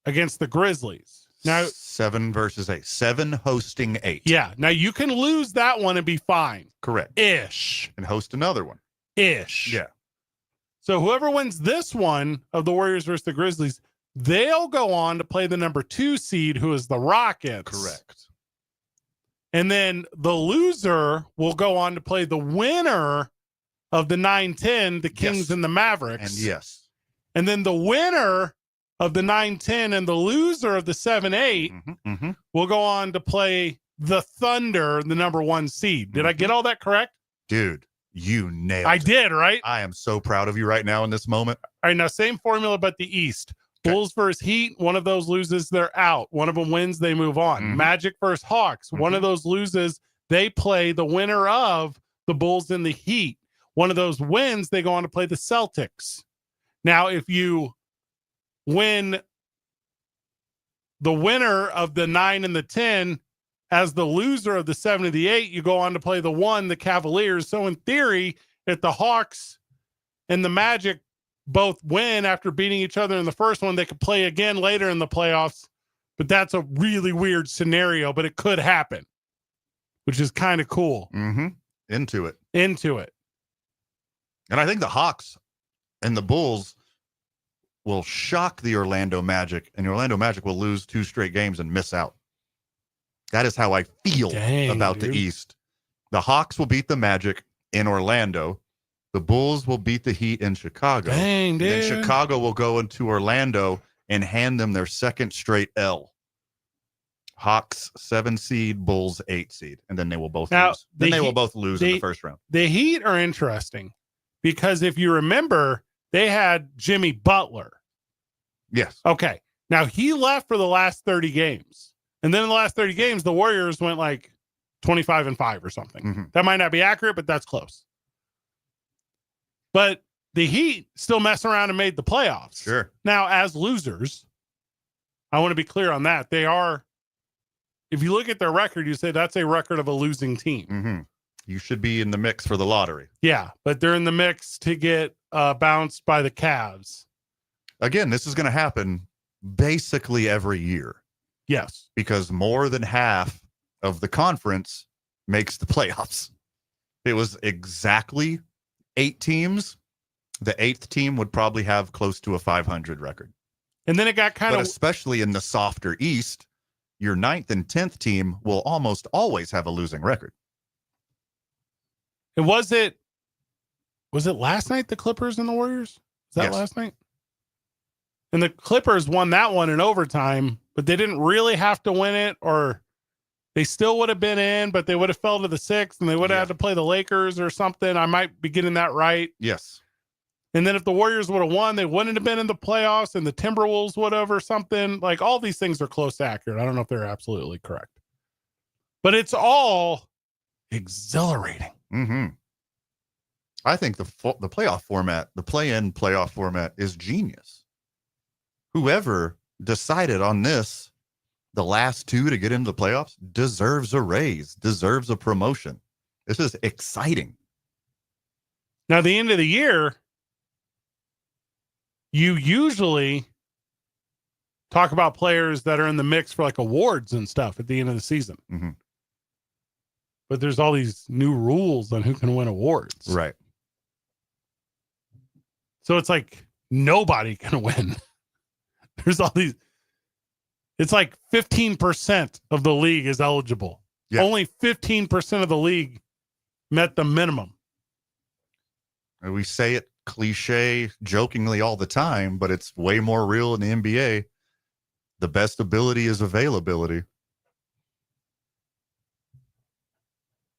against the Grizzlies. Now, 7 versus 8. 7 hosting 8. yeah. Now, you can lose that one and be fine. Correct. Ish. And host another one. Ish. Yeah. So whoever wins this one of the Warriors versus the Grizzlies, they'll go on to play the number 2 seed, who is the Rockets. Correct. And then the loser will go on to play the winner of the 9-10, the Kings Yes. and the Mavericks. And yes. And then the winner of the 9-10 and the loser of the 7-8 will go on to play the Thunder, the number 1 seed. Did I get all that correct? Dude, you nailed it. I did, right? I am so proud of you right now in this moment. All right, now same formula, but the East. Okay. Bulls versus Heat, one of those loses, they're out. One of them wins, they move on. Mhm. Magic versus Hawks, one of those loses, they play the winner of the Bulls and the Heat. One of those wins, they go on to play the Celtics. Now, if you win the winner of the 9 and the 10 as the loser of the 7 and the 8, you go on to play the 1, the Cavaliers. So in theory, if the Hawks and the Magic both win after beating each other in the first one, they could play again later in the playoffs. But that's a really weird scenario, but it could happen, which is kind of cool. Into it. And I think the Hawks and the Bulls will shock the Orlando Magic, and the Orlando Magic will lose 2 straight games and miss out. That is how I feel about the East. The Hawks will beat the Magic in Orlando. The Bulls will beat the Heat in Chicago. Dang, dude. And then Chicago will go into Orlando and hand them their 2nd straight L. Hawks 7 seed, Bulls 8 seed, and then they will both lose. Then they will both lose in the first round. The Heat are interesting because if you remember, they had Jimmy Butler. Yes. Okay. Now he left for the last 30 games. And then in the last 30 games, the Warriors went like 25-5 or something. That might not be accurate, but that's close. But the Heat still mess around and made the playoffs. Sure. Now, as losers, I want to be clear on that. They are, if you look at their record, you say that's a record of a losing team. You should be in the mix for the lottery. Yeah, but they're in the mix to get bounced by the Cavs. Again, this is going to happen basically every year. Yes. Because more than half of the conference makes the playoffs. If it was exactly 8 teams, the 8th team would probably have close to a 500 record. And then it got kind But of, especially in the softer East, your 9th and 10th team will almost always have a losing record. and was it last night, the Clippers and the Warriors? Is that Yes. last night? And the Clippers won that one in overtime, but they didn't really have to win it, or they still would have been in, but they would have fell to the 6th and they would have had to play the Lakers or something. I might be getting that right. Yes. And then if the Warriors would have won, they wouldn't have been in the playoffs, and the Timberwolves would have or something. Like, all these things are close to accurate. I don't know if they're absolutely correct, but it's all exhilarating. Mm-hmm. I think the playoff format, the play-in playoff format, is genius. Whoever decided on this, the last two to get into the playoffs, deserves a raise, deserves a promotion. This is exciting. Now, the end of the year, you usually talk about players that are in the mix for like awards and stuff at the end of the season. Mm-hmm. But there's all these new rules on who can win awards. Right. So it's like nobody can win. There's all these. It's like 15% of the league is eligible. Yeah. Only 15% of the league met the minimum. And we say it cliche jokingly all the time, but it's way more real in the NBA. The best ability is availability.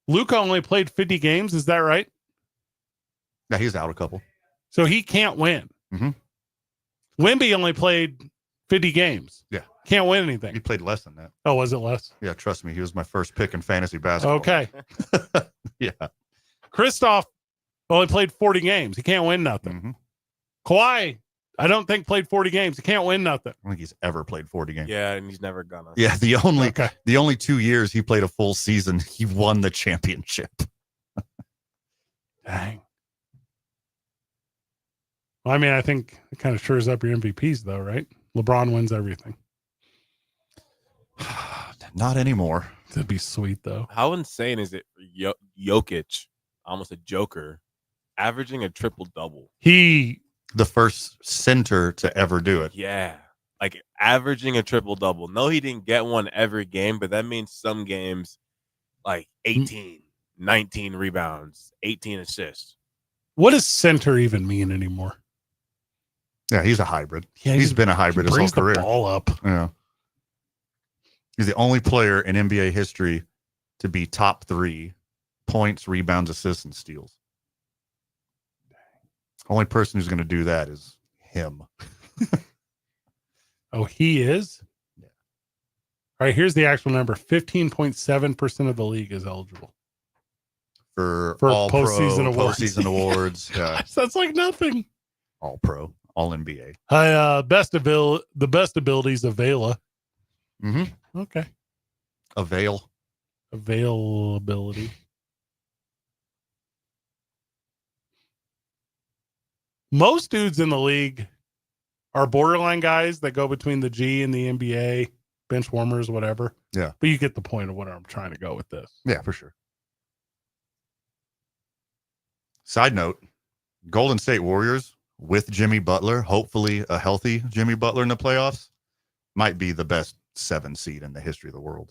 Luka only played 50 games. Is that right? Yeah, he's out a couple. So he can't win. Mhm. Wemby only played 50 games. Yeah. Can't win anything. He played less than that. Oh, was it less? Yeah, trust me. He was my first pick in fantasy basketball. Okay. Yeah. Kristoff only played 40 games. He can't win nothing. Mhm. Kawhi, I don't think played 40 games. He can't win nothing. I don't think he's ever played 40 games. Yeah, and he's never gonna. Yeah, the Okay. only 2 years he played a full season, he won the championship. Dang. Well, I mean, I think it kind of shores up your MVPs, though, right? LeBron wins everything. Not anymore. That'd be sweet, though. How insane is it for Jokic, almost a joker, averaging a triple double? He, The first center to ever do it. Yeah, like averaging a triple double. No, he didn't get one every game, but that means some games like 18, 19 rebounds, 18 assists. what does center even mean anymore? Yeah, he's a hybrid. Yeah, He's been a hybrid his whole brings the career. ball up. Yeah. He's the only player in NBA history to be top 3 points, rebounds, assists, and steals. Only person who's going to do that is him. Oh, he is? Yeah. All right, here's the actual number. 15.7% of the league is eligible. For postseason all pro, awards. postseason awards. Yeah. Gosh, that's like nothing. All pro, all NBA. The best abilities of Vela. Mm-hmm. Okay. Availability. Most dudes in the league are borderline guys that go between the G and the NBA, bench warmers, whatever. Yeah. But you get the point of what I'm trying to go with this. Yeah, for sure. Side note, Golden State Warriors with Jimmy Butler, hopefully a healthy Jimmy Butler in the playoffs, might be the best 7 seed in the history of the world.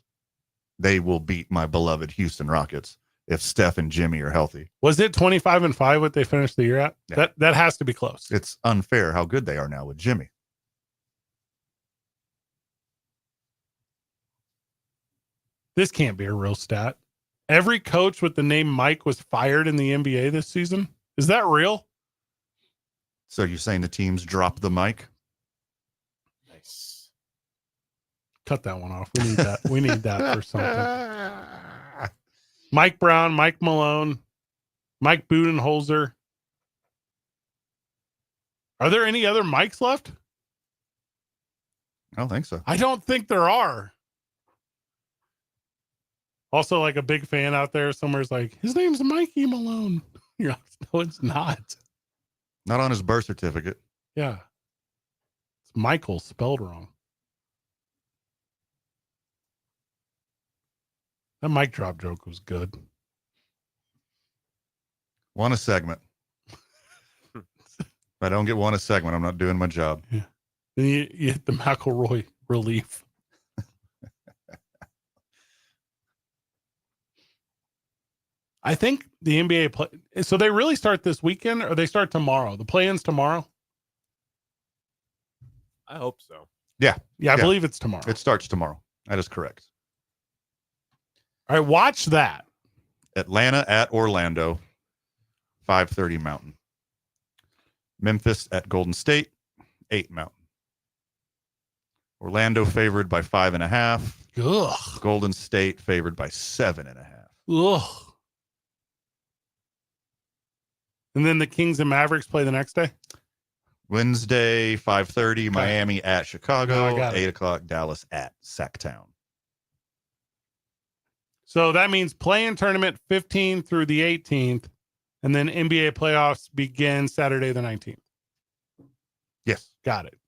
They will beat my beloved Houston Rockets if Steph and Jimmy are healthy. Was it 25-5 what they finished the year at? Yeah. That has to be close. It's unfair how good they are now with Jimmy. This can't be a real stat. Every coach with the name Mike was fired in the NBA this season. Is that real? So you're saying the teams drop the mic? Nice. Cut that one off. We need that. We need that for something. Mike Brown, Mike Malone, Mike Budenholzer. Are there any other Mikes left? I don't think so. I don't think there are. Also, like a big fan out there somewhere's like, his name's Mikey Malone. You're like, no, it's not. Not on his birth certificate. Yeah. It's Michael spelled wrong. That mic drop joke was good. Won a segment. If I don't get one a segment, I'm not doing my job. Yeah. Then you hit the McElroy relief. I think the NBA play. So they really start this weekend, or they start tomorrow. The play-ins tomorrow. I hope so. Yeah, I believe it's tomorrow. It starts tomorrow. That is correct. All right, watch that. Atlanta at Orlando, 5:30 Mountain. Memphis at Golden State, 8 Mountain. Orlando favored by 5.5. Ugh. Golden State favored by 7.5. Ugh. And then the Kings and Mavericks play the next day? Wednesday, 5:30, Miami at Chicago, No, 8 o'clock, Dallas at Sacktown. So that means play-in tournament 15th through the 18th, and then NBA playoffs begin Saturday the 19th. Yes. Got it.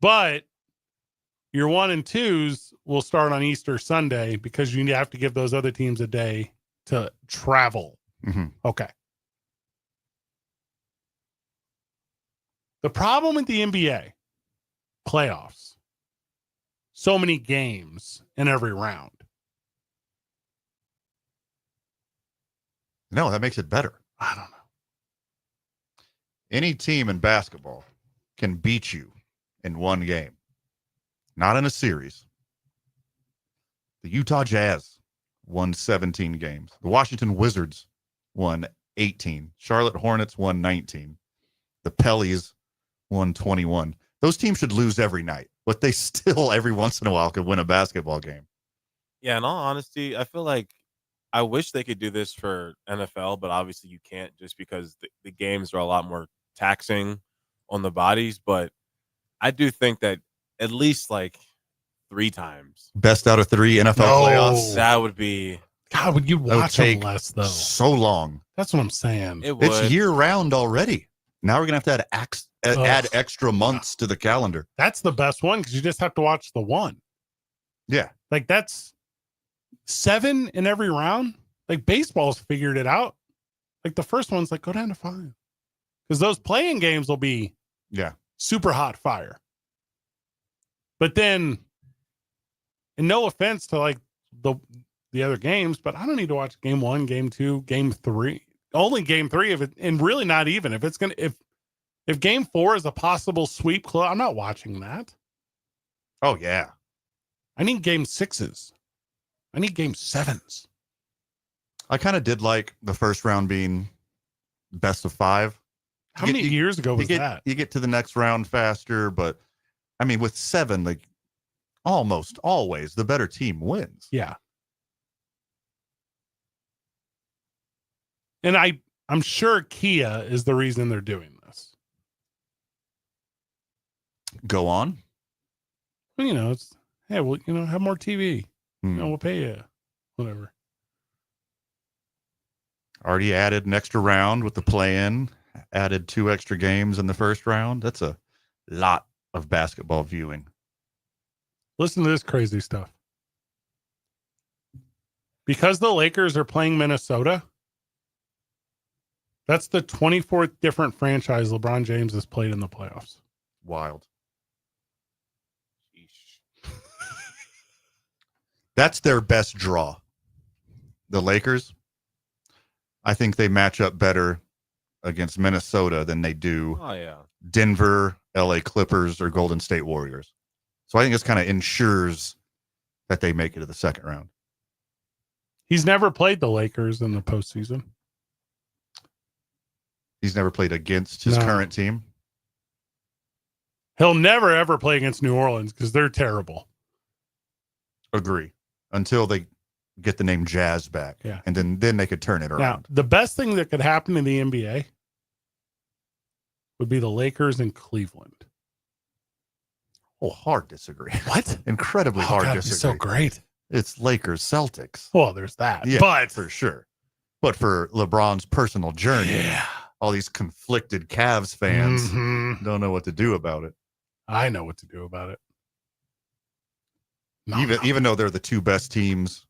But your 1 and 2s will start on Easter Sunday because you have to give those other teams a day to travel. Mm-hmm. Okay. The problem with the NBA playoffs, so many games in every round. No, that makes it better. I don't know. Any team in basketball can beat you in one game, not in a series. The Utah Jazz won 17 games. The Washington Wizards won 18. Charlotte Hornets won 19. The Pellies won 21. Those teams should lose every night, but they still every once in a while could win a basketball game. Yeah, in all honesty, I feel like I wish they could do this for NFL, but obviously you can't just because the games are a lot more taxing on the bodies. But I do think that at least like 3 times. Best out of 3 NFL playoffs. That would be. God, would you That would watch them take less, though? so long. That's what I'm saying. It would. It's year round already. Now we're going to have to add extra months to the calendar. That's the best one because you just have to watch the one. Yeah. Like that's 7 in every round. Like baseball's figured it out. Like the first one's like go down to 5 because those playing games will be super hot fire. But then, and no offense to like the other games, but I don't need to watch game 1, game 2, game 3. Only game 3 if it, and really not even if it's gonna if game 4 is a possible sweep. I'm not watching that. Oh yeah. I need game 6s. I need game 7s. I kind of did like the first round being best of 5. How many years ago was that? You get to the next round faster, but I mean, with 7, like almost always the better team wins. Yeah. And I'm sure Kia is the reason they're doing this. Go on. Well, you know, it's, hey, well, you know, have more TV. You know, we'll pay you. Whatever. Already added an extra round with the play-in. Added 2 extra games in the first round. That's a lot of basketball viewing. Listen to this crazy stuff. Because the Lakers are playing Minnesota, that's the 24th different franchise LeBron James has played in the playoffs. Wild. That's their best draw. The Lakers, I think they match up better against Minnesota than they do Denver, LA Clippers, or Golden State Warriors. So I think this kind of ensures that they make it to the second round. He's never played the Lakers in the postseason. He's never played against his current team. He'll never, ever play against New Orleans because they're terrible. Agree. Until they get the name Jazz back. Yeah. And then they could turn it Now, around. the best thing that could happen in the NBA would be the Lakers and Cleveland. Oh, hard disagree. What? Incredibly hard God, disagree. it's so great. It's Lakers Celtics. Well, there's that. Yeah, but for sure. But for LeBron's personal journey, all these conflicted Cavs fans don't know what to do about it. I know what to do about it. Even though they're the 2 best teams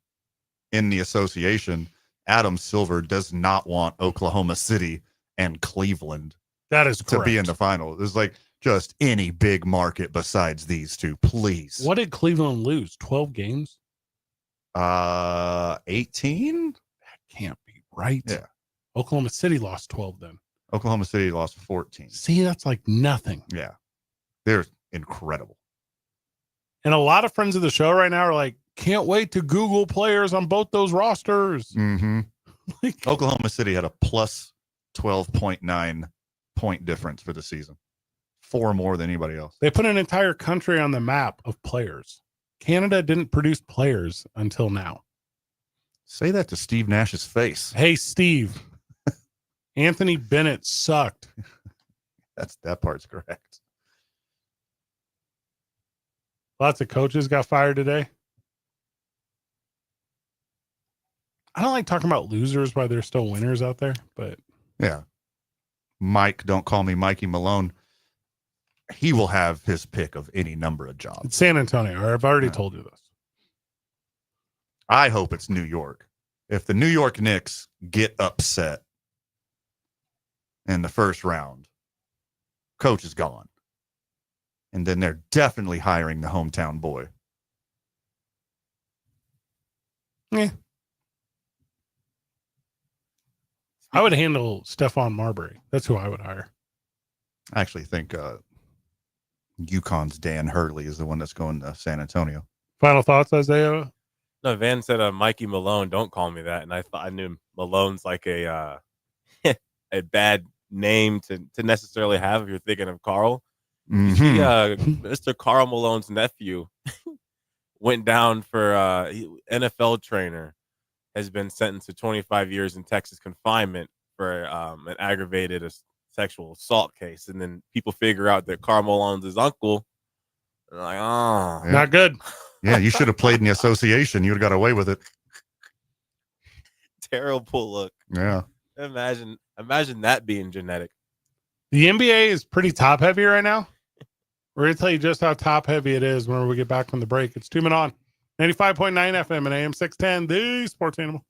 in the association, Adam Silver does not want Oklahoma City and Cleveland that is to be in the final. There's like just any big market besides these 2, please. What did Cleveland lose? 12 games? 18? That can't be right. Yeah. Oklahoma City lost 12 then. Oklahoma City lost 14. See, that's like nothing. Yeah. incredible. And a lot of friends of the show right now are like, can't wait to Google players on both those rosters. Mm-hmm. Oklahoma City had a plus 12.9 point difference for the season. 4 more than anybody else. They put an entire country on the map of players. Canada didn't produce players until now. Say that to Steve Nash's face. Hey, Steve. Anthony Bennett sucked. That part's correct. Lots of coaches got fired today. I don't like talking about losers while there's still winners out there, but yeah. Mike, don't call me Mikey Malone. He will have his pick of any number of jobs. It's San Antonio. I've already told you this. I hope it's New York. If the New York Knicks get upset in the first round, coach is gone. And then they're definitely hiring the hometown boy. Yeah. I would handle Stephon Marbury. That's who I would hire. I actually think UConn's Dan Hurley is the one that's going to San Antonio. Final thoughts, Isaiah? No, Van said Mikey Malone, don't call me that. And I thought I knew Malone's like a a bad name to necessarily have if you're thinking of Carl. Mm-hmm. Mr. Carl Malone's nephew went down for NFL trainer, has been sentenced to 25 years in Texas confinement for an aggravated sexual assault case. And then people figure out that Carl Malone's his uncle. They're like, oh. Yeah. Not good. Yeah, you should have played in the association. You would have got away with it. Terrible look. Yeah. Imagine that being genetic. The NBA is pretty top heavy right now. We're going to tell you just how top heavy it is when we get back from the break. It's 2 Men On 95.9 FM and AM 610, the Sports Animal.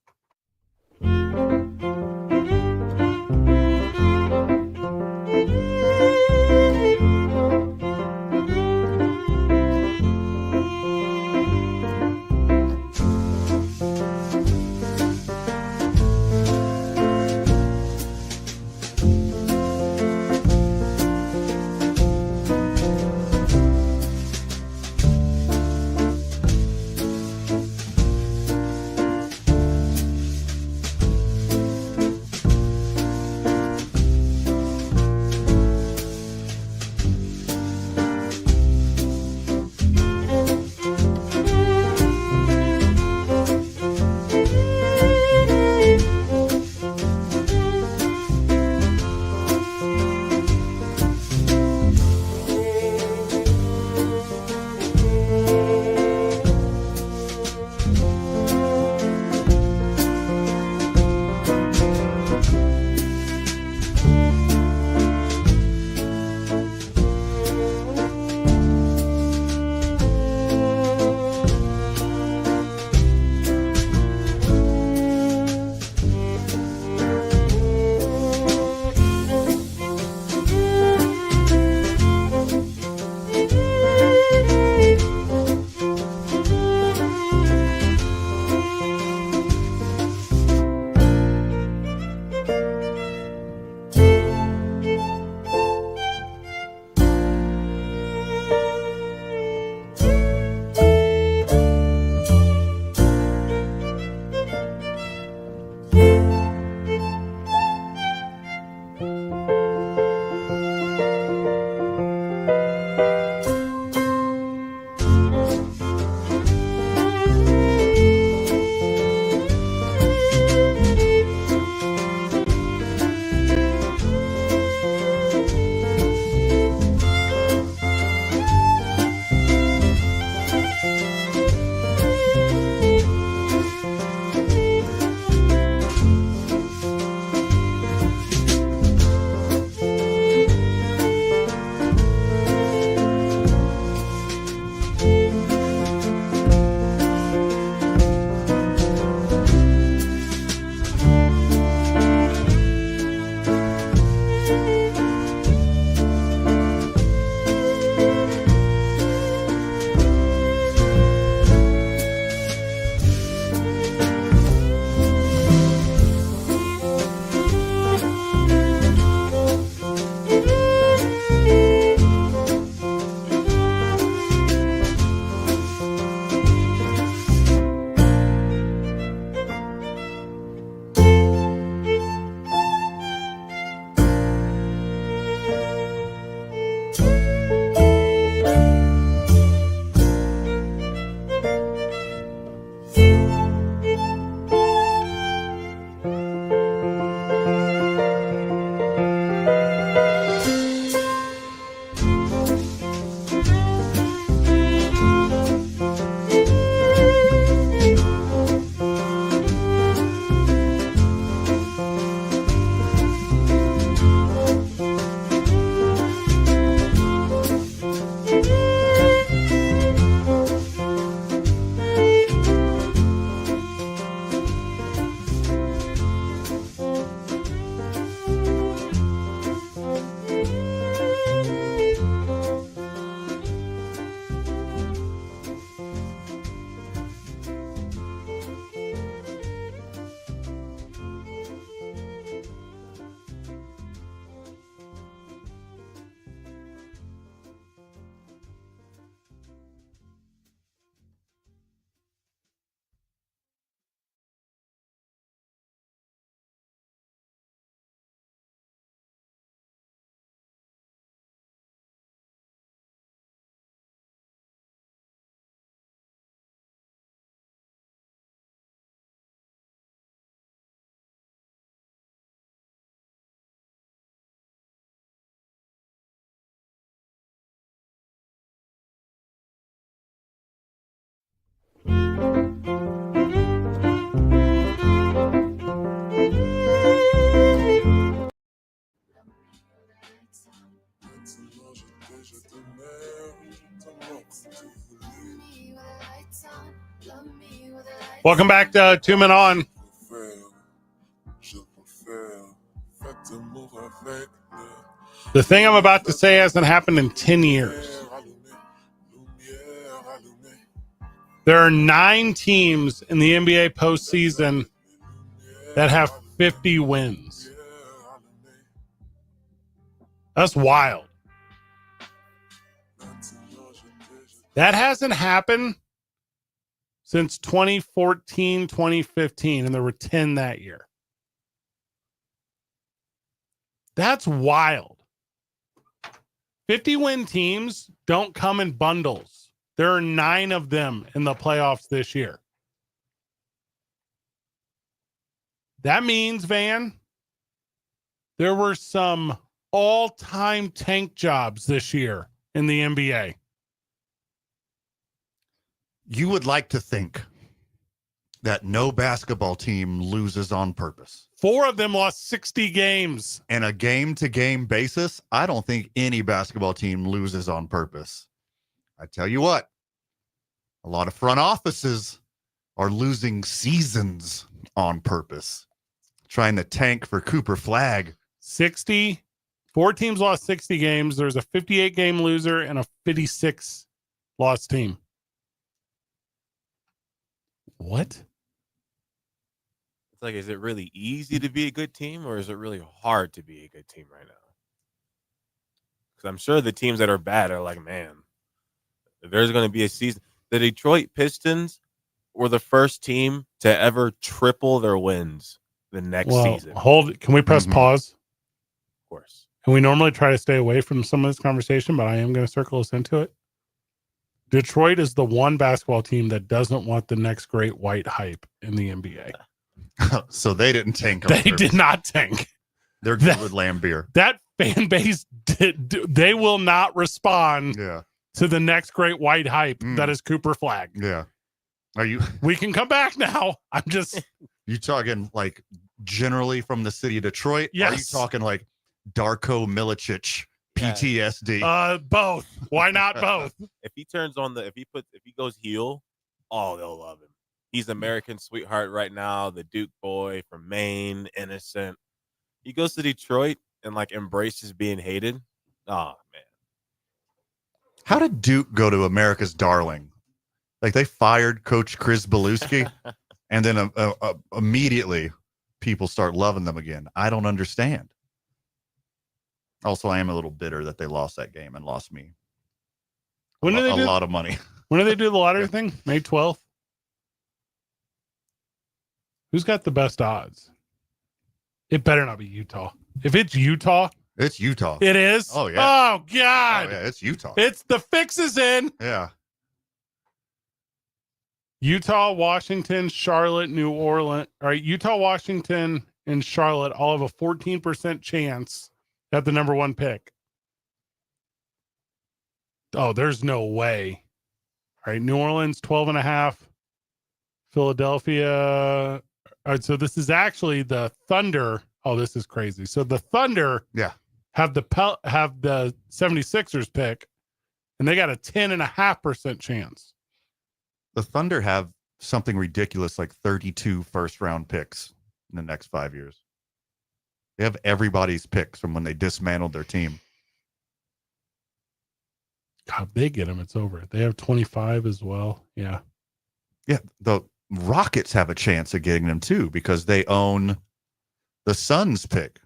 Welcome back to 2 Men On. The thing I'm about to say hasn't happened in 10 years. There are 9 teams in the NBA postseason that have 50 wins. That's wild. That hasn't happened since 2014, 2015, and there were 10 that year. That's wild. 50-win teams don't come in bundles. There are 9 of them in the playoffs this year. That means, Van, there were some all-time tank jobs this year in the NBA. You would like to think that no basketball team loses on purpose. 4 of them lost 60 games. And a game-to-game basis, I don't think any basketball team loses on purpose. I tell you what, a lot of front offices are losing seasons on purpose, trying to tank for Cooper Flag. 4 teams lost 60 games. There's a 58-game loser and a 56-loss team. What? It's like, is it really easy to be a good team, or is it really hard to be a good team right now? Because I'm sure the teams that are bad are like, man, there's going to be a season. The Detroit Pistons were the first team to ever triple their wins the next season. Can we press pause? Of course. And we normally try to stay away from some of this conversation, but I am going to circle us into it. Detroit is the one basketball team that doesn't want the next great white hype in the NBA. So they didn't tank. They did not tank. They're good with Lambeer. That fan base, they will not respond to the next great white hype that is Cooper Flag. Yeah. We can come back now. I'm just. You talking like generally from the city of Detroit? Yes. Are you talking like Darko Milicic PTSD? Both. Why not both? If he turns on if he goes heel, oh, they'll love him. He's American sweetheart right now, the Duke boy from Maine, innocent. He goes to Detroit and like embraces being hated. Oh man. How did Duke go to America's darling? Like they fired Coach Chris Beluski, and then immediately people start loving them again. I don't understand. Also, I am a little bitter that they lost that game and lost me a lot of money. When do they do the lottery thing? May 12th? Who's got the best odds? It better not be Utah. If it's Utah. It's Utah. It is? Oh, yeah. Oh, God. Oh, yeah, it's Utah. It's the fix is in. Yeah. Utah, Washington, Charlotte, New Orleans. All right, Utah, Washington, and Charlotte all have a 14% chance at the number 1 pick. Oh, there's no way. All right, New Orleans, 12.5. Philadelphia. All right, so this is actually the Thunder. Oh, this is crazy. So the Thunder have the 76ers pick, and they got a 10.5% chance. The Thunder have something ridiculous like 32 first-round picks in the next 5 years. They have everybody's picks from when they dismantled their team. God, they get them. It's over. They have 25 as well. Yeah. Yeah. The Rockets have a chance of getting them too because they own the Suns pick.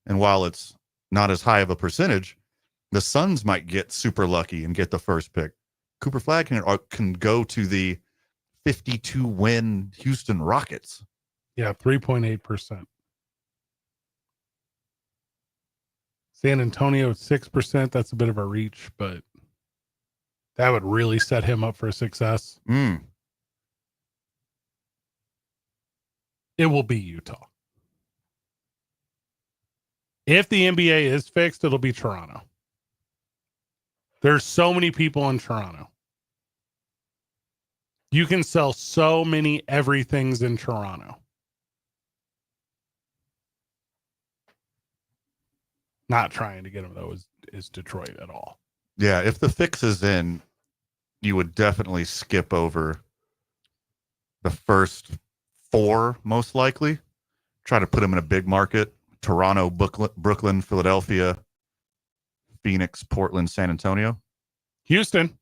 And while it's not as high of a percentage, the Suns might get super lucky and get the first pick. Cooper Flag can go to the 52-win Houston Rockets. Yeah, 3.8%. San Antonio, 6%. That's a bit of a reach, but that would really set him up for success. It will be Utah. If the NBA is fixed, it'll be Toronto. There's so many people in Toronto. You can sell so many everythings in Toronto. Not trying to get them, though, is Detroit at all. Yeah, if the fix is in, you would definitely skip over the first 4, most likely. Try to put them in a big market. Toronto, Brooklyn, Philadelphia, Phoenix, Portland, San Antonio. Houston,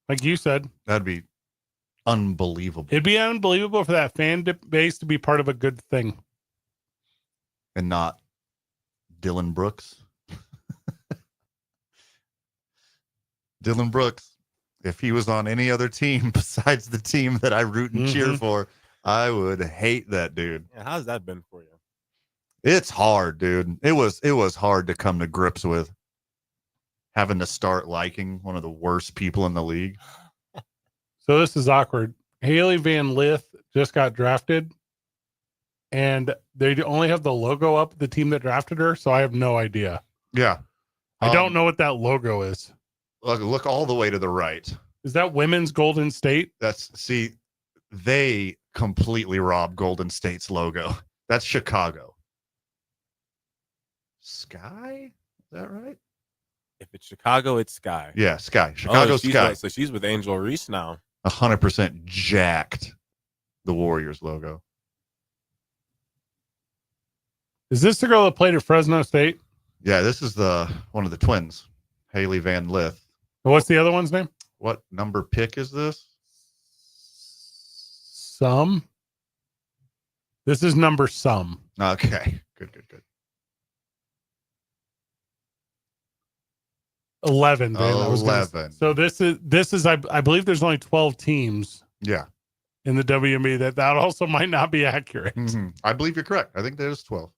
like you said. That'd be unbelievable. It'd be unbelievable for that fan base to be part of a good thing. And not Dylan Brooks. Dylan Brooks, if he was on any other team besides the team that I root and cheer for, I would hate that dude. Yeah, how's that been for you? It's hard, dude. It was hard to come to grips with having to start liking one of the worst people in the league. So this is awkward. Haley Van Lith just got drafted, and they only have the logo up, the team that drafted her, so I have no idea. Yeah. I don't know what that logo is. Look all the way to the right. Is that women's Golden State? They completely robbed Golden State's logo. That's Chicago. Sky? Is that right? If it's Chicago, it's Sky. Yeah, Sky. Chicago Sky. So she's with Angel Reese now. 100% jacked the Warriors logo. Is this the girl that played at Fresno State? Yeah, this is one of the twins, Haley Van Lith. What's the other one's name? What number pick is this? Some. This is number some. Okay. Good. 11. Dan. 11. So this is I believe there's only 12 teams. Yeah. In the WNBA. That also might not be accurate. Mm-hmm. I believe you're correct. I think there's 12. All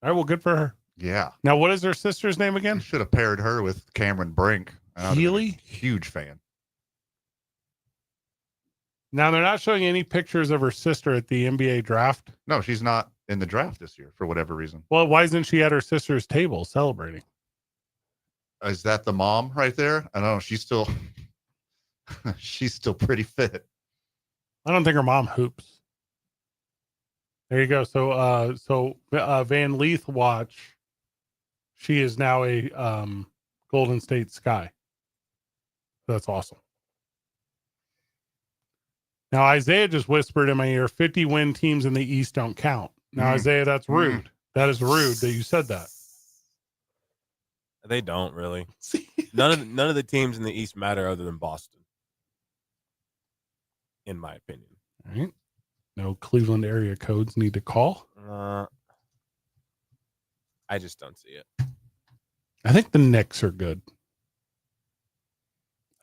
right. Well, good for her. Yeah. Now, what is her sister's name again? You should have paired her with Cameron Brink. Healy? Huge fan. Now, they're not showing any pictures of her sister at the NBA draft. No, she's not in the draft this year for whatever reason. Well, why isn't she at her sister's table celebrating? Is that the mom right there? I don't know. She's still pretty fit. I don't think her mom hoops. There you go. So Van Leith watch. She is now a Golden State Sky. That's awesome. Now, Isaiah just whispered in my ear, 50-win teams in the East don't count. Now, Isaiah, that's rude. That is rude that you said that. They don't really. None of the teams in the East matter other than Boston, in my opinion. All right. No Cleveland area codes need to call. I just don't see it. I think the Knicks are good.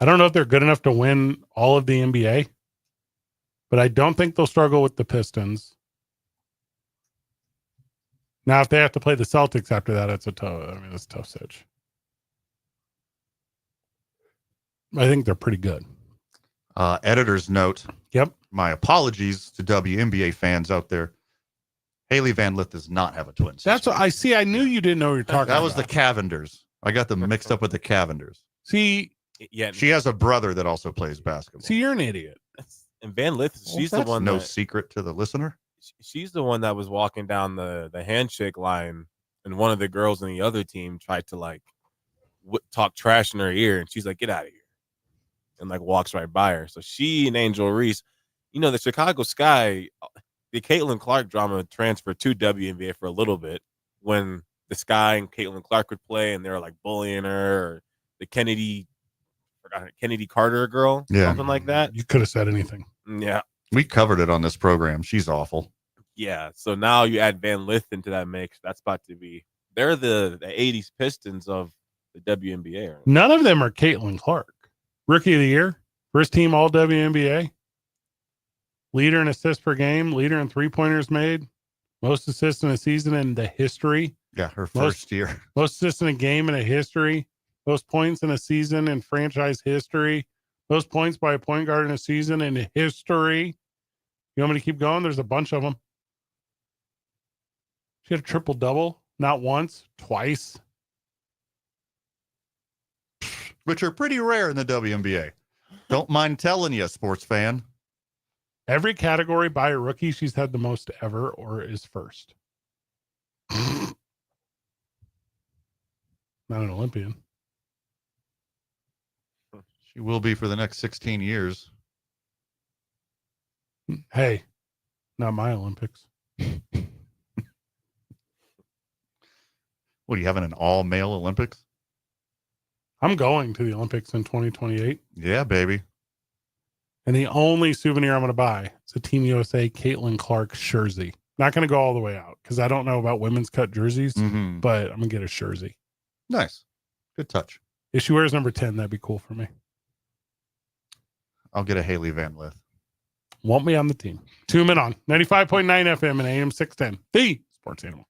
I don't know if they're good enough to win all of the NBA, but I don't think they'll struggle with the Pistons. Now, if they have to play the Celtics after that, it's a tough sitch. I think they're pretty good. Editor's note. Yep. My apologies to WNBA fans out there. Haley Van Lith does not have a twin sister. That's what I see. I knew you didn't know what you're talking about. That was the Cavenders. I got them mixed up with the Cavenders. See, yeah, she has a brother that also plays basketball. See, you're an idiot. And Van Lith, she's the one. No secret to the listener. She's the one that was walking down the handshake line, and one of the girls in the other team tried to talk trash in her ear, and she's like, "Get out of here," and walks right by her. So she and Angel Reese, the Chicago Sky, the Caitlin Clark drama transferred to WNBA for a little bit when the Sky and Caitlin Clark would play, and they were bullying her, or the Kennedy Carter girl, something like that. You could have said anything. Yeah. We covered it on this program. She's awful. Yeah. So now you add Van Lith into that mix. That's about to be, they're the 80s Pistons of the WNBA. Right? None of them are Caitlin Clark. Rookie of the year, first team all WNBA, leader in assists per game, leader in 3-pointers made, most assists in a season in the history. Yeah, her first year. Most assists in a game in a history, most points in a season in franchise history, most points by a point guard in a season in history. You want me to keep going? There's a bunch of them. She had a triple-double, not once, twice. Which are pretty rare in the WNBA. Don't mind telling you, sports fan. Every category by a rookie, she's had the most ever or is first. Not an Olympian. She will be for the next 16 years. Hey, not my Olympics. What are you having an all male Olympics? I'm going to the Olympics in 2028. Yeah, baby. And the only souvenir I'm going to buy is a Team USA Caitlin Clark jersey. Not going to go all the way out because I don't know about women's cut jerseys, Mm-hmm. but I'm going to get a jersey. Nice. Good touch. If she wears number 10, that'd be cool for me. I'll get a Haley Van Lith. Want me on the team. 2 men on 95.9 FM and AM 610. The Sports Animal.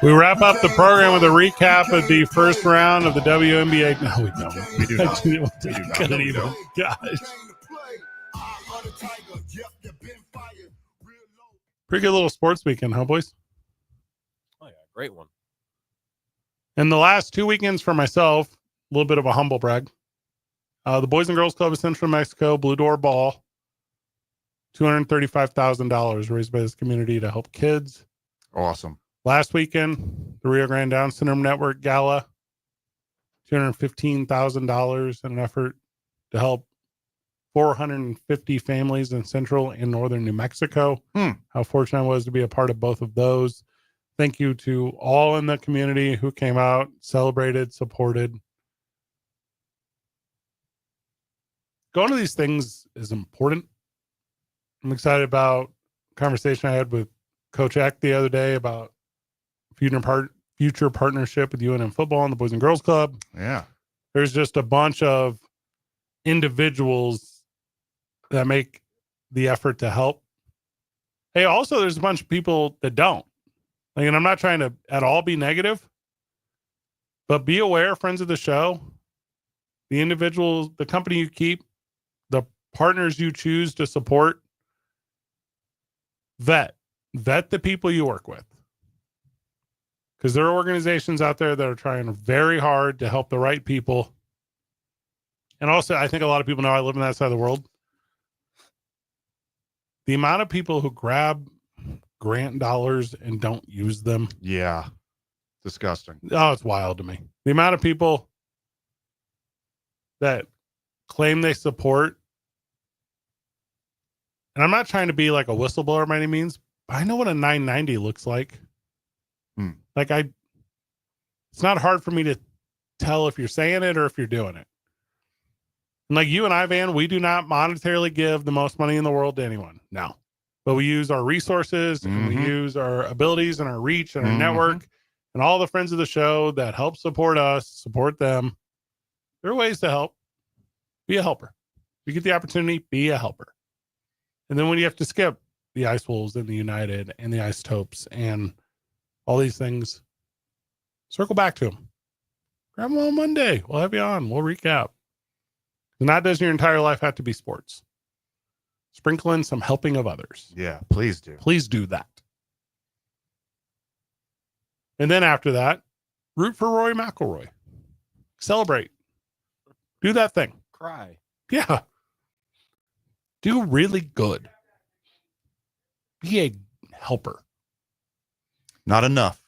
We wrap up the program with a recap of the first round of the WNBA. No, we don't. We do not. We couldn't even. Gosh. Pretty good little sports weekend, huh, boys? Oh, yeah. Great one. And the last 2 weekends for myself, a little bit of a humble brag. The Boys and Girls Club of Central Mexico, Blue Door Ball, $235,000 raised by this community to help kids. Awesome. Last weekend, the Rio Grande Down Syndrome Network Gala, $215,000 in an effort to help 450 families in central and northern New Mexico. How fortunate I was to be a part of both of those. Thank you to all in the community who came out, celebrated, supported. Going to these things is important. I'm excited about a conversation I had with Coach Eck the other day about future partnership with UNM football and the Boys and Girls Club. Yeah. There's just a bunch of individuals that make the effort to help. Hey, also, there's a bunch of people that don't. Like, and I'm not trying to at all be negative, but be aware, friends of the show, the individuals, the company you keep, the partners you choose to support, vet the people you work with. Because there are organizations out there that are trying very hard to help the right people. And also, I think a lot of people know I live on that side of the world. The amount of people who grab grant dollars and don't use them. Yeah. Disgusting. Oh, it's wild to me. The amount of people that claim they support. And I'm not trying to be like a whistleblower by any means, but I know what a 990 looks like. Like it's not hard for me to tell if you're saying it or if you're doing it. And like you and I, Van, we do not monetarily give the most money in the world to anyone. No. But we use our resources and we use our abilities and our reach and our network and all the friends of the show that help support us, support them. There are ways to help. Be a helper. If you get the opportunity, be a helper. And then when you have to skip the Ice Wolves and the United and the Ice Topes and all these things, circle back to them. Grab them on Monday. We'll have you on. We'll recap. And not does your entire life have to be sports. Sprinkle in some helping of others. Yeah, please do. Please do that. And then after that, root for Rory McIlroy. Celebrate. Do that thing. Cry. Yeah. Do really good. Be a helper. Not enough.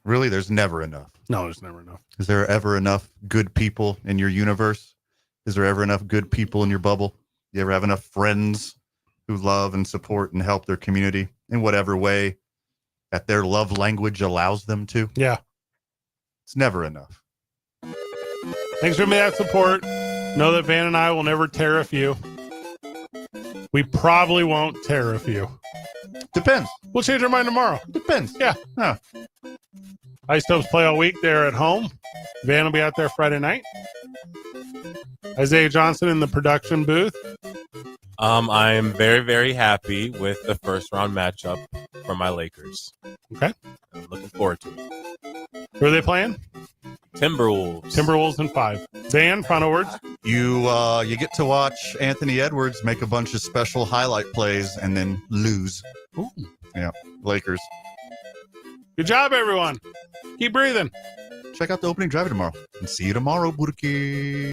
Really, there's never enough. No, there's never enough. Is there ever enough good people in your universe? Is there ever enough good people in your bubble? You ever have enough friends who love and support and help their community in whatever way that their love language allows them to? Yeah. It's never enough. Thanks for that support. Know that Van and I will never tariff you. We probably won't tariff you. Depends. We'll change our mind tomorrow. Depends. Yeah. Huh. Ice Topes play all week. They're at home. Van will be out there Friday night. Isaiah Johnson in the production booth. I'm very, very happy with the first round matchup for my Lakers. Okay. I'm looking forward to it. Who are they playing? Timberwolves in 5. Van, final words. You get to watch Anthony Edwards make a bunch of special highlight plays and then lose. Ooh. Yeah, Lakers. Good job, everyone. Keep breathing. Check out the opening drive tomorrow. And see you tomorrow, Burki.